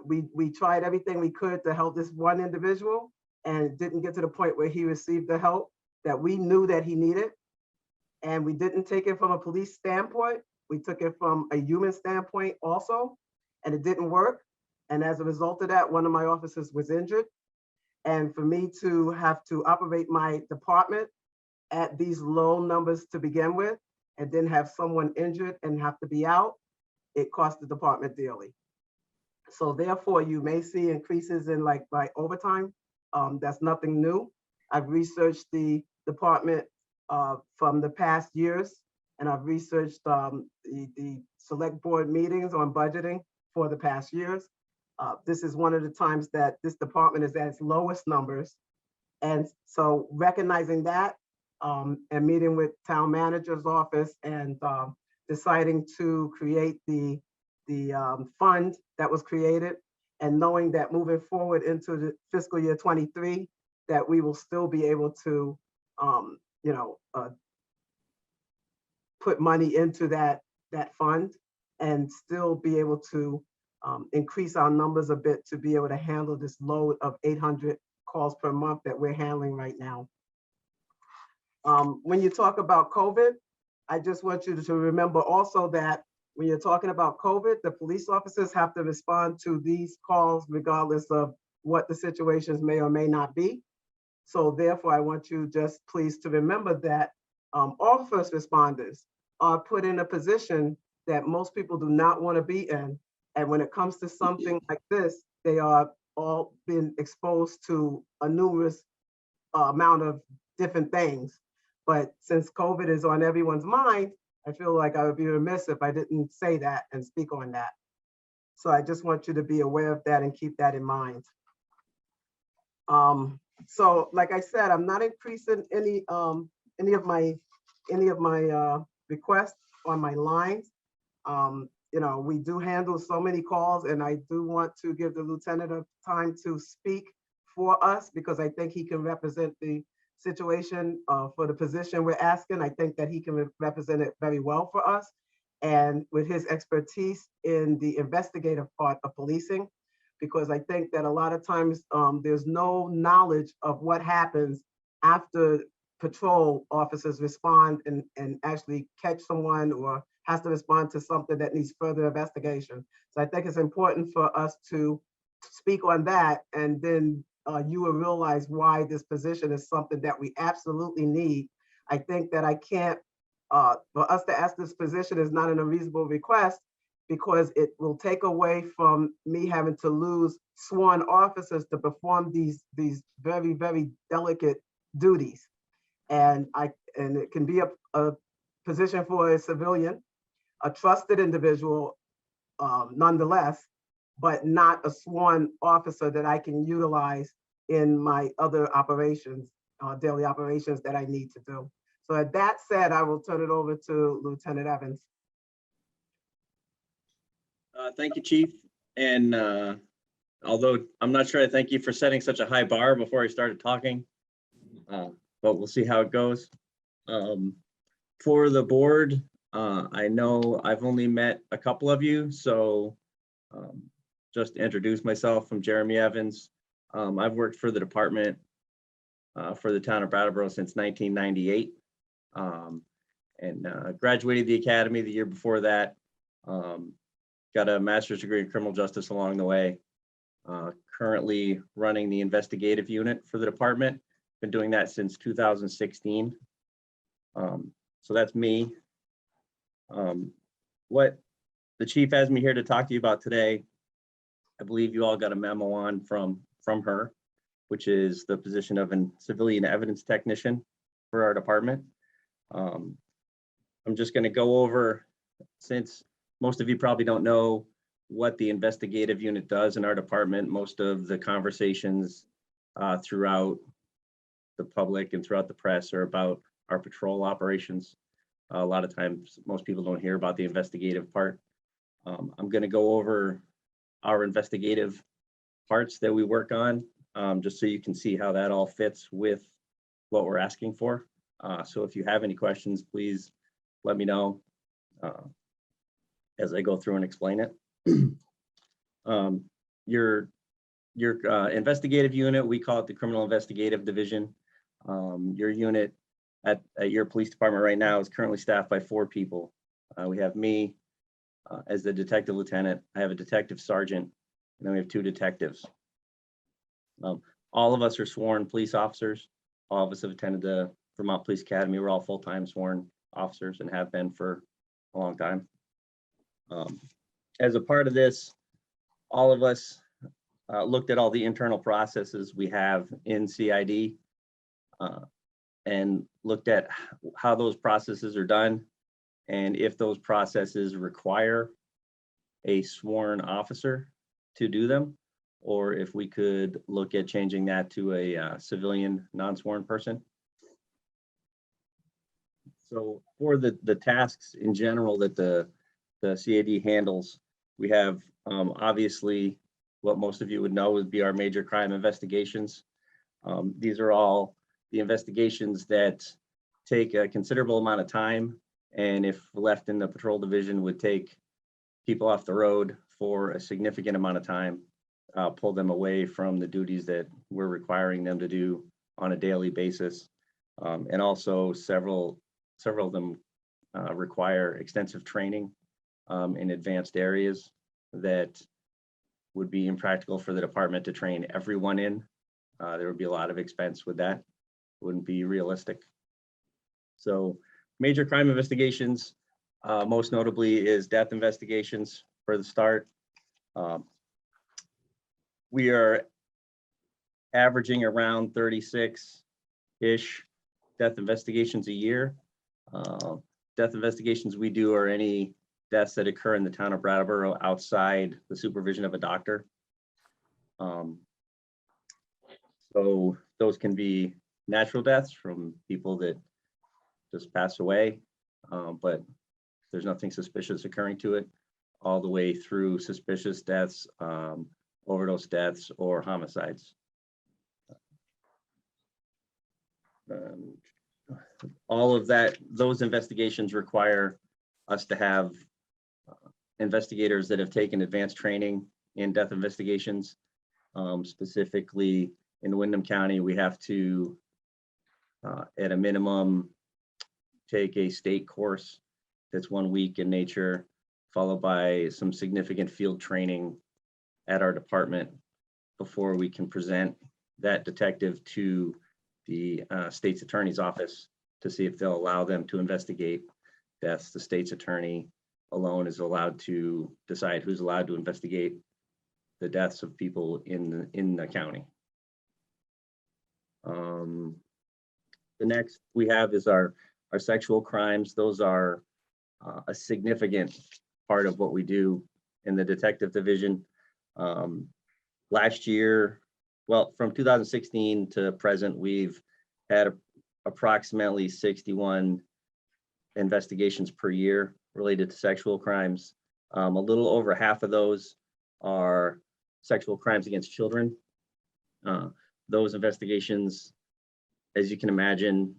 We tried everything we could to help this one individual and didn't get to the point where he received the help that we knew that he needed. And we didn't take it from a police standpoint. We took it from a human standpoint also, and it didn't work. And as a result of that, one of my officers was injured. And for me to have to operate my department at these low numbers to begin with, and then have someone injured and have to be out, it cost the department dearly. So therefore, you may see increases in like by overtime. That's nothing new. I've researched the department from the past years, and I've researched the select board meetings on budgeting for the past years. This is one of the times that this department is at its lowest numbers. And so recognizing that and meeting with town manager's office and deciding to create the fund that was created, and knowing that moving forward into the fiscal year 23, that we will still be able to put money into that fund and still be able to increase our numbers a bit to be able to handle this load of 800 calls per month that we're handling right now. When you talk about COVID, I just want you to remember also that when you're talking about COVID, the police officers have to respond to these calls regardless of what the situations may or may not be. So therefore, I want you just please to remember that all first responders are put in a position that most people do not want to be in. And when it comes to something like this, they are all been exposed to a numerous amount of different things. But since COVID is on everyone's mind, I feel like I would be remiss if I didn't say that and speak on that. So I just want you to be aware of that and keep that in mind. So like I said, I'm not increasing any of my requests on my lines. You know, we do handle so many calls, and I do want to give the lieutenant a time to speak for us, because I think he can represent the situation for the position we're asking. I think that he can represent it very well for us. And with his expertise in the investigative part of policing, because I think that a lot of times there's no knowledge of what happens after patrol officers respond and actually catch someone or has to respond to something that needs further investigation. So I think it's important for us to speak on that, and then you will realize why this position is something that we absolutely need. I think that I can't, for us to ask this position is not an unreasonable request, because it will take away from me having to lose sworn officers to perform these very, very delicate duties. And it can be a position for a civilian, a trusted individual, nonetheless, but not a sworn officer that I can utilize in my other operations, daily operations that I need to do. So at that said, I will turn it over to Lieutenant Evans.
Thank you, Chief. And although I'm not sure I thank you for setting such a high bar before I started talking, but we'll see how it goes. For the board, I know I've only met a couple of you, so just to introduce myself, I'm Jeremy Evans. I've worked for the department for the town of Brattleboro since 1998, and graduated the academy the year before that. Got a master's degree in criminal justice along the way. Currently running the investigative unit for the department. Been doing that since 2016. So that's me. What the chief has me here to talk to you about today, I believe you all got a memo on from her, which is the position of a civilian evidence technician for our department. I'm just going to go over, since most of you probably don't know what the investigative unit does in our department. Most of the conversations throughout the public and throughout the press are about our patrol operations. A lot of times, most people don't hear about the investigative part. I'm going to go over our investigative parts that we work on, just so you can see how that all fits with what we're asking for. So if you have any questions, please let me know as I go through and explain it. Your investigative unit, we call it the Criminal Investigative Division. Your unit at your police department right now is currently staffed by 4 people. We have me as the detective lieutenant. I have a detective sergeant, and then we have 2 detectives. All of us are sworn police officers. All of us have attended the Vermont Police Academy. We're all full-time sworn officers and have been for a long time. As a part of this, all of us looked at all the internal processes we have in CID and looked at how those processes are done, and if those processes require a sworn officer to do them, or if we could look at changing that to a civilian non-sworn person. So for the tasks in general that the CAD handles, we have obviously what most of you would know would be our major crime investigations. These are all the investigations that take a considerable amount of time, and if left in the patrol division would take people off the road for a significant amount of time, pull them away from the duties that we're requiring them to do on a daily basis. And also several of them require extensive training in advanced areas that would be impractical for the department to train everyone in. There would be a lot of expense with that. Wouldn't be realistic. So major crime investigations, most notably is death investigations for the start. We are averaging around 36-ish death investigations a year. death investigations we do are any deaths that occur in the town of Brattleboro outside the supervision of a doctor. So those can be natural deaths from people that just pass away, but there's nothing suspicious occurring to it, all the way through suspicious deaths, overdose deaths, or homicides. All of that, those investigations require us to have investigators that have taken advanced training in death investigations. Specifically in Windham County, we have to, at a minimum, take a state course that's 1 week in nature, followed by some significant field training at our department before we can present that detective to the state's attorney's office to see if they'll allow them to investigate deaths. The state's attorney alone is allowed to decide who's allowed to investigate the deaths of people in the county. The next we have is our sexual crimes. Those are a significant part of what we do in the detective division. Last year, well, from 2016 to present, we've had approximately 61 investigations per year related to sexual crimes. A little over half of those are sexual crimes against children. Those investigations, as you can imagine,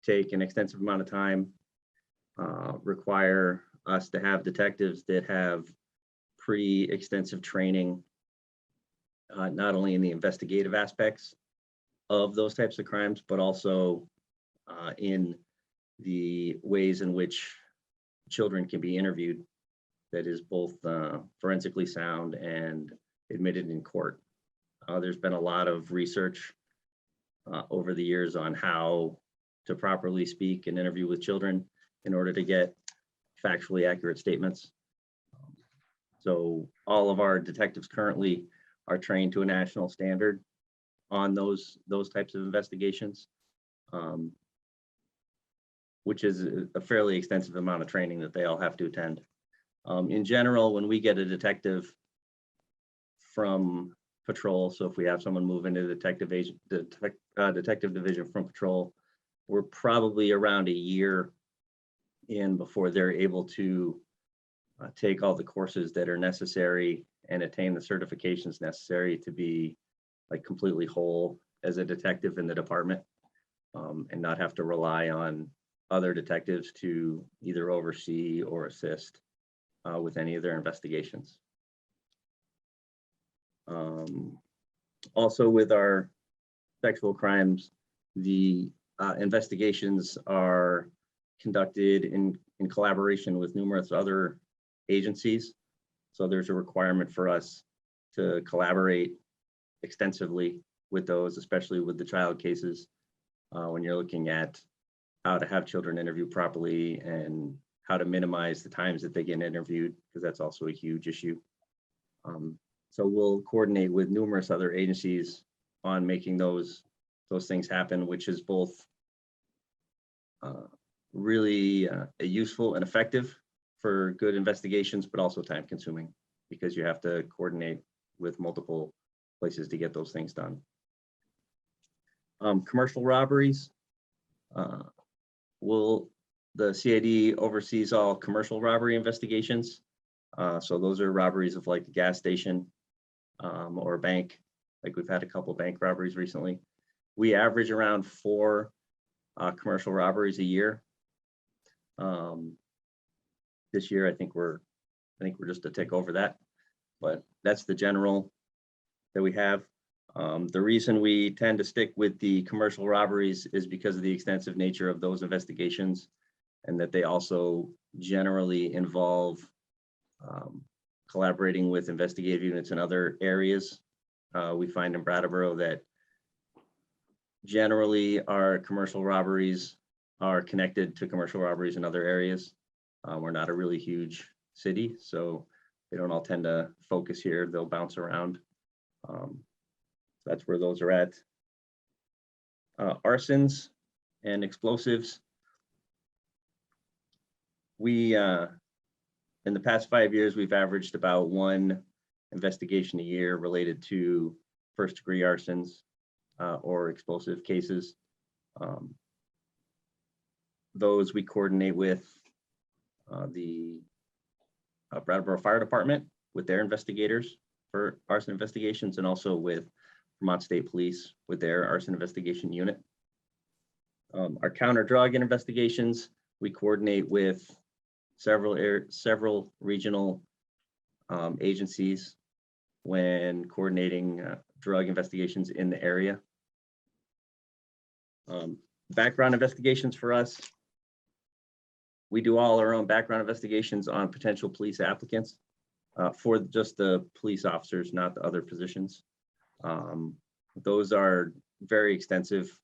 take an extensive amount of time, require us to have detectives that have pretty extensive training, not only in the investigative aspects of those types of crimes, but also in the ways in which children can be interviewed that is both forensically sound and admitted in court. There's been a lot of research over the years on how to properly speak and interview with children in order to get factually accurate statements. So all of our detectives currently are trained to a national standard on those types of investigations, which is a fairly extensive amount of training that they all have to attend. In general, when we get a detective from patrol, so if we have someone move into the detective division from patrol, we're probably around a year in before they're able to take all the courses that are necessary and attain the certifications necessary to be like completely whole as a detective in the department, and not have to rely on other detectives to either oversee or assist with any of their investigations. Also with our sexual crimes, the investigations are conducted in collaboration with numerous other agencies. So there's a requirement for us to collaborate extensively with those, especially with the child cases, when you're looking at how to have children interviewed properly and how to minimize the times that they get interviewed, because that's also a huge issue. So we'll coordinate with numerous other agencies on making those things happen, which is both really useful and effective for good investigations, but also time consuming because you have to coordinate with multiple places to get those things done. Commercial robberies. The CID oversees all commercial robbery investigations. So those are robberies of like a gas station or a bank. Like we've had a couple bank robberies recently. We average around 4 commercial robberies a year. This year, I think we're just a tick over that, but that's the general that we have. The reason we tend to stick with the commercial robberies is because of the extensive nature of those investigations, and that they also generally involve collaborating with investigative units in other areas. We find in Brattleboro that generally our commercial robberies are connected to commercial robberies in other areas. We're not a really huge city, so they don't all tend to focus here. They'll bounce around. That's where those are at. Arsons and explosives. We, in the past 5 years, we've averaged about 1 investigation a year related to first-degree arsons or explosive cases. Those we coordinate with the Brattleboro Fire Department with their investigators for arson investigations, and also with Vermont State Police with their arson investigation unit. Our counter drug investigations, we coordinate with several regional agencies when coordinating drug investigations in the area. Background investigations for us, we do all our own background investigations on potential police applicants for just the police officers, not the other positions. Those are very extensive.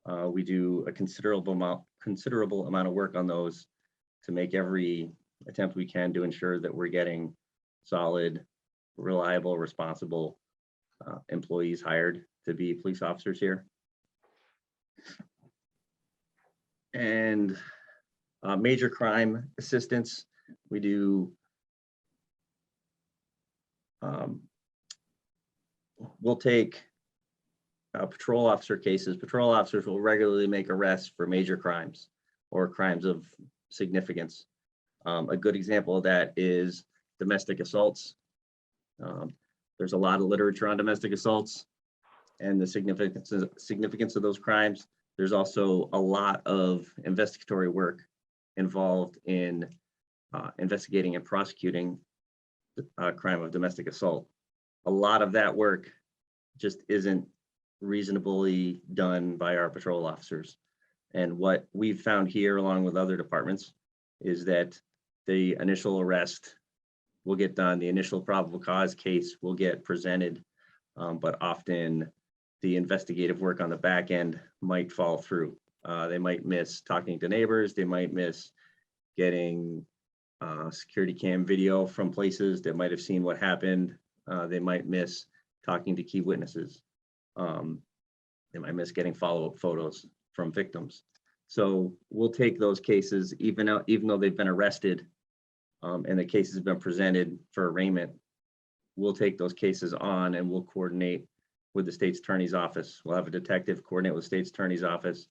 We do a considerable amount of work on those to make every attempt we can to ensure that we're getting solid, reliable, responsible employees hired to be police officers here. And major crime assistance, we do, we'll take patrol officer cases. Patrol officers will regularly make arrests for major crimes or crimes of significance. A good example of that is domestic assaults. There's a lot of literature on domestic assaults and the significance of those crimes. There's also a lot of investigatory work involved in investigating and prosecuting the crime of domestic assault. A lot of that work just isn't reasonably done by our patrol officers. And what we've found here, along with other departments, is that the initial arrest will get done, the initial probable cause case will get presented, but often the investigative work on the back end might fall through. They might miss talking to neighbors, they might miss getting security cam video from places that might have seen what happened. They might miss talking to key witnesses. They might miss getting follow-up photos from victims. So we'll take those cases, even though they've been arrested and the case has been presented for arraignment, we'll take those cases on and we'll coordinate with the state's attorney's office. We'll have a detective coordinate with the state's attorney's office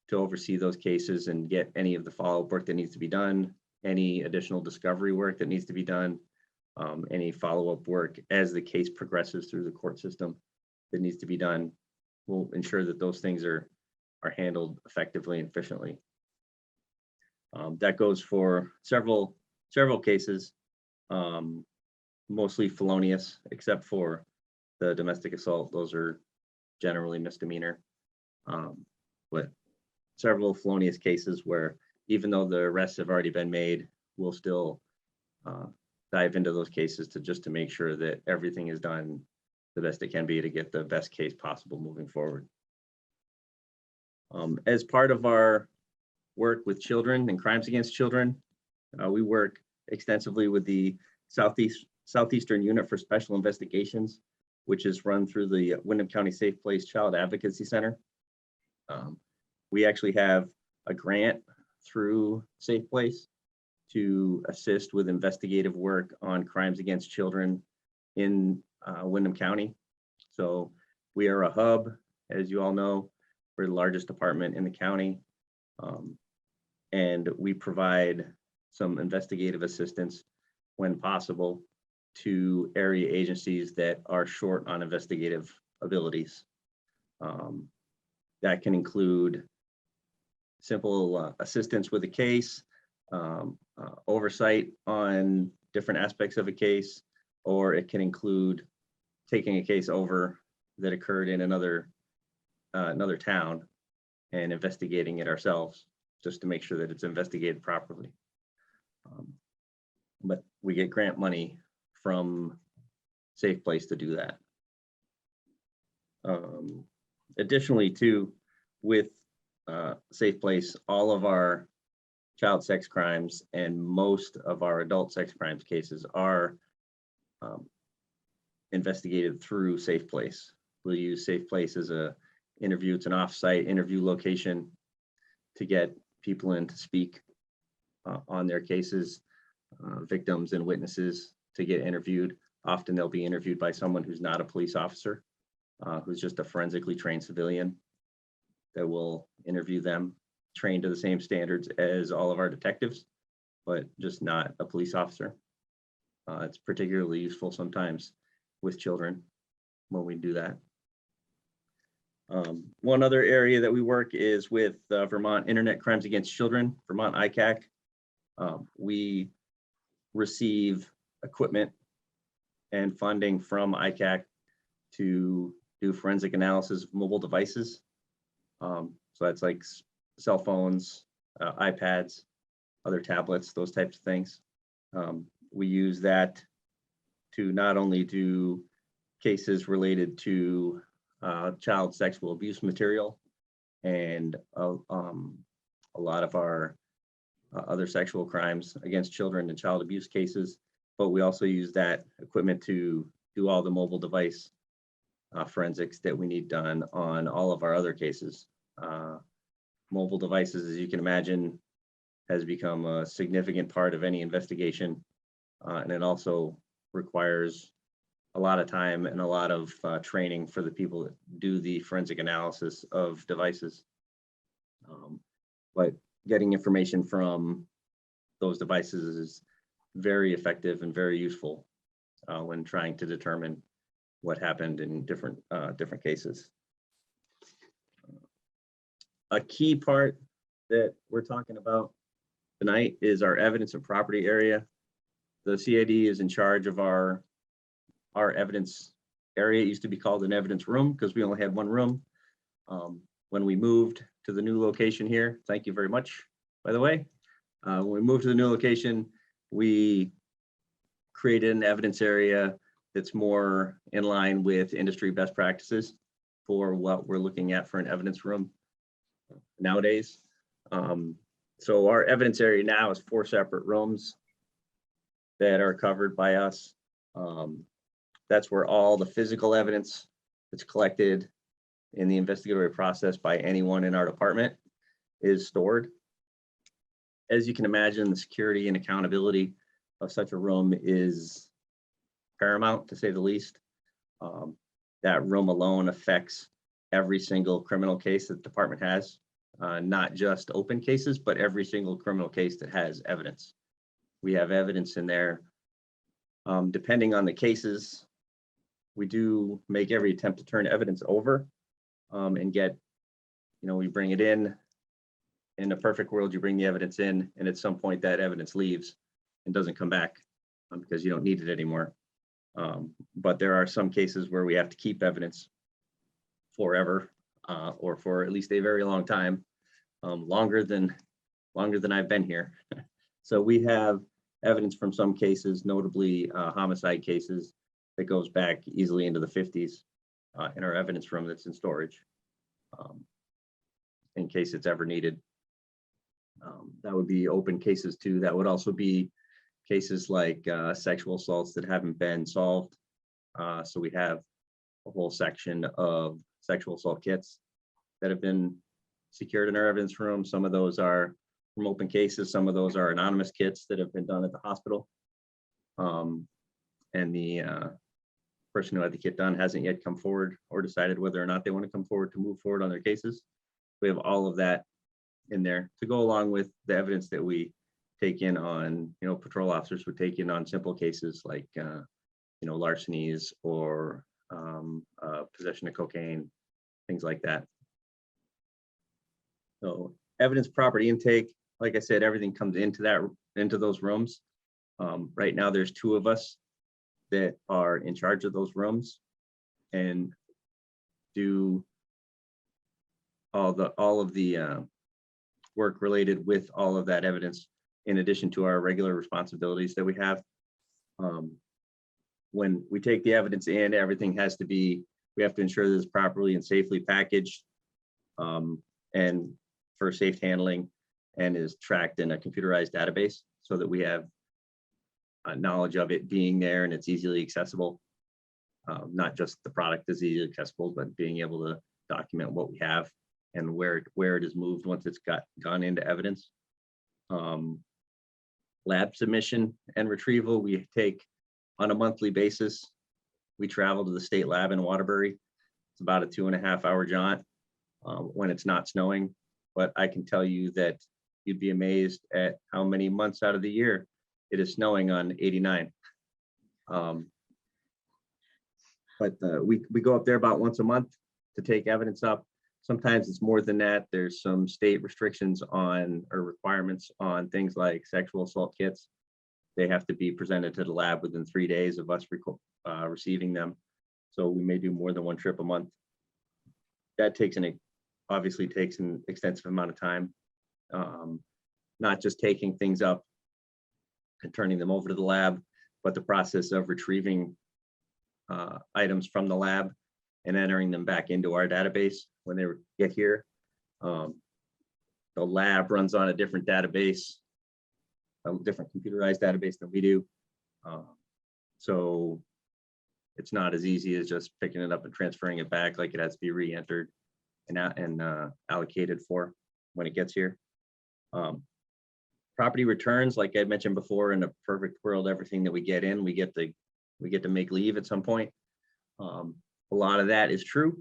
to oversee those cases and get any of the follow-up work that needs to be done, any additional discovery work that needs to be done, any follow-up work as the case progresses through the court system that needs to be done. We'll ensure that those things are handled effectively and efficiently. That goes for several cases, mostly felonious, except for the domestic assault. Those are generally misdemeanor, but several felonious cases where even though the arrests have already been made, we'll still dive into those cases to make sure that everything is done the best it can be to get the best case possible moving forward. As part of our work with children and crimes against children, we work extensively with the Southeastern Unit for Special Investigations, which is run through the Windham County Safe Place Child Advocacy Center. We actually have a grant through Safe Place to assist with investigative work on crimes against children in Windham County. So we are a hub, as you all know. We're the largest department in the county, and we provide some investigative assistance when possible to area agencies that are short on investigative abilities. That can include simple assistance with a case, oversight on different aspects of a case, or it can include taking a case over that occurred in another town and investigating it ourselves just to make sure that it's investigated properly. But we get grant money from Safe Place to do that. Additionally, too, with Safe Place, all of our child sex crimes and most of our adult sex crimes cases are investigated through Safe Place. We'll use Safe Place as a interview. It's an off-site interview location to get people in to speak. on their cases, victims and witnesses to get interviewed. Often they'll be interviewed by someone who's not a police officer, who's just a forensically trained civilian that will interview them, trained to the same standards as all of our detectives, but just not a police officer. It's particularly useful sometimes with children when we do that. One other area that we work is with Vermont Internet Crimes Against Children, Vermont ICAC. We receive equipment and funding from ICAC to do forensic analysis of mobile devices. So that's like cell phones, iPads, other tablets, those types of things. We use that to not only do cases related to child sexual abuse material and a lot of our other sexual crimes against children and child abuse cases, but we also use that equipment to do all the mobile device forensics that we need done on all of our other cases. Mobile devices, as you can imagine, has become a significant part of any investigation, and it also requires a lot of time and a lot of training for the people that do the forensic analysis of devices. But getting information from those devices is very effective and very useful when trying to determine what happened in different cases. A key part that we're talking about tonight is our evidence and property area. The CAD is in charge of our evidence area. It used to be called an evidence room because we only had one room. When we moved to the new location here, thank you very much, by the way. When we moved to the new location, we created an evidence area that's more in line with industry best practices for what we're looking at for an evidence room nowadays. So our evidence area now is 4 separate rooms that are covered by us. That's where all the physical evidence that's collected in the investigatory process by anyone in our department is stored. As you can imagine, the security and accountability of such a room is paramount, to say the least. That room alone affects every single criminal case that the department has, not just open cases, but every single criminal case that has evidence. We have evidence in there. Depending on the cases, we do make every attempt to turn evidence over and get, we bring it in. In a perfect world, you bring the evidence in, and at some point that evidence leaves and doesn't come back because you don't need it anymore. But there are some cases where we have to keep evidence forever or for at least a very long time, longer than I've been here. So we have evidence from some cases, notably homicide cases, that goes back easily into the 50s in our evidence room that's in storage in case it's ever needed. That would be open cases too. That would also be cases like sexual assaults that haven't been solved. So we have a whole section of sexual assault kits that have been secured in our evidence room. Some of those are from open cases. Some of those are anonymous kits that have been done at the hospital. And the person who had the kit done hasn't yet come forward or decided whether or not they want to come forward to move forward on their cases. We have all of that in there to go along with the evidence that we take in on, patrol officers would take in on simple cases like, larcenies or possession of cocaine, things like that. So evidence property intake, like I said, everything comes into those rooms. Right now, there's 2 of us that are in charge of those rooms and do all of the work related with all of that evidence, in addition to our regular responsibilities that we have. When we take the evidence in, everything has to be, we have to ensure that it's properly and safely packaged and for safe handling, and is tracked in a computerized database so that we have knowledge of it being there and it's easily accessible. Not just the product is easily accessible, but being able to document what we have and where it is moved once it's gone into evidence. lab submission and retrieval, we take on a monthly basis. We travel to the state lab in Waterbury. It's about a 2.5-hour jaunt when it's not snowing. But I can tell you that you'd be amazed at how many months out of the year it is snowing on 89. But we go up there about once a month to take evidence up. Sometimes it's more than that. There's some state restrictions on or requirements on things like sexual assault kits. They have to be presented to the lab within 3 days of us receiving them. So we may do more than one trip a month. That obviously takes an extensive amount of time. Not just taking things up and turning them over to the lab, but the process of retrieving items from the lab and entering them back into our database when they get here. The lab runs on a different database, a different computerized database than we do. So it's not as easy as just picking it up and transferring it back. Like, it has to be re-entered and allocated for when it gets here. Property returns, like I mentioned before, in a perfect world, everything that we get in, we get to make leave at some point. A lot of that is true.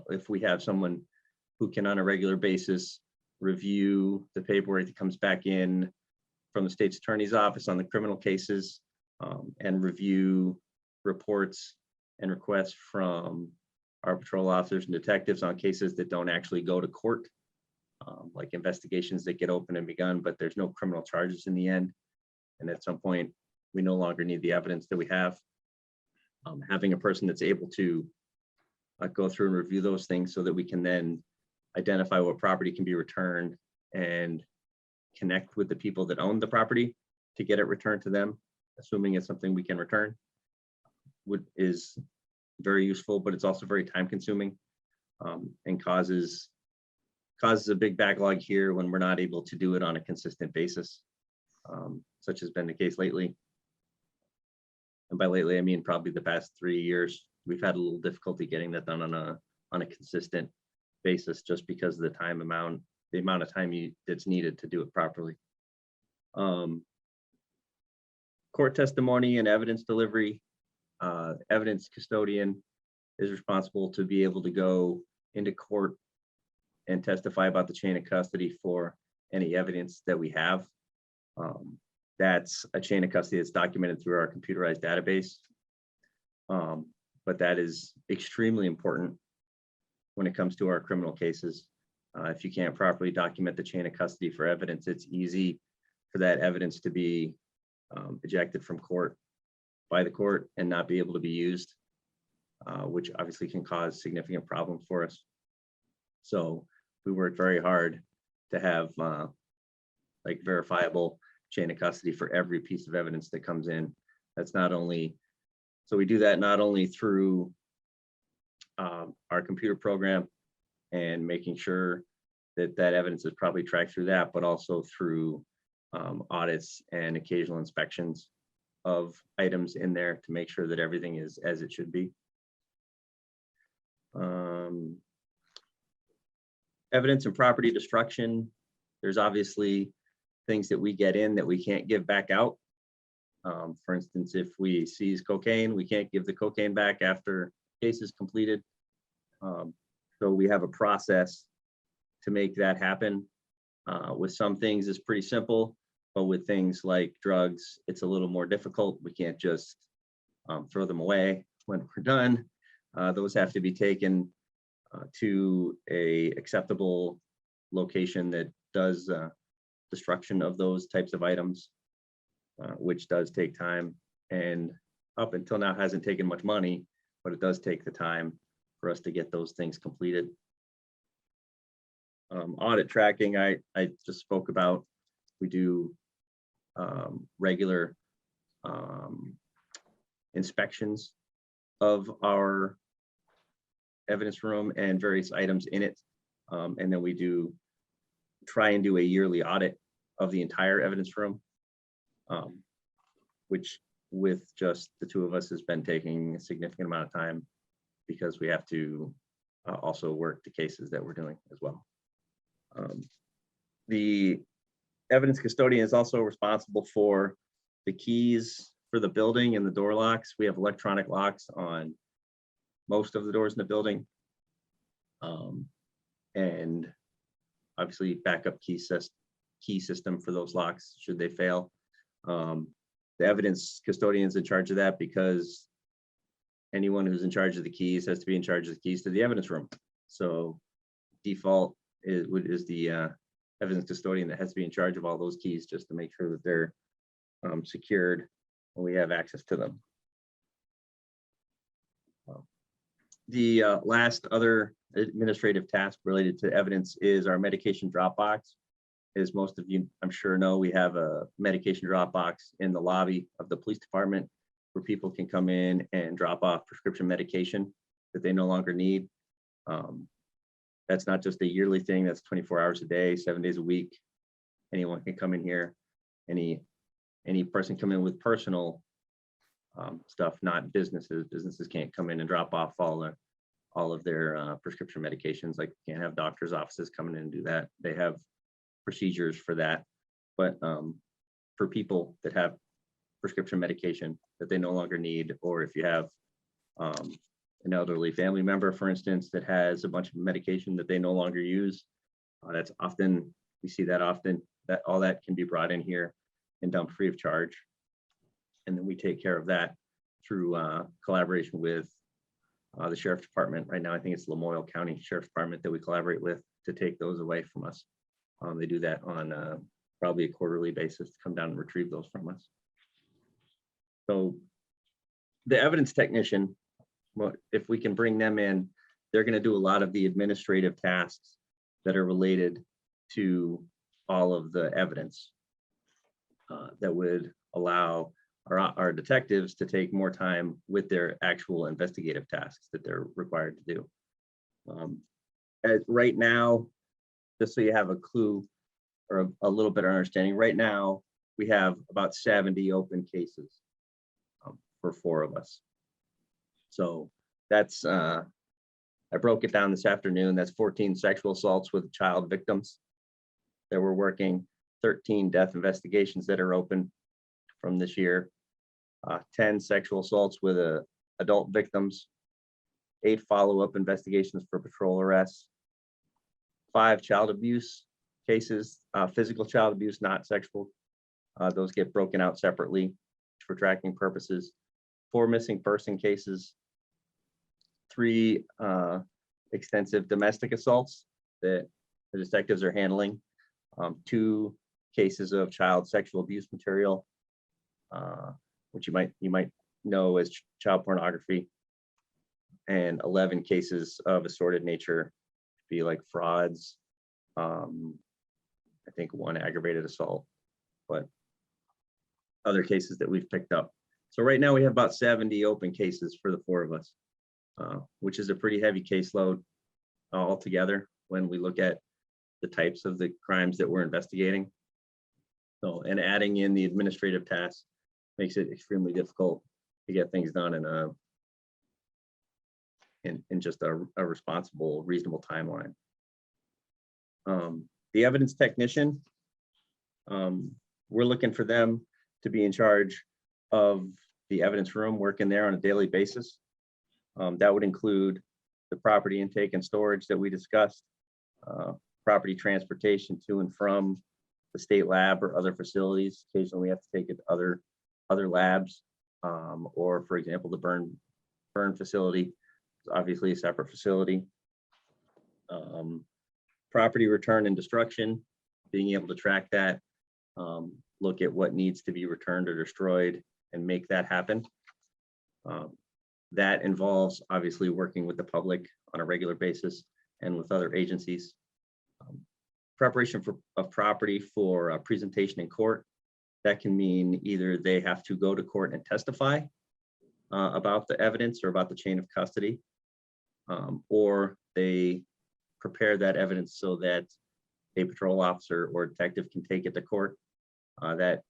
If we have someone who can on a regular basis review the paperwork that comes back in from the state's attorney's office on the criminal cases, and review reports and requests from our patrol officers and detectives on cases that don't actually go to court, like investigations that get open and begun, but there's no criminal charges in the end. And at some point, we no longer need the evidence that we have. Having a person that's able to go through and review those things so that we can then identify what property can be returned and connect with the people that own the property to get it returned to them, assuming it's something we can return, is very useful, but it's also very time consuming, and causes a big backlog here when we're not able to do it on a consistent basis, such has been the case lately. And by lately, I mean probably the past 3 years. We've had a little difficulty getting that done on a consistent basis, just because of the amount of time that's needed to do it properly. Court testimony and evidence delivery. Evidence custodian is responsible to be able to go into court and testify about the chain of custody for any evidence that we have. That's a chain of custody that's documented through our computerized database. But that is extremely important when it comes to our criminal cases. If you can't properly document the chain of custody for evidence, it's easy for that evidence to be ejected from court by the court and not be able to be used, which obviously can cause significant problems for us. So we work very hard to have like verifiable chain of custody for every piece of evidence that comes in. That's not only, so we do that not only through our computer program and making sure that that evidence is probably tracked through that, but also through audits and occasional inspections of items in there to make sure that everything is as it should be. Evidence and property destruction. There's obviously things that we get in that we can't give back out. For instance, if we seize cocaine, we can't give the cocaine back after case is completed. So we have a process to make that happen. With some things, it's pretty simple, but with things like drugs, it's a little more difficult. We can't just throw them away when we're done. Those have to be taken to a acceptable location that does destruction of those types of items, which does take time, and up until now hasn't taken much money, but it does take the time for us to get those things completed. Audit tracking, I just spoke about. We do regular inspections of our evidence room and various items in it. And then we try and do a yearly audit of the entire evidence room, which with just the two of us has been taking a significant amount of time because we have to also work the cases that we're doing as well. The evidence custodian is also responsible for the keys for the building and the door locks. We have electronic locks on most of the doors in the building. And obviously backup key system for those locks should they fail. The evidence custodian's in charge of that because anyone who's in charge of the keys has to be in charge of the keys to the evidence room. So default is the evidence custodian that has to be in charge of all those keys just to make sure that they're secured when we have access to them. The last other administrative task related to evidence is our medication drop box. As most of you, I'm sure know, we have a medication drop box in the lobby of the police department where people can come in and drop off prescription medication that they no longer need. That's not just a yearly thing, that's 24 hours a day, 7 days a week. Anyone can come in here. Any person come in with personal stuff, not businesses. Businesses can't come in and drop off all of their prescription medications. Like, can't have doctors' offices come in and do that. They have procedures for that. But for people that have prescription medication that they no longer need, or if you have an elderly family member, for instance, that has a bunch of medication that they no longer use, that's often, we see that often, that all that can be brought in here and dumped free of charge. And then we take care of that through collaboration with the Sheriff's Department. Right now, I think it's Lamoille County Sheriff's Department that we collaborate with to take those away from us. They do that on probably a quarterly basis to come down and retrieve those from us. So the evidence technician, well, if we can bring them in, they're going to do a lot of the administrative tasks that are related to all of the evidence that would allow our detectives to take more time with their actual investigative tasks that they're required to do. Right now, just so you have a clue or a little bit of understanding, right now we have about 70 open cases for 4 of us. So that's, I broke it down this afternoon. That's 14 sexual assaults with child victims that we're working, 13 death investigations that are open from this year, 10 sexual assaults with adult victims, 8 follow-up investigations for patrol arrests, 5 child abuse cases, physical child abuse, not sexual. Those get broken out separately for tracking purposes, 4 missing person cases, 3 extensive domestic assaults that the detectives are handling, 2 cases of child sexual abuse material, which you might know as child pornography, and 11 cases of assorted nature, be like frauds, I think 1 aggravated assault, but other cases that we've picked up. So right now we have about 70 open cases for the 4 of us, which is a pretty heavy caseload altogether when we look at the types of the crimes that we're investigating. So, and adding in the administrative tasks makes it extremely difficult to get things done in just a responsible, reasonable timeline. The evidence technician, we're looking for them to be in charge of the evidence room, working there on a daily basis. That would include the property intake and storage that we discussed, property transportation to and from the state lab or other facilities. Occasionally we have to take it to other labs, or for example, the burn facility is obviously a separate facility. Property return and destruction, being able to track that, look at what needs to be returned or destroyed and make that happen. That involves obviously working with the public on a regular basis and with other agencies. Preparation of property for presentation in court. That can mean either they have to go to court and testify about the evidence or about the chain of custody, or they prepare that evidence so that a patrol officer or detective can take it to court. That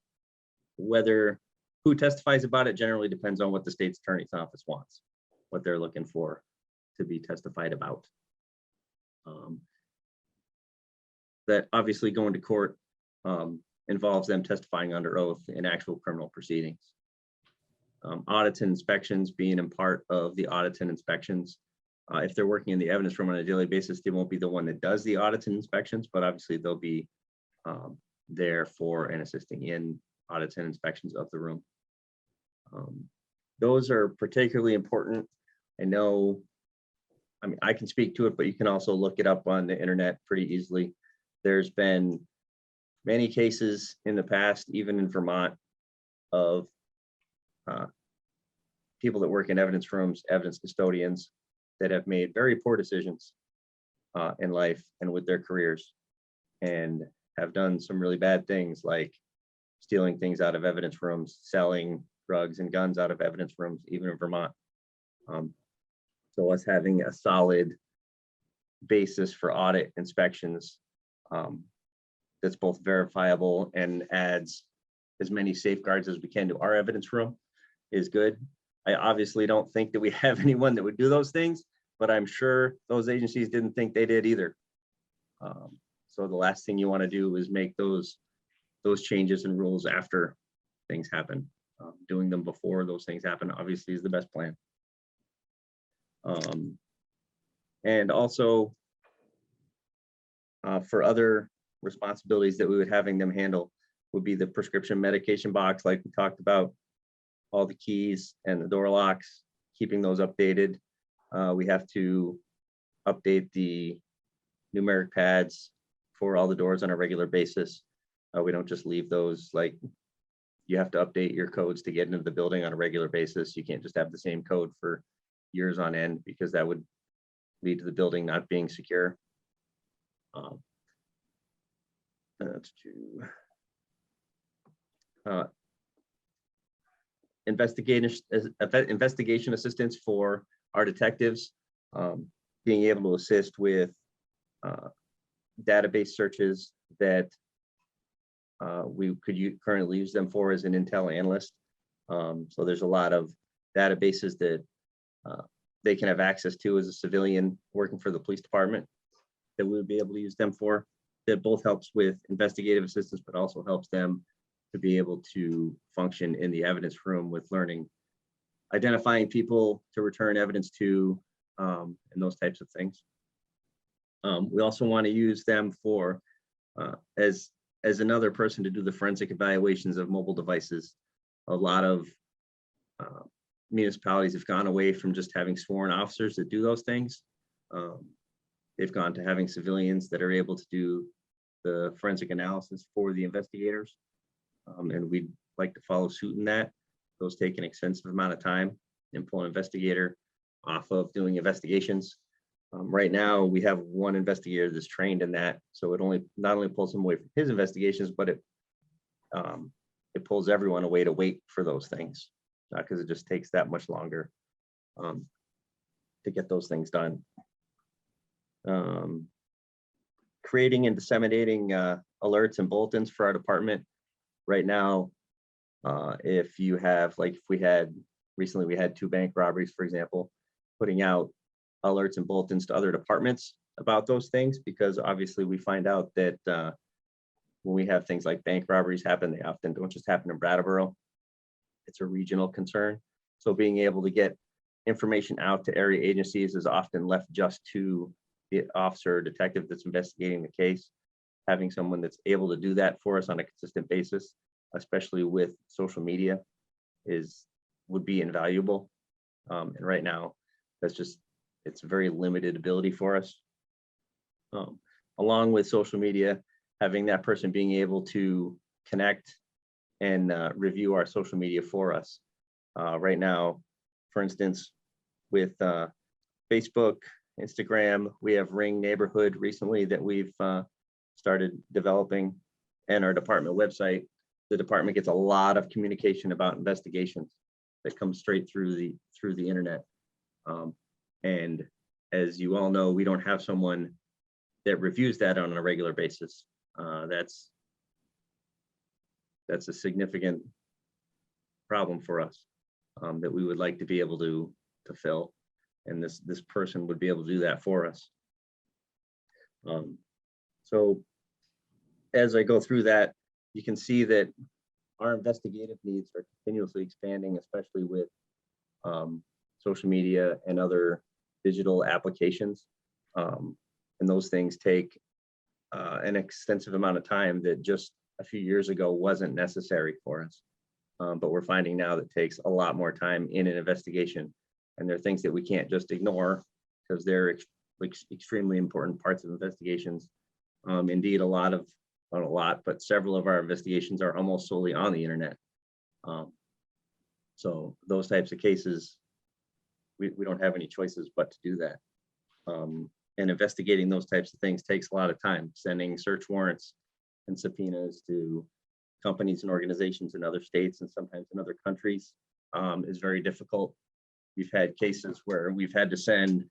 who testifies about it generally depends on what the state's attorney's office wants, what they're looking for to be testified about. That obviously going to court involves them testifying under oath in actual criminal proceedings. Audits and inspections being in part of the audits and inspections. If they're working in the evidence room on a daily basis, they won't be the one that does the audits and inspections, but obviously they'll be there for and assisting in audits and inspections of the room. Those are particularly important. I know, I mean, I can speak to it, but you can also look it up on the internet pretty easily. There's been many cases in the past, even in Vermont, of people that work in evidence rooms, evidence custodians, that have made very poor decisions in life and with their careers, and have done some really bad things like stealing things out of evidence rooms, selling drugs and guns out of evidence rooms, even in Vermont. So us having a solid basis for audit inspections that's both verifiable and adds as many safeguards as we can to our evidence room is good. I obviously don't think that we have anyone that would do those things, but I'm sure those agencies didn't think they did either. So the last thing you want to do is make those changes and rules after things happen. Doing them before those things happen obviously is the best plan. And also for other responsibilities that we would having them handle would be the prescription medication box, like we talked about, all the keys and the door locks, keeping those updated. We have to update the numeric pads for all the doors on a regular basis. We don't just leave those, like, you have to update your codes to get into the building on a regular basis. You can't just have the same code for years on end, because that would lead to the building not being secure. That's true. Investigation assistance for our detectives, being able to assist with database searches that we could currently use them for as an intel analyst. So there's a lot of databases that they can have access to as a civilian working for the police department that we would be able to use them for. That both helps with investigative assistance, but also helps them to be able to function in the evidence room with learning, identifying people to return evidence to, and those types of things. We also want to use them for as another person to do the forensic evaluations of mobile devices. A lot of municipalities have gone away from just having sworn officers that do those things. They've gone to having civilians that are able to do the forensic analysis for the investigators. And we'd like to follow suit in that. Those take an extensive amount of time and pull an investigator off of doing investigations. Right now, we have one investigator that's trained in that. So it not only pulls him away from his investigations, but it pulls everyone away to wait for those things, because it just takes that much longer to get those things done. Creating and disseminating alerts and bulletins for our department. Right now, if you have, like, if recently we had 2 bank robberies, for example, putting out alerts and bulletins to other departments about those things, because obviously we find out that when we have things like bank robberies happen, they often don't just happen in Brattleboro. It's a regional concern. So being able to get information out to area agencies is often left just to the officer or detective that's investigating the case. Having someone that's able to do that for us on a consistent basis, especially with social media, would be invaluable. And right now, it's a very limited ability for us. Along with social media, having that person being able to connect and review our social media for us. Right now, for instance, with Facebook, Instagram, we have Ring Neighborhood recently that we've started developing, and our department website. The department gets a lot of communication about investigations that comes straight through the internet. And as you all know, we don't have someone that reviews that on a regular basis. That's a significant problem for us that we would like to be able to fill. And this person would be able to do that for us. So as I go through that, you can see that our investigative needs are continuously expanding, especially with social media and other digital applications. And those things take an extensive amount of time that just a few years ago wasn't necessary for us. But we're finding now that takes a lot more time in an investigation. And there are things that we can't just ignore because they're extremely important parts of investigations. Indeed, not a lot, but several of our investigations are almost solely on the internet. So those types of cases, we don't have any choices but to do that. And investigating those types of things takes a lot of time. Sending search warrants and subpoenas to companies and organizations in other states and sometimes in other countries is very difficult. We've had cases where we've had to send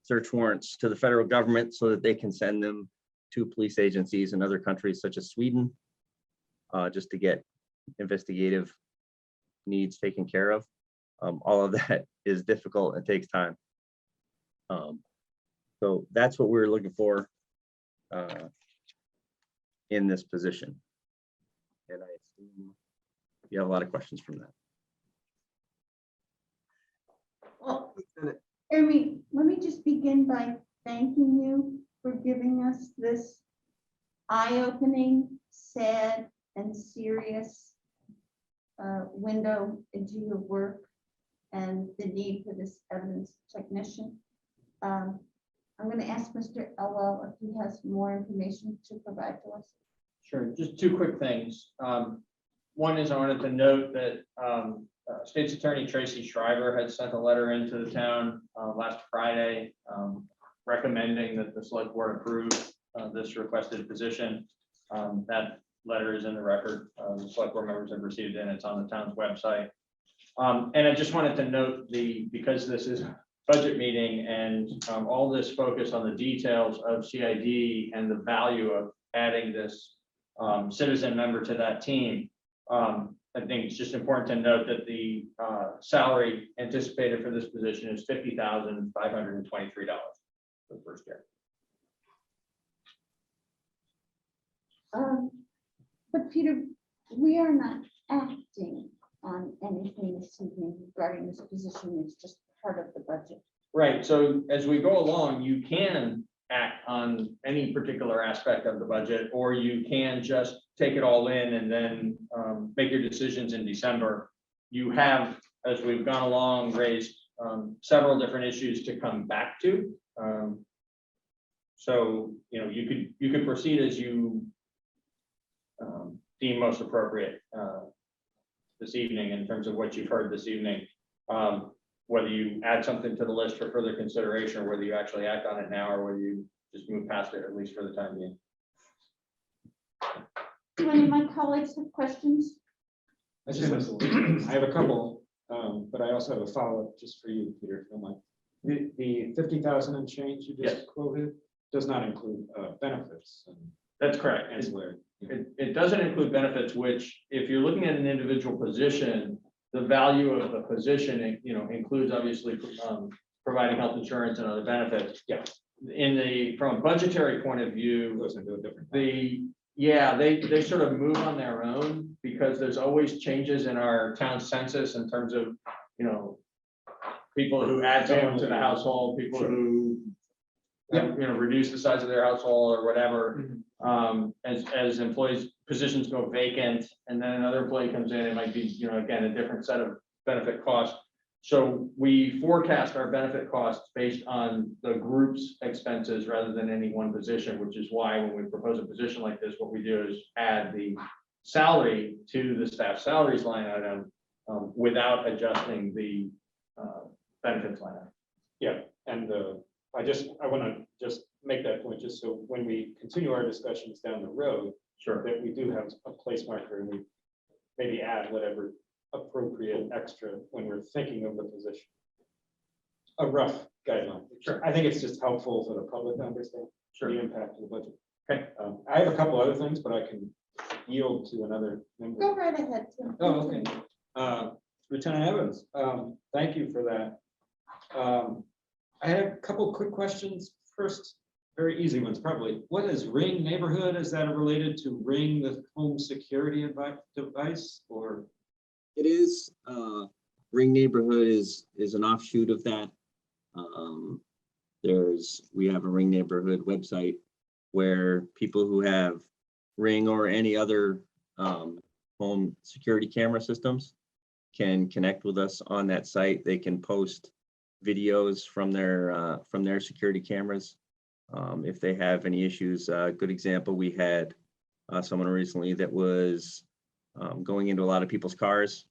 search warrants to the federal government so that they can send them to police agencies in other countries such as Sweden, just to get investigative needs taken care of. All of that is difficult and takes time. So that's what we're looking for in this position. And I assume you have a lot of questions from that.
Well, Amy, let me just begin by thanking you for giving us this eye-opening, sad, and serious window into your work and the need for this evidence technician. I'm going to ask Mr. Elwell if he has more information to provide to us.
Sure, just two quick things. One is I wanted to note that State's Attorney Tracy Shriver had sent a letter into the town last Friday recommending that the select board approve this requested position. That letter is in the record. The select board members have received it and it's on the town's website. And I just wanted to note because this is a budget meeting and all this focus on the details of CID and the value of adding this citizen member to that team. I think it's just important to note that the salary anticipated for this position is $50,523 for the first year.
But Peter, we are not acting on anything this evening regarding this position. It's just part of the budget.
Right, so as we go along, you can act on any particular aspect of the budget, or you can just take it all in and then make your decisions in December. You have, as we've gone along, raised several different issues to come back to. So, you could proceed as you deem most appropriate this evening in terms of what you've heard this evening. Whether you add something to the list for further consideration, or whether you actually act on it now, or whether you just move past it, at least for the time being.
Do any of my colleagues have questions?
I have a couple, but I also have a follow-up just for you, Peter, if you don't mind. The 50,000 and change you just quoted does not include benefits.
That's correct.
Ancillary.
It doesn't include benefits, which if you're looking at an individual position, the value of the position, includes obviously providing health insurance and other benefits.
Yeah.
From a budgetary point of view,
Goes into a different.
they sort of move on their own because there's always changes in our town census in terms of, people who add someone to the household, people who reduce the size of their household or whatever. As employees' positions go vacant and then another employee comes in, it might be, again, a different set of benefit costs. So we forecast our benefit costs based on the group's expenses rather than any one position, which is why when we propose a position like this, what we do is add the salary to the staff salaries line item without adjusting the benefits line item.
Yeah, and I want to just make that point, just so when we continue our discussions down the road,
Sure.
that we do have a place marker and we maybe add whatever appropriate extra when we're thinking of the position. A rough guideline.
Sure.
I think it's just helpful for the public to understand
Sure.
the impact of the budget.
Okay.
I have a couple other things, but I can yield to another member.
Go right ahead, Tim.
Oh, okay. Lieutenant Evans, thank you for that. I had a couple quick questions. First, very easy ones, probably. What is Ring neighborhood? Is that related to Ring, the home security device, or?
It is, Ring Neighborhood is an offshoot of that. We have a Ring Neighborhood website where people who have Ring or any other home security camera systems can connect with us on that site. They can post videos from their security cameras. If they have any issues, good example, we had someone recently that was going into a lot of people's cars,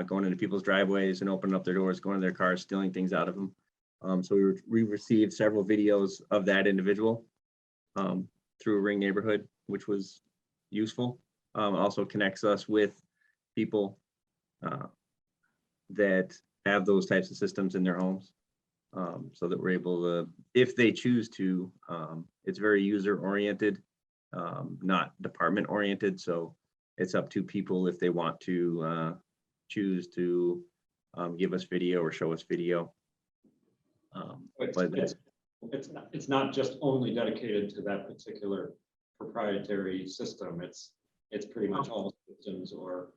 going into people's driveways and opening up their doors, going to their cars, stealing things out of them. So we received several videos of that individual through Ring Neighborhood, which was useful. Also connects us with people that have those types of systems in their homes, so that we're able to, if they choose to, it's very user oriented, not department oriented. So it's up to people if they want to choose to give us video or show us video.
It's not just only dedicated to that particular proprietary system. It's pretty much all systems or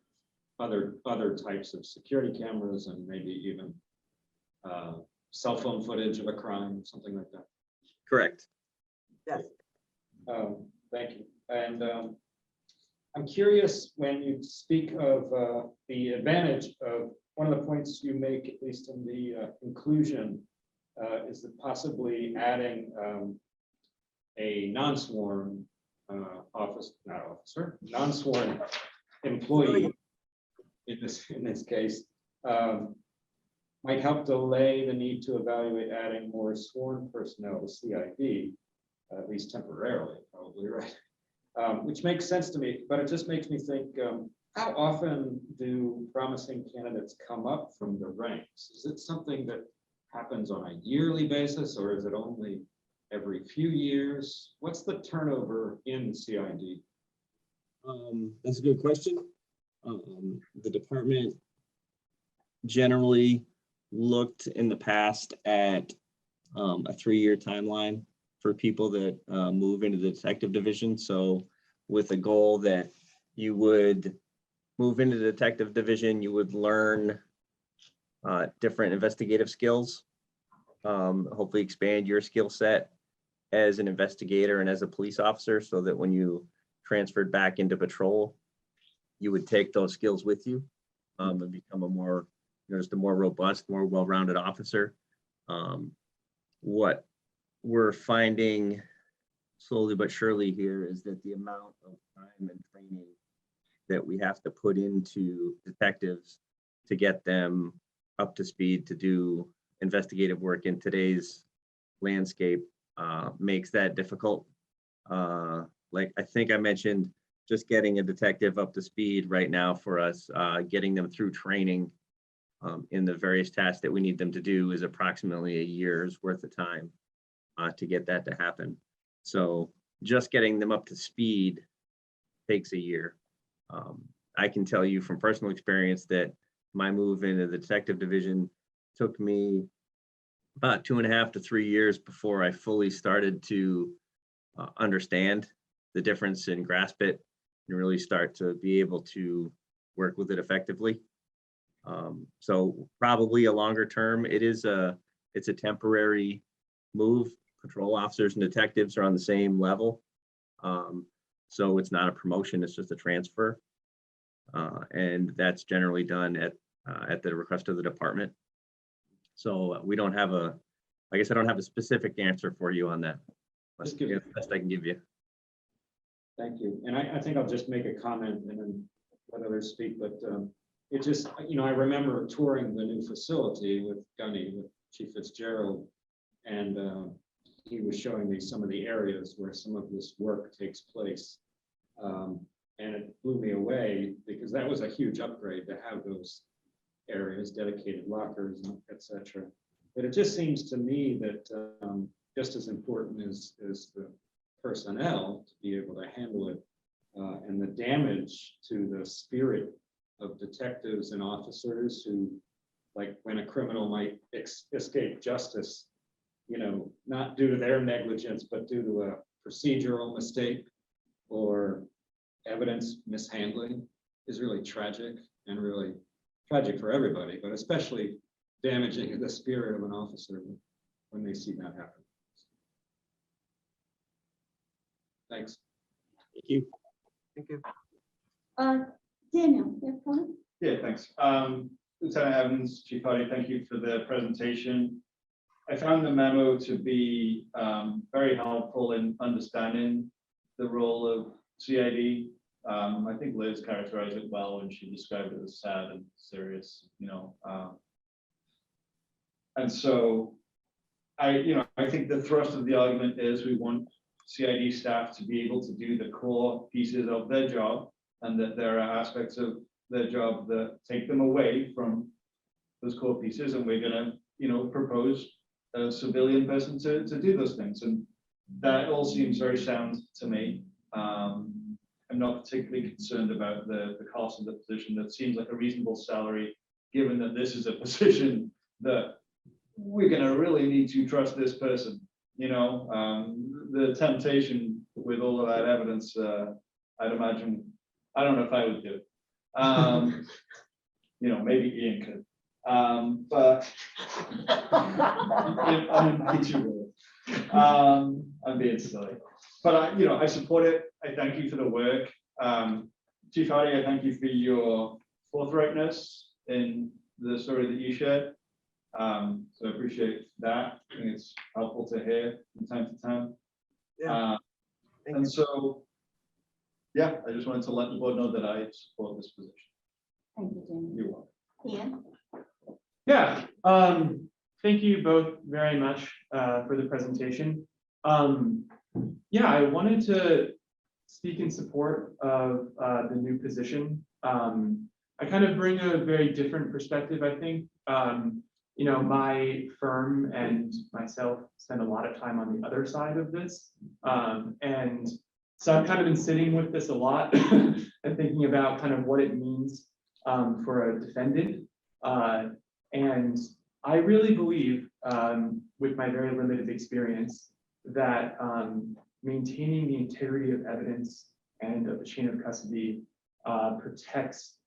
other types of security cameras and maybe even cell phone footage of a crime, something like that.
Correct.
Yes.
Thank you. And I'm curious, when you speak of the advantage of one of the points you make, at least in the conclusion, is that possibly adding a non-sworn non-sworn employee in this case might help delay the need to evaluate adding more sworn personnel to CID, at least temporarily, probably, right? Which makes sense to me, but it just makes me think, how often do promising candidates come up from the ranks? Is it something that happens on a yearly basis, or is it only every few years? What's the turnover in CID?
That's a good question. The department generally looked in the past at a 3-year timeline for people that move into the detective division. So with a goal that you would move into the detective division, you would learn different investigative skills, hopefully expand your skill set as an investigator and as a police officer, so that when you transferred back into patrol, you would take those skills with you and become a more, just a more robust, more well-rounded officer. What we're finding slowly but surely here is that the amount of time and training that we have to put into detectives to get them up to speed to do investigative work in today's landscape makes that difficult. Like I think I mentioned, just getting a detective up to speed right now for us, getting them through training in the various tasks that we need them to do is approximately a year's worth of time to get that to happen. So just getting them up to speed takes a year. I can tell you from personal experience that my move into the detective division took me about 2.5 to 3 years before I fully started to understand the difference and grasp it and really start to be able to work with it effectively. So probably a longer term, it's a temporary move. Patrol officers and detectives are on the same level. So it's not a promotion, it's just a transfer. And that's generally done at the request of the department. So we don't have I guess I don't have a specific answer for you on that. That's the best I can give you.
Thank you. And I think I'll just make a comment and then let others speak, but it just, I remember touring the new facility with Gunny, with Chief Fitzgerald, and he was showing me some of the areas where some of this work takes place. And it blew me away because that was a huge upgrade to have those areas, dedicated lockers, etc. But it just seems to me that just as important as the personnel to be able to handle it and the damage to the spirit of detectives and officers who, like when a criminal might escape justice, not due to their negligence, but due to a procedural mistake or evidence mishandling is really tragic and really tragic for everybody, but especially damaging to the spirit of an officer when they see that happen. Thanks.
Thank you.
Thank you.
Daniel, you have a comment?
Yeah, thanks. Lieutenant Evans, Chief Hardy, thank you for the presentation. I found the memo to be very helpful in understanding the role of CID. I think Liz characterized it well when she described it as sad and serious, and so I think the thrust of the argument is we want CID staff to be able to do the core pieces of their job, and that there are aspects of their job that take them away from those core pieces, and we're gonna, propose a civilian person to do those things, and that all seems very sound to me. I'm not particularly concerned about the cost of the position. That seems like a reasonable salary, given that this is a position that we're gonna really need to trust this person. The temptation with all of that evidence, I'd imagine, I don't know if I would do it. Maybe Ian could. But I'm being silly. But I support it. I thank you for the work. Chief Hardy, I thank you for your forthrightness in the story that you shared. So I appreciate that. I think it's helpful to hear from time to time.
Yeah. Thank
And
you.
so, yeah, I just wanted to let the board know that I support this position.
Thank you, Daniel.
You're welcome.
Ian?
Yeah, thank you both very much for the presentation. Yeah, I wanted to speak in support of the new position. I kind of bring a very different perspective, I think. My firm and myself spend a lot of time on the other side of this. And so I've kind of been sitting with this a lot and thinking about kind of what it means for a defendant. And I really believe, with my very limited experience, that maintaining the integrity of evidence and of the chain of custody protects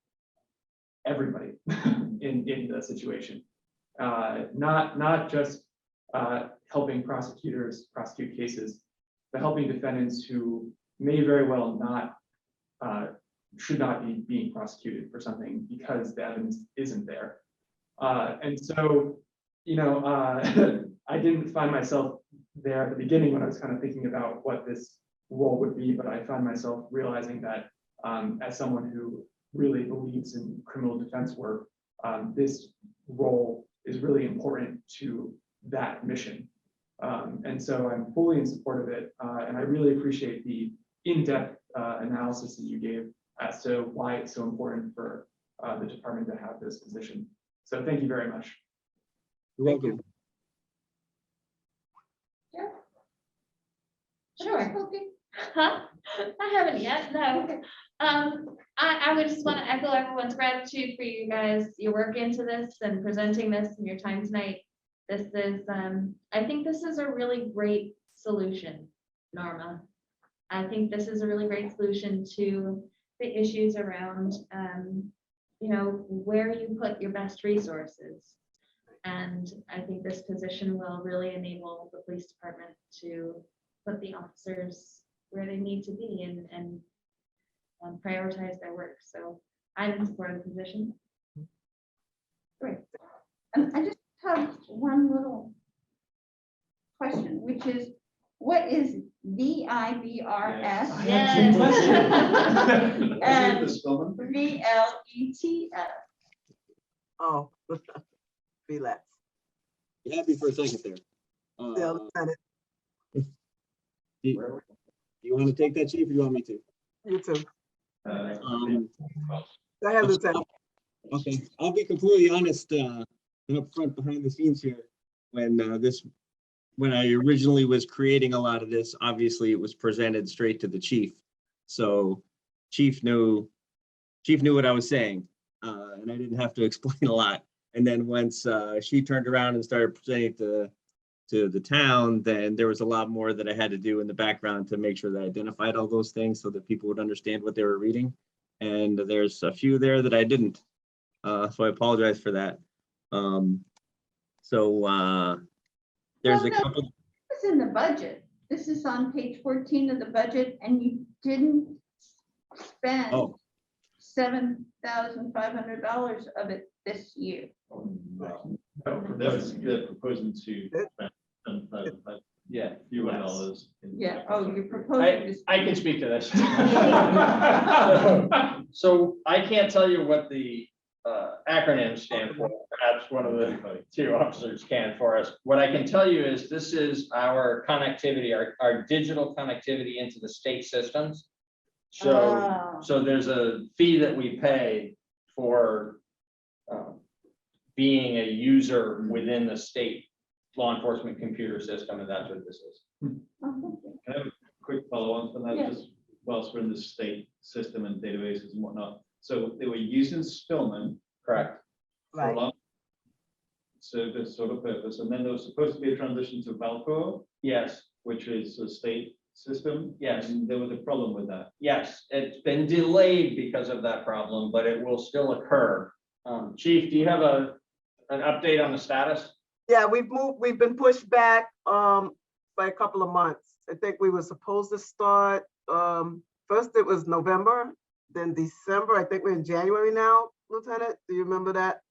everybody in the situation. Not just helping prosecutors prosecute cases, but helping defendants who may very well not should not be being prosecuted for something because the evidence isn't there. And so, I didn't find myself there at the beginning when I was kind of thinking about what this role would be, but I found myself realizing that as someone who really believes in criminal defense work, this role is really important to that mission. And so I'm fully in support of it. And I really appreciate the in-depth analysis that you gave as to why it's so important for the department to have this position. So thank you very much.
You're welcome.
Sure. Huh? I haven't yet, no. I would just want to echo everyone's gratitude for you guys, your work into this and presenting this and your time tonight. This is, I think this is a really great solution, Norma. I think this is a really great solution to the issues around, where you put your best resources. And I think this position will really enable the police department to put the officers where they need to be and prioritize their work. So I'm in support of the position.
Great. I just have one little question, which is, what is VIBRS
Yes.
and
The spelling?
VLETS?
Oh, relax.
You happy for a second there?
Yeah, Lieutenant,
Do you want to take that, Chief, or do you want me to?
you too.
Um,
Go ahead, Lieutenant.
Okay, I'll be completely honest, and up front behind the scenes here. When I originally was creating a lot of this, obviously it was presented straight to the chief. So Chief knew what I was saying, and I didn't have to explain a lot. And then once she turned around and started presenting to to the town, then there was a lot more that I had to do in the background to make sure that I identified all those things so that people would understand what they were reading. And there's a few there that I didn't. So I apologize for that. There's
Well,
a
no,
couple.
It's in the budget. This is on page 14 of the budget, and you didn't spend
Oh.
$7,500 of it this year.
They're proposing to spend
Yeah.
fewer
Yes.
dollars.
Yeah, oh, you're proposing to.
I can speak to this. So I can't tell you what the acronyms stand for. Perhaps one of the two officers can for us. What I can tell you is this is our connectivity, our digital connectivity into the state systems. So there's a fee that we pay for being a user within the state law enforcement computer system, and that's what this is.
Can I have a quick follow on from that?
Yes.
Just whilst we're in the state system and databases and whatnot. So they were using Spillman
Correct.
for a long so this sort of purpose, and then there was supposed to be a transition to Valco,
Yes,
which is a state system.
Yes.
And there was a problem with that.
yes, it's been delayed because of that problem, but it will still occur. Chief, do you have an update on the status?
Yeah, we've been pushed back by a couple of months. I think we were supposed to start, first it was November, then December. I think we're in January now, Lieutenant. Do you remember that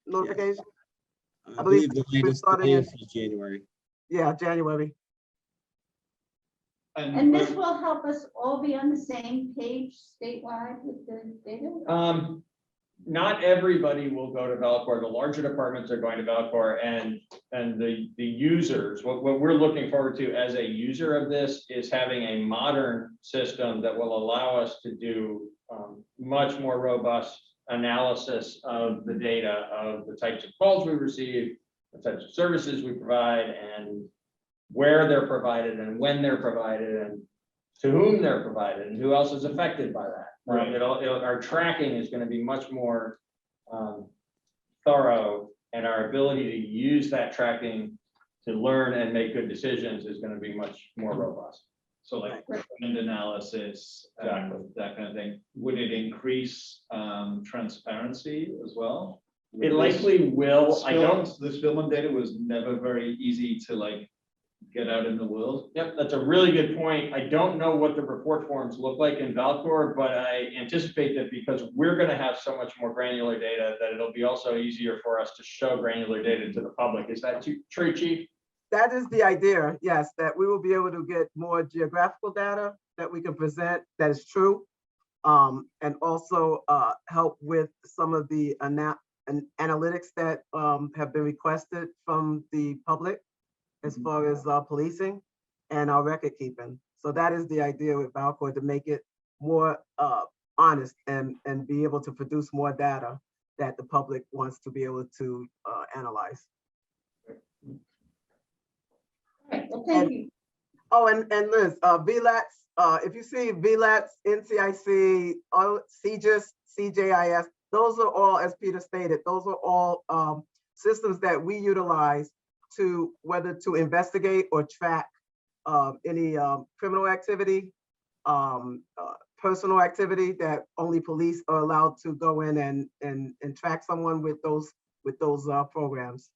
notification?
I believe the
we
latest
started
day
in-
is January.
Yeah, January.
And this will help us all be on the same page statewide with the data?
Not everybody will go to Valcor. The larger departments are going to Valcor, and the users, what we're looking forward to as a user of this is having a modern system that will allow us to do much more robust analysis of the data, of the types of calls we receive, the types of services we provide, and where they're provided and when they're provided and to whom they're provided and who else is affected by that.
Right.
Our tracking is going to be much more thorough, and our ability to use that tracking to learn and make good decisions is going to be much more robust.
So like trend analysis,
Exactly.
that kind of thing. Would it increase transparency as well?
It likely will. I don't.
The Spillman data was never very easy to like get out in the world.
Yep, that's a really good point. I don't know what the report forms look like in Valcor, but I anticipate that because we're going to have so much more granular data, that it'll be also easier for us to show granular data to the public. Is that true, Chief?
That is the idea, yes, that we will be able to get more geographical data that we can present that is true. And also help with some of the analytics that have been requested from the public as far as policing and our record keeping. So that is the idea with Valcor, to make it more honest and be able to produce more data that the public wants to be able to analyze.
Right, well, thank you.
Oh, and Liz, VLATs, if you see VLATs, NCIC, CGIS, CJIS, those are all, as Peter stated, those are all systems that we utilize to whether to investigate or track any criminal activity, personal activity that only police are allowed to go in and track someone with those programs.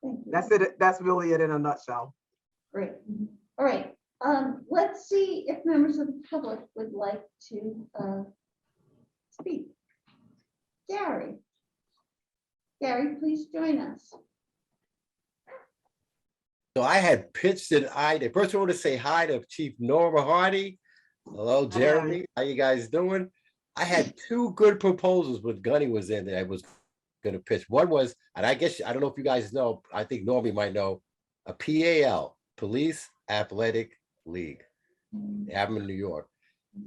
Thank you.
That's it. That's really it in a nutshell.
Great. All right. Let's see if members of the public would like to speak. Gary. Gary, please join us.
So I had pitched an idea. First, I want to say hi to Chief Norma Hardy. Hello, Jeremy. How you guys doing? I had two good proposals when Gunny was in that I was going to pitch. One was, and I guess, I don't know if you guys know, I think Normie might know, a PAL, Police Athletic League. They have them in New York.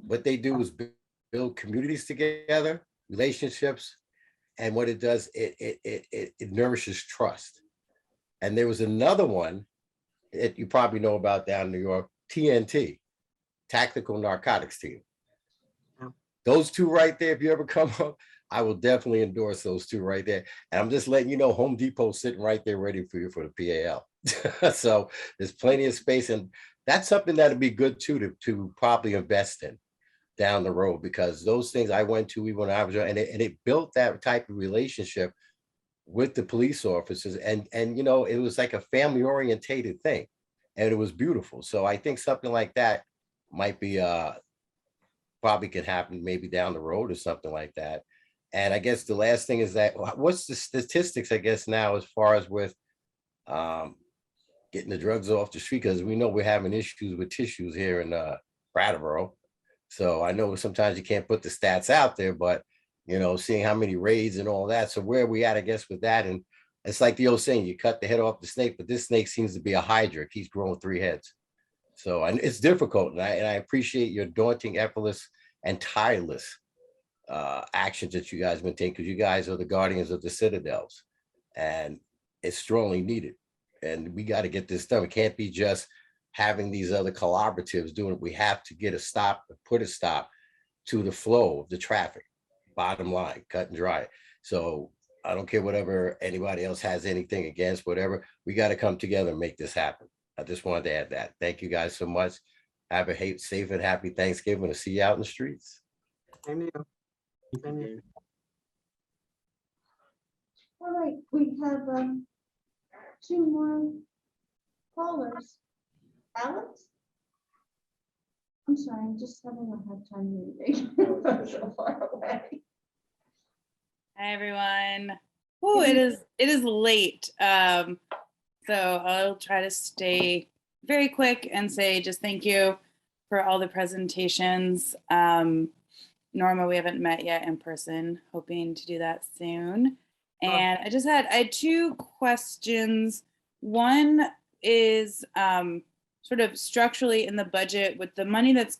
What they do is build communities together, relationships, and what it does, it nourishes trust. And there was another one that you probably know about down in New York, TNT, Tactical Narcotics Team. Those two right there, if you ever come up, I will definitely endorse those two right there. And I'm just letting you know, Home Depot's sitting right there ready for you for the PAL. So there's plenty of space, and that's something that'd be good too, to probably invest in down the road, because those things I went to even when I was young, and it built that type of relationship with the police officers, and you know, it was like a family orientated thing, and it was beautiful. So I think something like that might be probably could happen maybe down the road or something like that. And I guess the last thing is that what's the statistics, I guess, now as far as with getting the drugs off the street, because we know we're having issues with tissues here in Brattleboro. So I know sometimes you can't put the stats out there, but you know, seeing how many raids and all that. So where are we at, I guess, with that? And it's like the old saying, you cut the head off the snake, but this snake seems to be a hydra. It keeps growing 3 heads. So and it's difficult, and I appreciate your daunting, effortless, and tireless actions that you guys have been taking, because you guys are the guardians of the citadels, and it's strongly needed. And we got to get this done. It can't be just having these other collaboratives doing it. We have to get a stop, put a stop to the flow of the traffic. Bottom line, cut and dry. So I don't care whatever anybody else has anything against, whatever. We got to come together and make this happen. I just wanted to add that. Thank you guys so much. Have a safe and happy Thanksgiving, and see you out in the streets.
Same to you. Same to you.
All right, we have 2 more callers. Alex? I'm sorry, I'm just having a hard time reading. So far away.
Hi, everyone. Oh, it is late. So I'll try to stay very quick and say just thank you for all the presentations. Norma, we haven't met yet in person, hoping to do that soon. And I had 2 questions. One is sort of structurally in the budget, with the money that's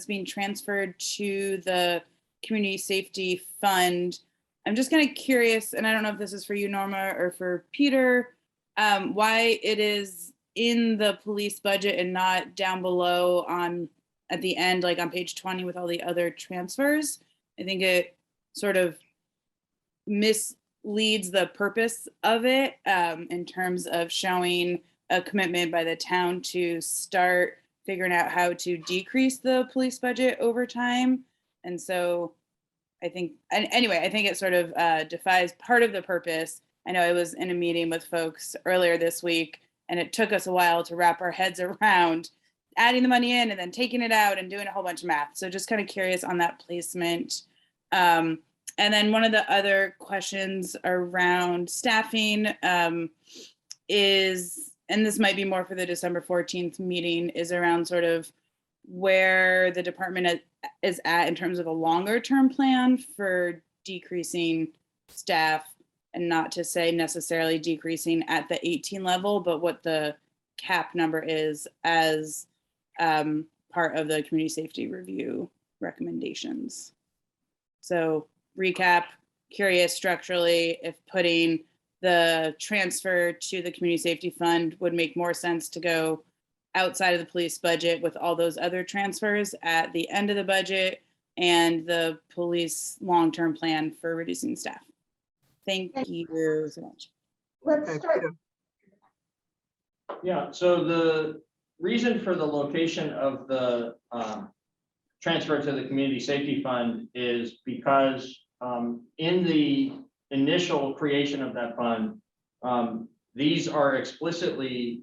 being transferred to the community safety fund. I'm just kind of curious, and I don't know if this is for you, Norma, or for Peter, why it is in the police budget and not down below at the end, like on page 20 with all the other transfers. I think it sort of misleads the purpose of it in terms of showing a commitment by the town to start figuring out how to decrease the police budget over time. And so I think, anyway, I think it sort of defies part of the purpose. I know I was in a meeting with folks earlier this week, and it took us a while to wrap our heads around adding the money in and then taking it out and doing a whole bunch of math. So just kind of curious on that placement. And then one of the other questions around staffing is, and this might be more for the December 14th meeting, is around sort of where the department is at in terms of a longer term plan for decreasing staff, and not to say necessarily decreasing at the 18 level, but what the cap number is as part of the community safety review recommendations. So recap, curious structurally if putting the transfer to the community safety fund would make more sense to go outside of the police budget with all those other transfers at the end of the budget, and the police long-term plan for reducing staff. Thank you so much.
Let's start.
Yeah, so the reason for the location of the transfer to the community safety fund is because in the initial creation of that fund, these are explicitly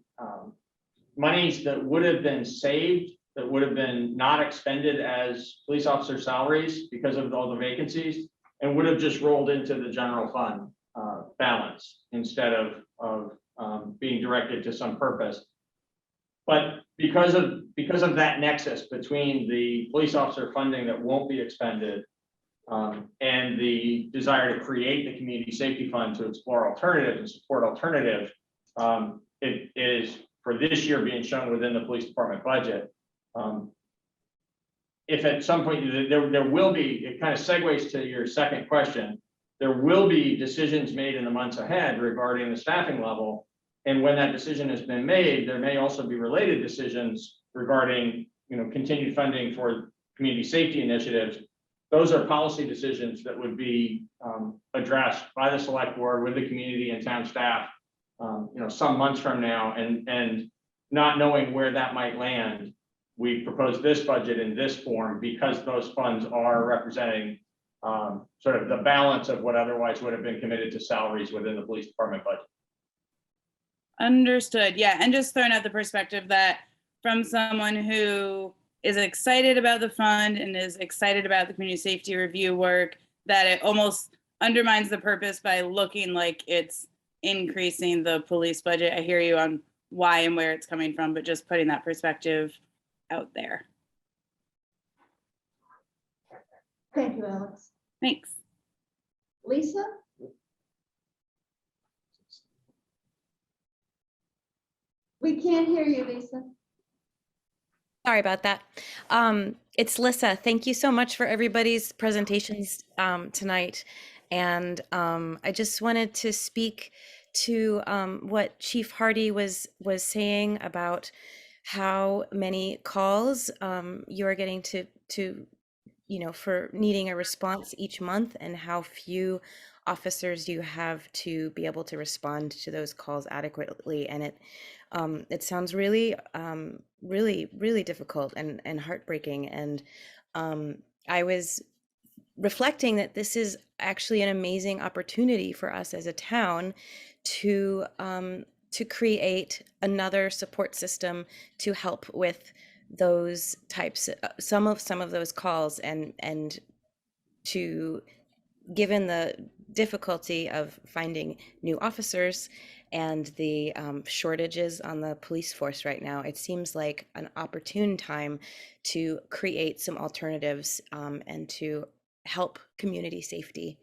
monies that would have been saved, that would have been not expended as police officer salaries because of all the vacancies, and would have just rolled into the general fund balance instead of being directed to some purpose. But because of that nexus between the police officer funding that won't be expended and the desire to create the community safety fund to explore alternatives and support alternatives, it is for this year being shown within the police department budget. If at some point there will be, it kind of segues to your second question, there will be decisions made in the months ahead regarding the staffing level. And when that decision has been made, there may also be related decisions regarding, continued funding for community safety initiatives. Those are policy decisions that would be addressed by the select board with the community and town staff some months from now, and not knowing where that might land, we propose this budget in this form because those funds are representing sort of the balance of what otherwise would have been committed to salaries within the police department budget.
Understood. Yeah. And just throwing out the perspective that from someone who is excited about the fund and is excited about the community safety review work, that it almost undermines the purpose by looking like it's increasing the police budget. I hear you on why and where it's coming from, but just putting that perspective out there.
Thank you, Alex.
Thanks.
Lisa? We can't hear you, Lisa.
Sorry about that. It's Lissa. Thank you so much for everybody's presentations tonight. And I just wanted to speak to what Chief Hardy was saying about how many calls you are getting for needing a response each month, and how few officers you have to be able to respond to those calls adequately. And it sounds really, really difficult and heartbreaking. And I was reflecting that this is actually an amazing opportunity for us as a town to create another support system to help with those types, some of those calls, and to, given the difficulty of finding new officers and the shortages on the police force right now, it seems like an opportune time to create some alternatives and to help community safety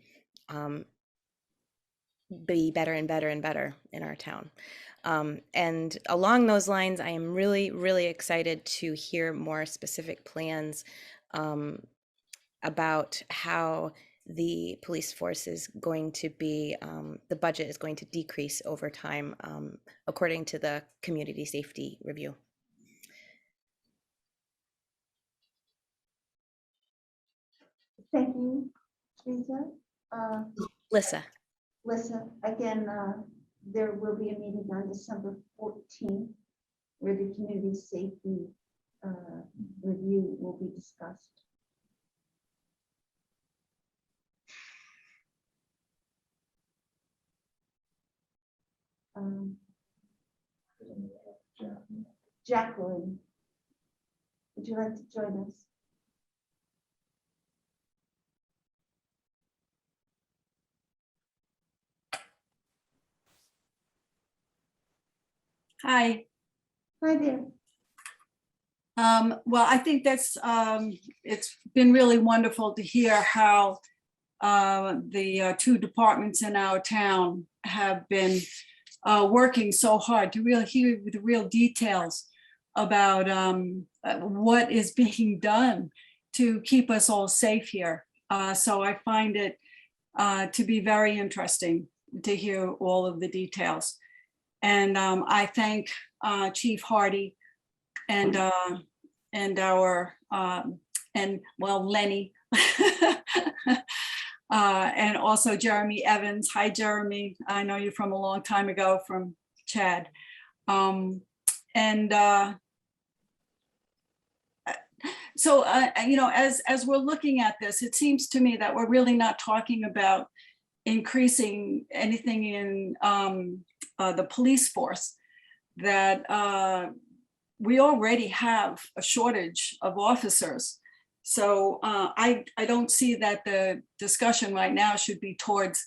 be better and better and better in our town. And along those lines, I am really, really excited to hear more specific plans about how the police force is going to be, the budget is going to decrease over time, according to the community safety review.
Thank you, Lisa.
Lissa.
Lisa, again, there will be a meeting on December 14th where the community safety review will be discussed. Jacqueline, would you like to join us?
Hi.
Hi there.
Well, I think that's, it's been really wonderful to hear how the two departments in our town have been working so hard to really hear the real details about what is being done to keep us all safe here. So I find it to be very interesting to hear all of the details. And I thank Chief Hardy and Lenny and also Jeremy Evans. Hi, Jeremy. I know you from a long time ago from Chad. So, as we're looking at this, it seems to me that we're really not talking about increasing anything in the police force, that we already have a shortage of officers. So I don't see that the discussion right now should be towards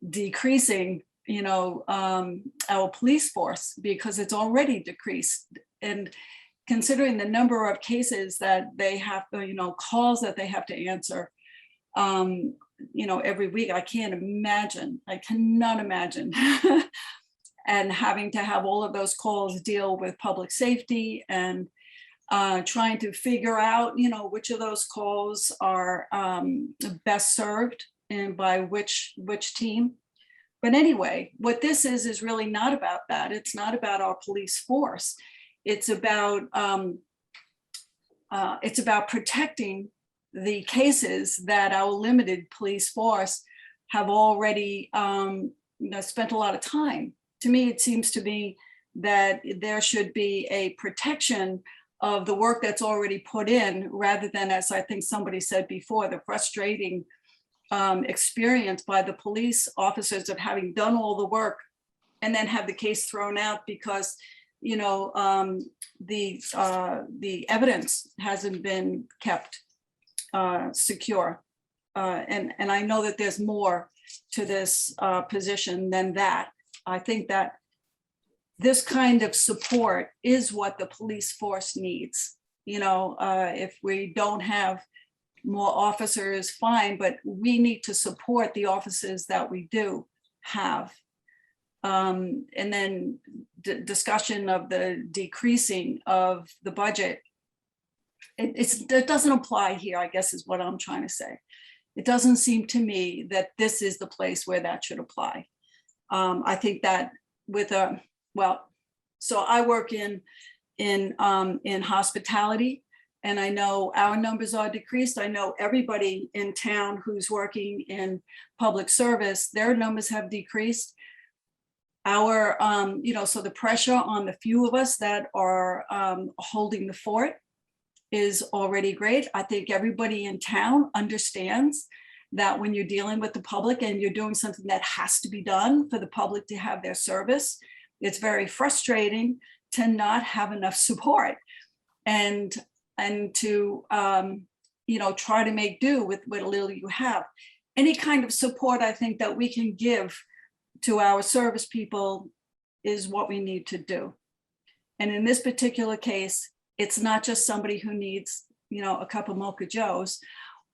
decreasing, our police force, because it's already decreased. And considering the number of cases that they have, calls that they have to answer, every week, I cannot imagine and having to have all of those calls deal with public safety and trying to figure out, which of those calls are best served and by which team. But anyway, what this is really not about that. It's not about our police force. It's about protecting the cases that our limited police force have already spent a lot of time to me, it seems to me that there should be a protection of the work that's already put in, rather than, as I think somebody said before, the frustrating experience by the police officers of having done all the work and then have the case thrown out because, you know, the evidence hasn't been kept secure. And I know that there's more to this position than that. I think that this kind of support is what the police force needs. You know, if we don't have more officers, fine, but we need to support the officers that we do have. And then discussion of the decreasing of the budget. It doesn't apply here, I guess is what I'm trying to say. It doesn't seem to me that this is the place where that should apply. I think that with a, well, so I work in hospitality, and I know our numbers are decreased. I know everybody in town who's working in public service, their numbers have decreased. Our, you know, so the pressure on the few of us that are holding the fort is already great. I think everybody in town understands that when you're dealing with the public and you're doing something that has to be done for the public to have their service, it's very frustrating to not have enough support and to, you know, try to make do with what little you have. Any kind of support I think that we can give to our service people is what we need to do. And in this particular case, it's not just somebody who needs, you know, a cup of Mocha Joe's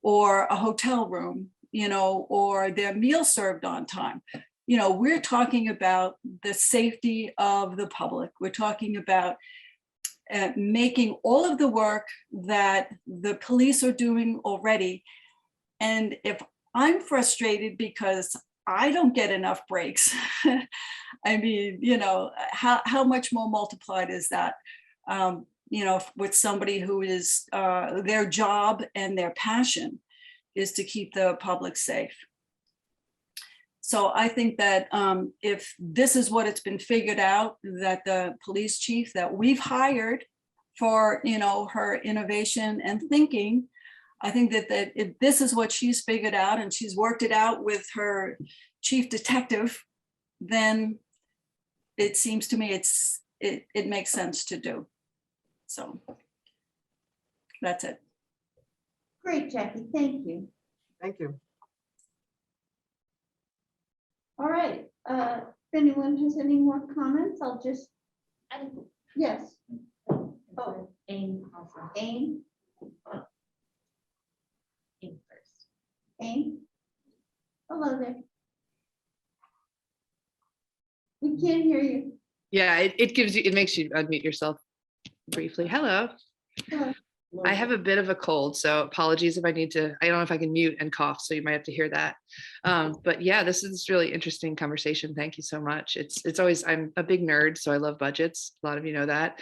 or a hotel room, you know, or their meal served on time. You know, we're talking about the safety of the public. We're talking about making all of the work that the police are doing already. And if I'm frustrated because I don't get enough breaks, I mean, you know, how much more multiplied is that? You know, with somebody who is their job and their passion is to keep the public safe. So I think that if this is what it's been figured out, that the police chief that we've hired for, you know, her innovation and thinking, I think that if this is what she's figured out and she's worked it out with her chief detective, then it seems to me it makes sense to do. So that's it.
Great, Jackie, thank you.
Thank you.
All right, if anyone has any more comments, I'll just, yes. Oh,
AIM also.
AIM,
AIM first.
AIM. Hello there. We can't hear you.
Yeah, it makes you unmute yourself briefly. Hello.
Hello.
I have a bit of a cold, so apologies if I need to, I don't know if I can mute and cough, so you might have to hear that. But yeah, this is really interesting conversation. Thank you so much. It's always, I'm a big nerd, so I love budgets. A lot of you know that.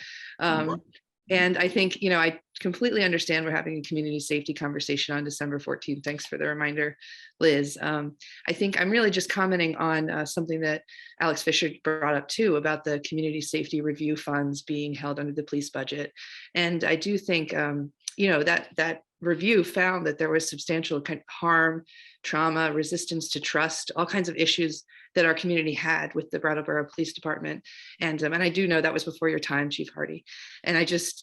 And I think, you know, I completely understand we're having a community safety conversation on December 14th. Thanks for the reminder, Liz. I think I'm really just commenting on something that Alex Fisher brought up too, about the community safety review funds being held under the police budget. And I do think, you know, that review found that there was substantial kind of harm, trauma, resistance to trust, all kinds of issues that our community had with the Brattleboro Police Department. And I do know that was before your time, Chief Hardy. And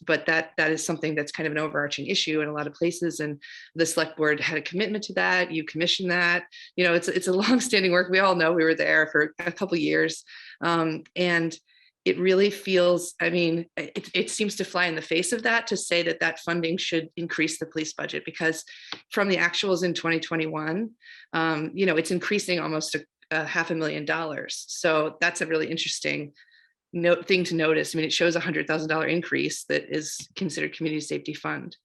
but that is something that's kind of an overarching issue in a lot of places. And the select board had a commitment to that. You commissioned that. You know, it's a long-standing work. We all know we were there for a couple of years. And it really feels, I mean, it seems to fly in the face of that to say that that funding should increase the police budget, because from the actuals in 2021, you know, it's increasing almost $500,000. So that's a really interesting thing to notice. I mean, it shows $100,000 increase that is considered community safety fund.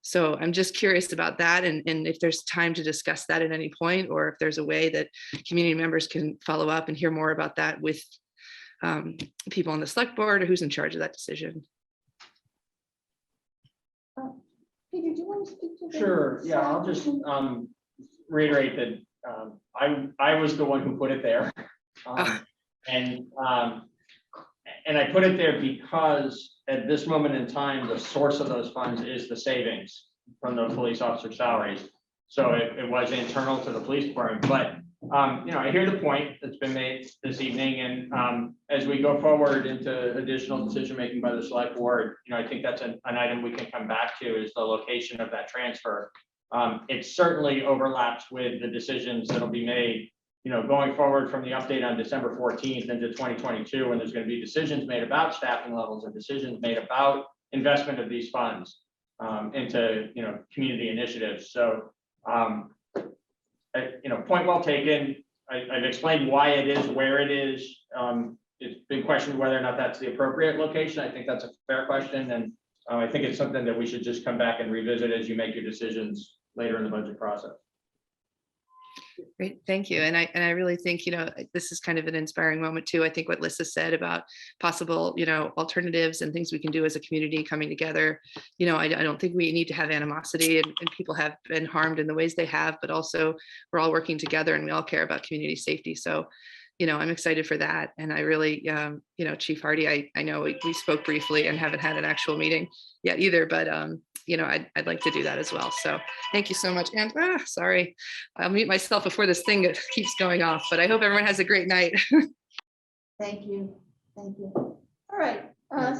So I'm just curious about that, and if there's time to discuss that at any point, or if there's a way that community members can follow up and hear more about that with people on the select board, or who's in charge of that decision.
Peter, do you want to speak to that?
Sure, yeah, I'll just reiterate that I was the one who put it there. And I put it there because at this moment in time, the source of those funds is the savings from the police officer salaries. So it was internal to the police department, but I hear the point that's been made this evening, and as we go forward into additional decision-making by the select board, I think that's an item we can come back to, is the location of that transfer. It certainly overlaps with the decisions that'll be made, going forward from the update on December 14th into 2022, when there's going to be decisions made about staffing levels and decisions made about investment of these funds into, community initiatives. So, point well taken. I've explained why it is where it is. It's been questioned whether or not that's the appropriate location. I think that's a fair question, and I think it's something that we should just come back and revisit as you make your decisions later in the budget process.
Great, thank you. And I really think, this is kind of an inspiring moment too. I think what Lissa said about possible, alternatives and things we can do as a community coming together. I don't think we need to have animosity, and people have been harmed in the ways they have, but also we're all working together and we all care about community safety. So, I'm excited for that. And I really, Chief Hardy, I know we spoke briefly and haven't had an actual meeting yet either, but I'd like to do that as well. So thank you so much. And sorry, I'll mute myself before this thing keeps going off, but I hope everyone has a great night.
Thank you. Thank you. All right,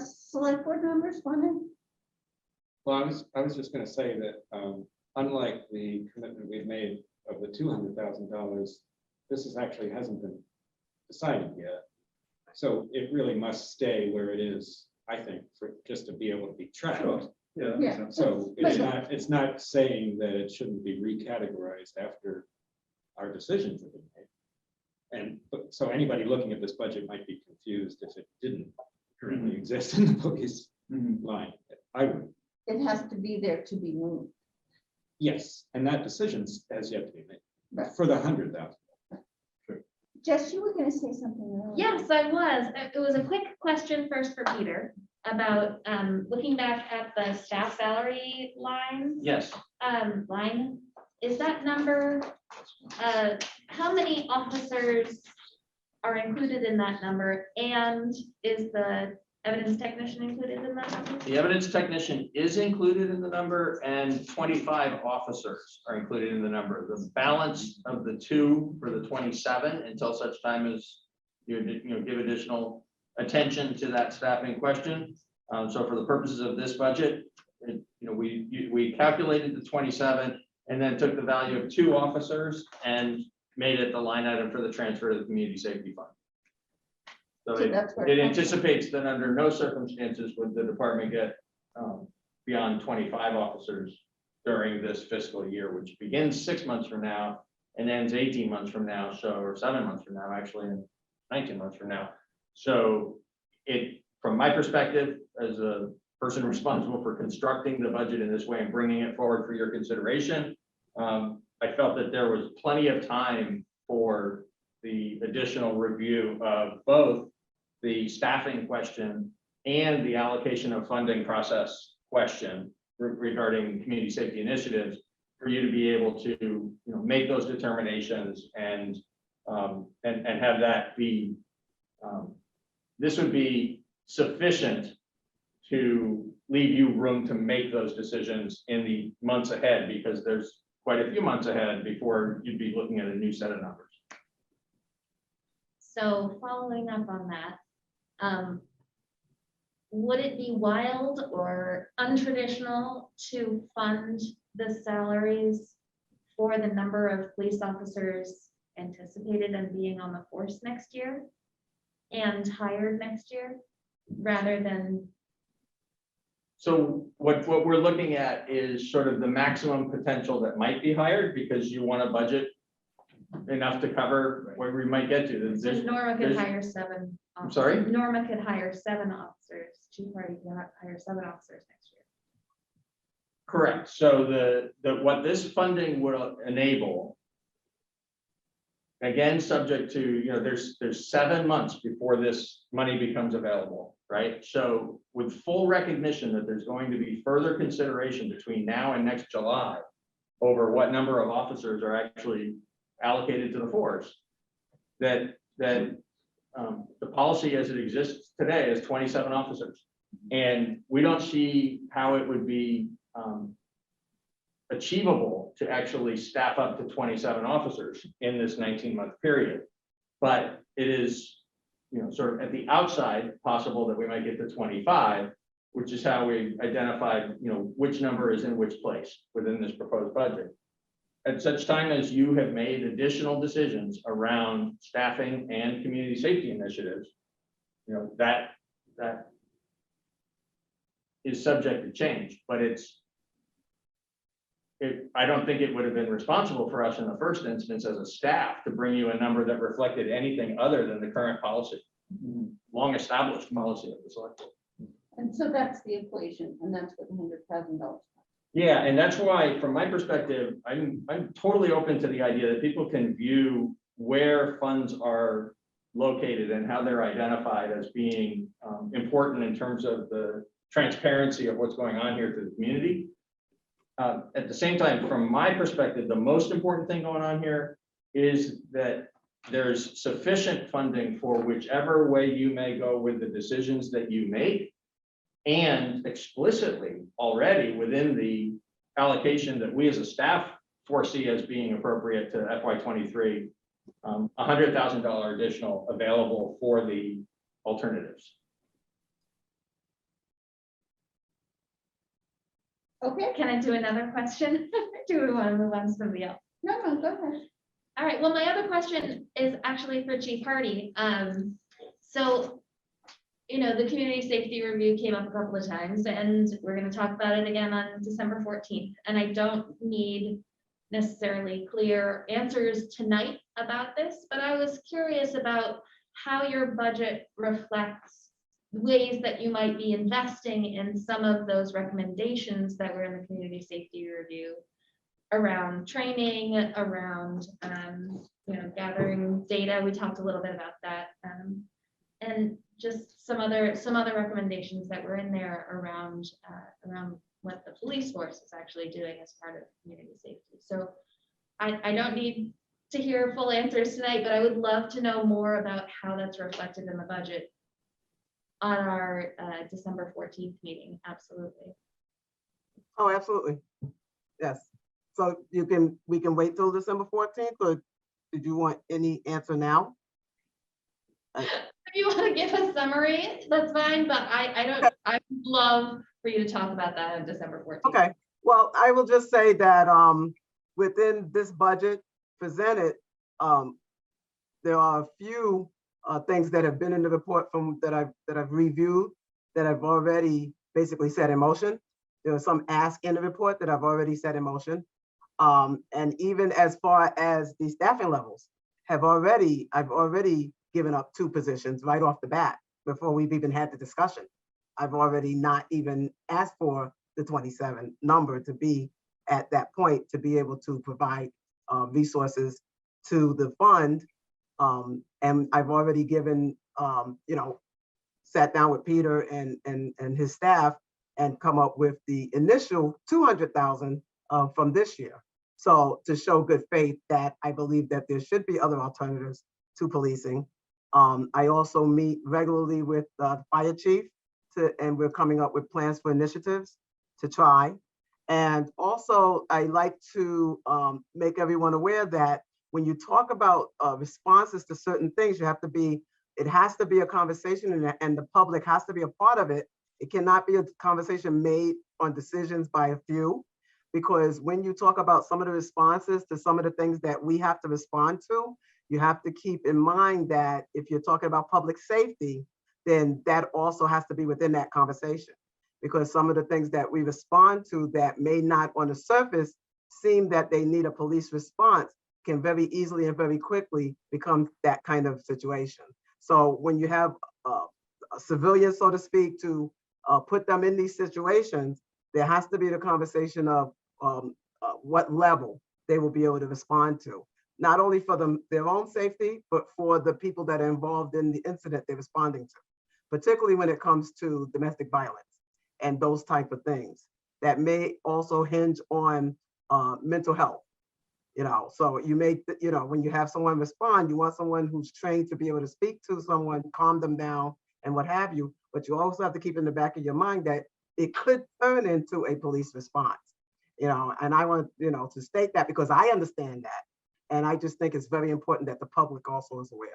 select board members, one.
Well, I was just going to say that unlike the commitment we've made of the $200,000, this actually hasn't been decided yet. So it really must stay where it is, I think, for just to be able to be tracked.
Sure. Yeah, that makes sense.
So it's not saying that it shouldn't be recategorized after our decisions have been made. So anybody looking at this budget might be confused if it didn't currently exist in the police line. I would.
It has to be there to be moved.
Yes, and that decision has yet to be made
Right.
for the 100,000.
Jess, you were going to say something earlier.
Yes, I was. It was a quick question first for Peter about looking back at the staff salary line.
Yes.
Line, is that number, how many officers are included in that number? And is the evidence technician included in that number?
The evidence technician is included in the number, and 25 officers are included in the number. The balance of the two for the 27, until such time as you give additional attention to that staffing question. So for the purposes of this budget, we calculated the 27 and then took the value of 2 officers and made it the line item for the transfer to the community safety fund. So it anticipates that under no circumstances would the department get beyond 25 officers during this fiscal year, which begins 6 months from now and ends 18 months from now. So, or 7 months from now, actually, and 19 months from now. So from my perspective, as a person responsible for constructing the budget in this way and bringing it forward for your consideration, I felt that there was plenty of time for the additional review of both the staffing question and the allocation of funding process question regarding community safety initiatives, for you to be able to make those determinations and have that be this would be sufficient to leave you room to make those decisions in the months ahead, because there's quite a few months ahead before you'd be looking at a new set of numbers.
So following up on that, would it be wild or untraditional to fund the salaries for the number of police officers anticipated and being on the force next year and hired next year, rather than?
So what we're looking at is sort of the maximum potential that might be hired, because you want to budget enough to cover where we might get to.
So Norma could hire 7.
I'm sorry?
Norma could hire 7 officers. Chief Hardy could hire 7 officers next year.
Correct. So what this funding will enable, again, subject to, there's 7 months before this money becomes available, right? So with full recognition that there's going to be further consideration between now and next July over what number of officers are actually allocated to the force, that the policy as it exists today is 27 officers. And we don't see how it would be achievable to actually staff up to 27 officers in this 19-month period. But it is, sort of at the outside possible that we might get to 25, which is how we identified, which number is in which place within this proposed budget. At such time as you have made additional decisions around staffing and community safety initiatives, that is subject to change, but I don't think it would have been responsible for us in the first instance as a staff to bring you a number that reflected anything other than the current policy, long established policy of the select board.
And so that's the equation, and that's what $100,000.
Yeah, and that's why, from my perspective, I'm totally open to the idea that people can view where funds are located and how they're identified as being important in terms of the transparency of what's going on here to the community. At the same time, from my perspective, the most important thing going on here is that there's sufficient funding for whichever way you may go with the decisions that you make, and explicitly already within the allocation that we as a staff foresee as being appropriate to FY23, $100,000 additional available for the alternatives.
Okay,
Can I do another question? Do we want to move on to somebody else?
no, go ahead.
All right, well, my other question is actually for Chief Hardy. So, the community safety review came up a couple of times, and we're going to talk about it again on December 14th. And I don't need necessarily clear answers tonight about this, but I was curious about how your budget reflects ways that you might be investing in some of those recommendations that were in the community safety review around training, around gathering data. We talked a little bit about that, and just some other recommendations that were in there around what the police force is actually doing as part of community safety. So I don't need to hear full answers tonight, but I would love to know more about how that's reflected in the budget on our December 14th meeting. Absolutely.
Oh, absolutely. Yes. So we can wait till December 14th, or did you want any answer now?
If you want to give a summary, that's fine, but I would love for you to talk about that on December 14th.
Okay. Well, I will just say that within this budget presented, there are a few things that have been in the report that I've reviewed, that I've already basically set in motion. There are some asks in the report that I've already set in motion. And even as far as the staffing levels, I've already given up 2 positions right off the bat before we've even had the discussion. I've already not even asked for the 27 number to be at that point to be able to provide resources to the fund. And I've already given, sat down with Peter and his staff and come up with the initial 200,000 from this year. So to show good faith that I believe that there should be other alternatives to policing. I also meet regularly with the fire chief and we're coming up with plans for initiatives to try. And also I like to make everyone aware that when you talk about responses to certain things, it has to be a conversation, and the public has to be a part of it. It cannot be a conversation made on decisions by a few, because when you talk about some of the responses to some of the things that we have to respond to, you have to keep in mind that if you're talking about public safety, then that also has to be within that conversation. Because some of the things that we respond to that may not on the surface seem that they need a police response can very easily and very quickly become that kind of situation. So when you have a civilian, so to speak, to put them in these situations, there has to be the conversation of what level they will be able to respond to, not only for their own safety, but for the people that are involved in the incident they're responding to, particularly when it comes to domestic violence and those type of things that may also hinge on mental health. So you make, when you have someone respond, you want someone who's trained to be able to speak to someone, calm them down and what have you. But you also have to keep in the back of your mind that it could turn into a police response, and I want, to state that because I understand that. And I just think it's very important that the public also is aware.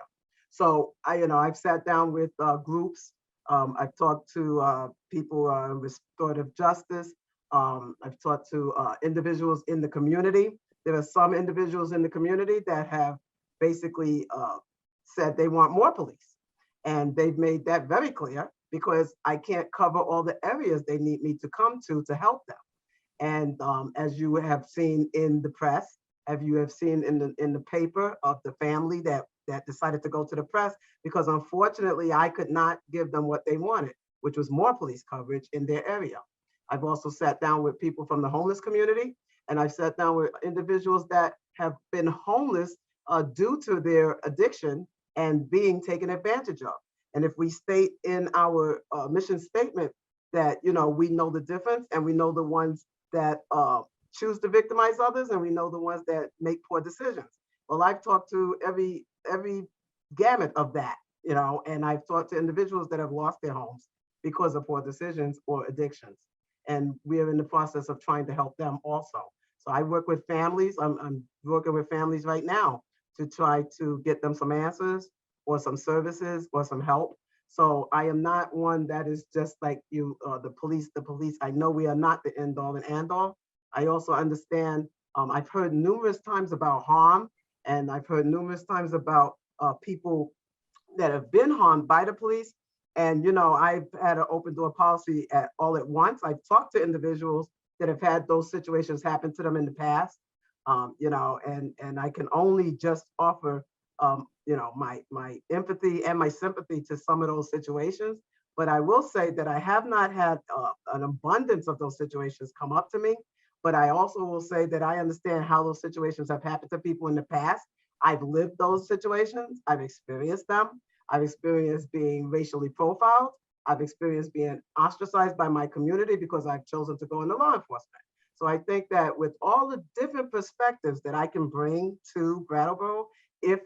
So I've sat down with groups. I've talked to people restorative justice. I've talked to individuals in the community. There are some individuals in the community that have basically said they want more police. And they've made that very clear because I can't cover all the areas they need me to come to help them. And as you have seen in the press, as you have seen in the paper of the family that decided to go to the press, because unfortunately I could not give them what they wanted, which was more police coverage in their area. I've also sat down with people from the homeless community, and I've sat down with individuals that have been homeless due to their addiction and being taken advantage of. And if we state in our mission statement that, we know the difference and we know the ones that choose to victimize others and we know the ones that make poor decisions. Well, I've talked to every gamut of that, and I've talked to individuals that have lost their homes because of poor decisions or addictions. And we are in the process of trying to help them also. So I work with families. I'm working with families right now to try to get them some answers or some services or some help. So I am not one that is just like you, the police. I know we are not the end all and end all. I also understand, I've heard numerous times about harm, and I've heard numerous times about people that have been harmed by the police. And, I've had an open door policy all at once. I've talked to individuals that have had those situations happen to them in the past, and I can only just offer, my empathy and my sympathy to some of those situations. But I will say that I have not had an abundance of those situations come up to me. But I also will say that I understand how those situations have happened to people in the past. I've lived those situations. I've experienced them. I've experienced being racially profiled. I've experienced being ostracized by my community because I've chosen to go into law enforcement. So I think that with all the different perspectives that I can bring to Brattleboro, if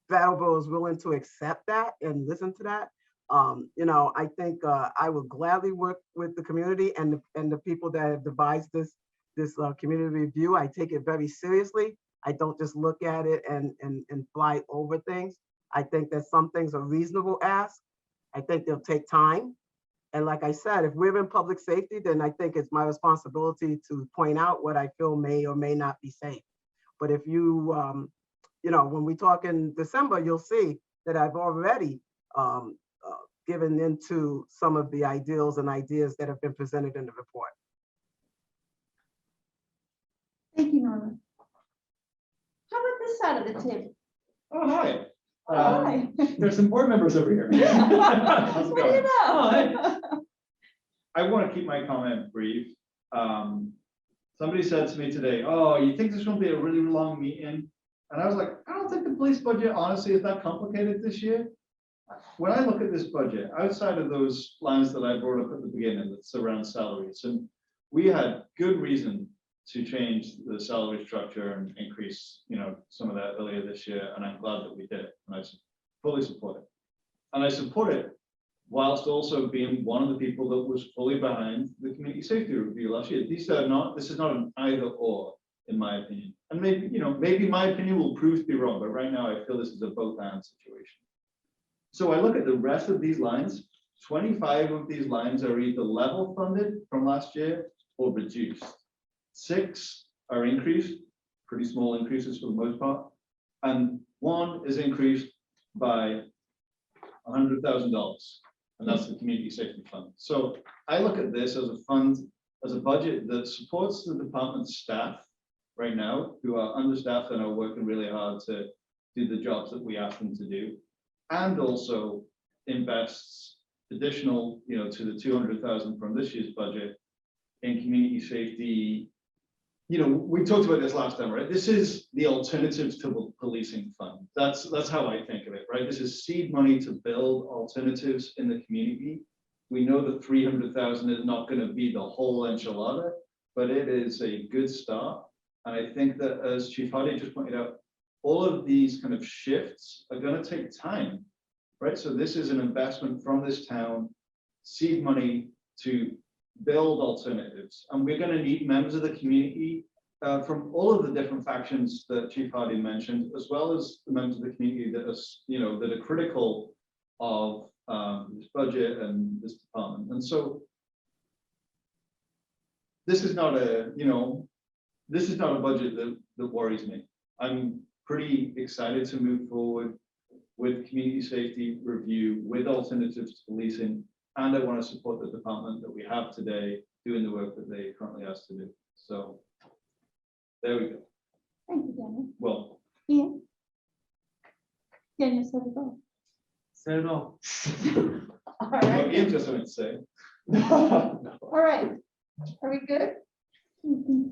Brattleboro is willing to accept that and listen to that, I think I would gladly work with the community and the people that have devised this community review. I take it very seriously. I don't just look at it and fly over things. I think that some things are reasonable asks. I think they'll take time. And like I said, if we're in public safety, then I think it's my responsibility to point out what I feel may or may not be safe. But if you, when we talk in December, you'll see that I've already given into some of the ideals and ideas that have been presented in the report.
Thank you, Norman. How about this side of the table?
Oh, hi.
Hi.
There's some board members over here. How's it
What do you
going?
know?
I want to keep my comment brief. Somebody said to me today, oh, you think this is going to be a really long meeting? And I was like, I don't think the police budget, honestly, is that complicated this year. When I look at this budget, outside of those lines that I brought up at the beginning that surround salaries, and we had good reason to change the salary structure and increase, some of that earlier this year, and I'm glad that we did it, and I fully support it. And I support it whilst also being one of the people that was fully behind the community safety review last year. This is not an either or, in my opinion. And maybe, maybe my opinion will prove to be wrong, but right now I feel this is a both and situation. So I look at the rest of these lines, 25 of these lines are either level funded from last year or reduced. 6 are increased, pretty small increases for the most part. And 1 is increased by $100,000, and that's the community safety fund. So I look at this as a fund, as a budget that supports the department's staff right now, who are understaffed and are working really hard to do the jobs that we ask them to do, and also invests additional, to the 200,000 from this year's budget in community safety. We talked about this last time, right? This is the alternatives to the policing fund. That's how I think of it, right? This is seed money to build alternatives in the community. We know that 300,000 is not going to be the whole enchilada, but it is a good start. And I think that, as Chief Hardy just pointed out, all of these kind of shifts are going to take time, right? So this is an investment from this town, seed money to build alternatives. And we're going to need members of the community from all of the different factions that Chief Hardy mentioned, as well as the members of the community that are, that are critical of this budget and this department. And so this is not a, this is not a budget that worries me. I'm pretty excited to move forward with community safety review, with alternatives to policing, and I want to support the department that we have today doing the work that they currently asked to do. So there we go.
Thank you, Daniel.
Well,
Ian? Daniel said it all.
Said it all.
All
well,
right,
Ian just wanted to say.
all right. Are we good?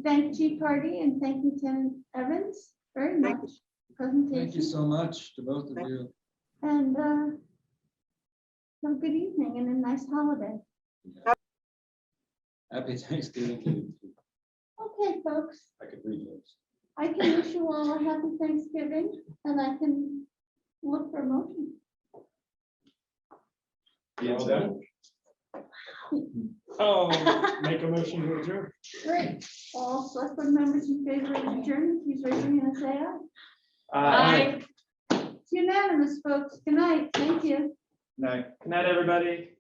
Thank Chief Hardy and thank Lieutenant Evans very much. Presentation.
Thank you so much to both of you.
And have a good evening and a nice holiday.
Happy Thanksgiving to you.
Okay, folks,
I could read those.
I can wish you all a happy Thanksgiving and I can look for a motion.
Ian said,
Oh, make a motion to adjourn.
Great. All select board members in favor of adjournment, please raise your hand and say aye.
Aye.
It's unanimous, folks. Good night. Thank you.
no.
Good night, everybody.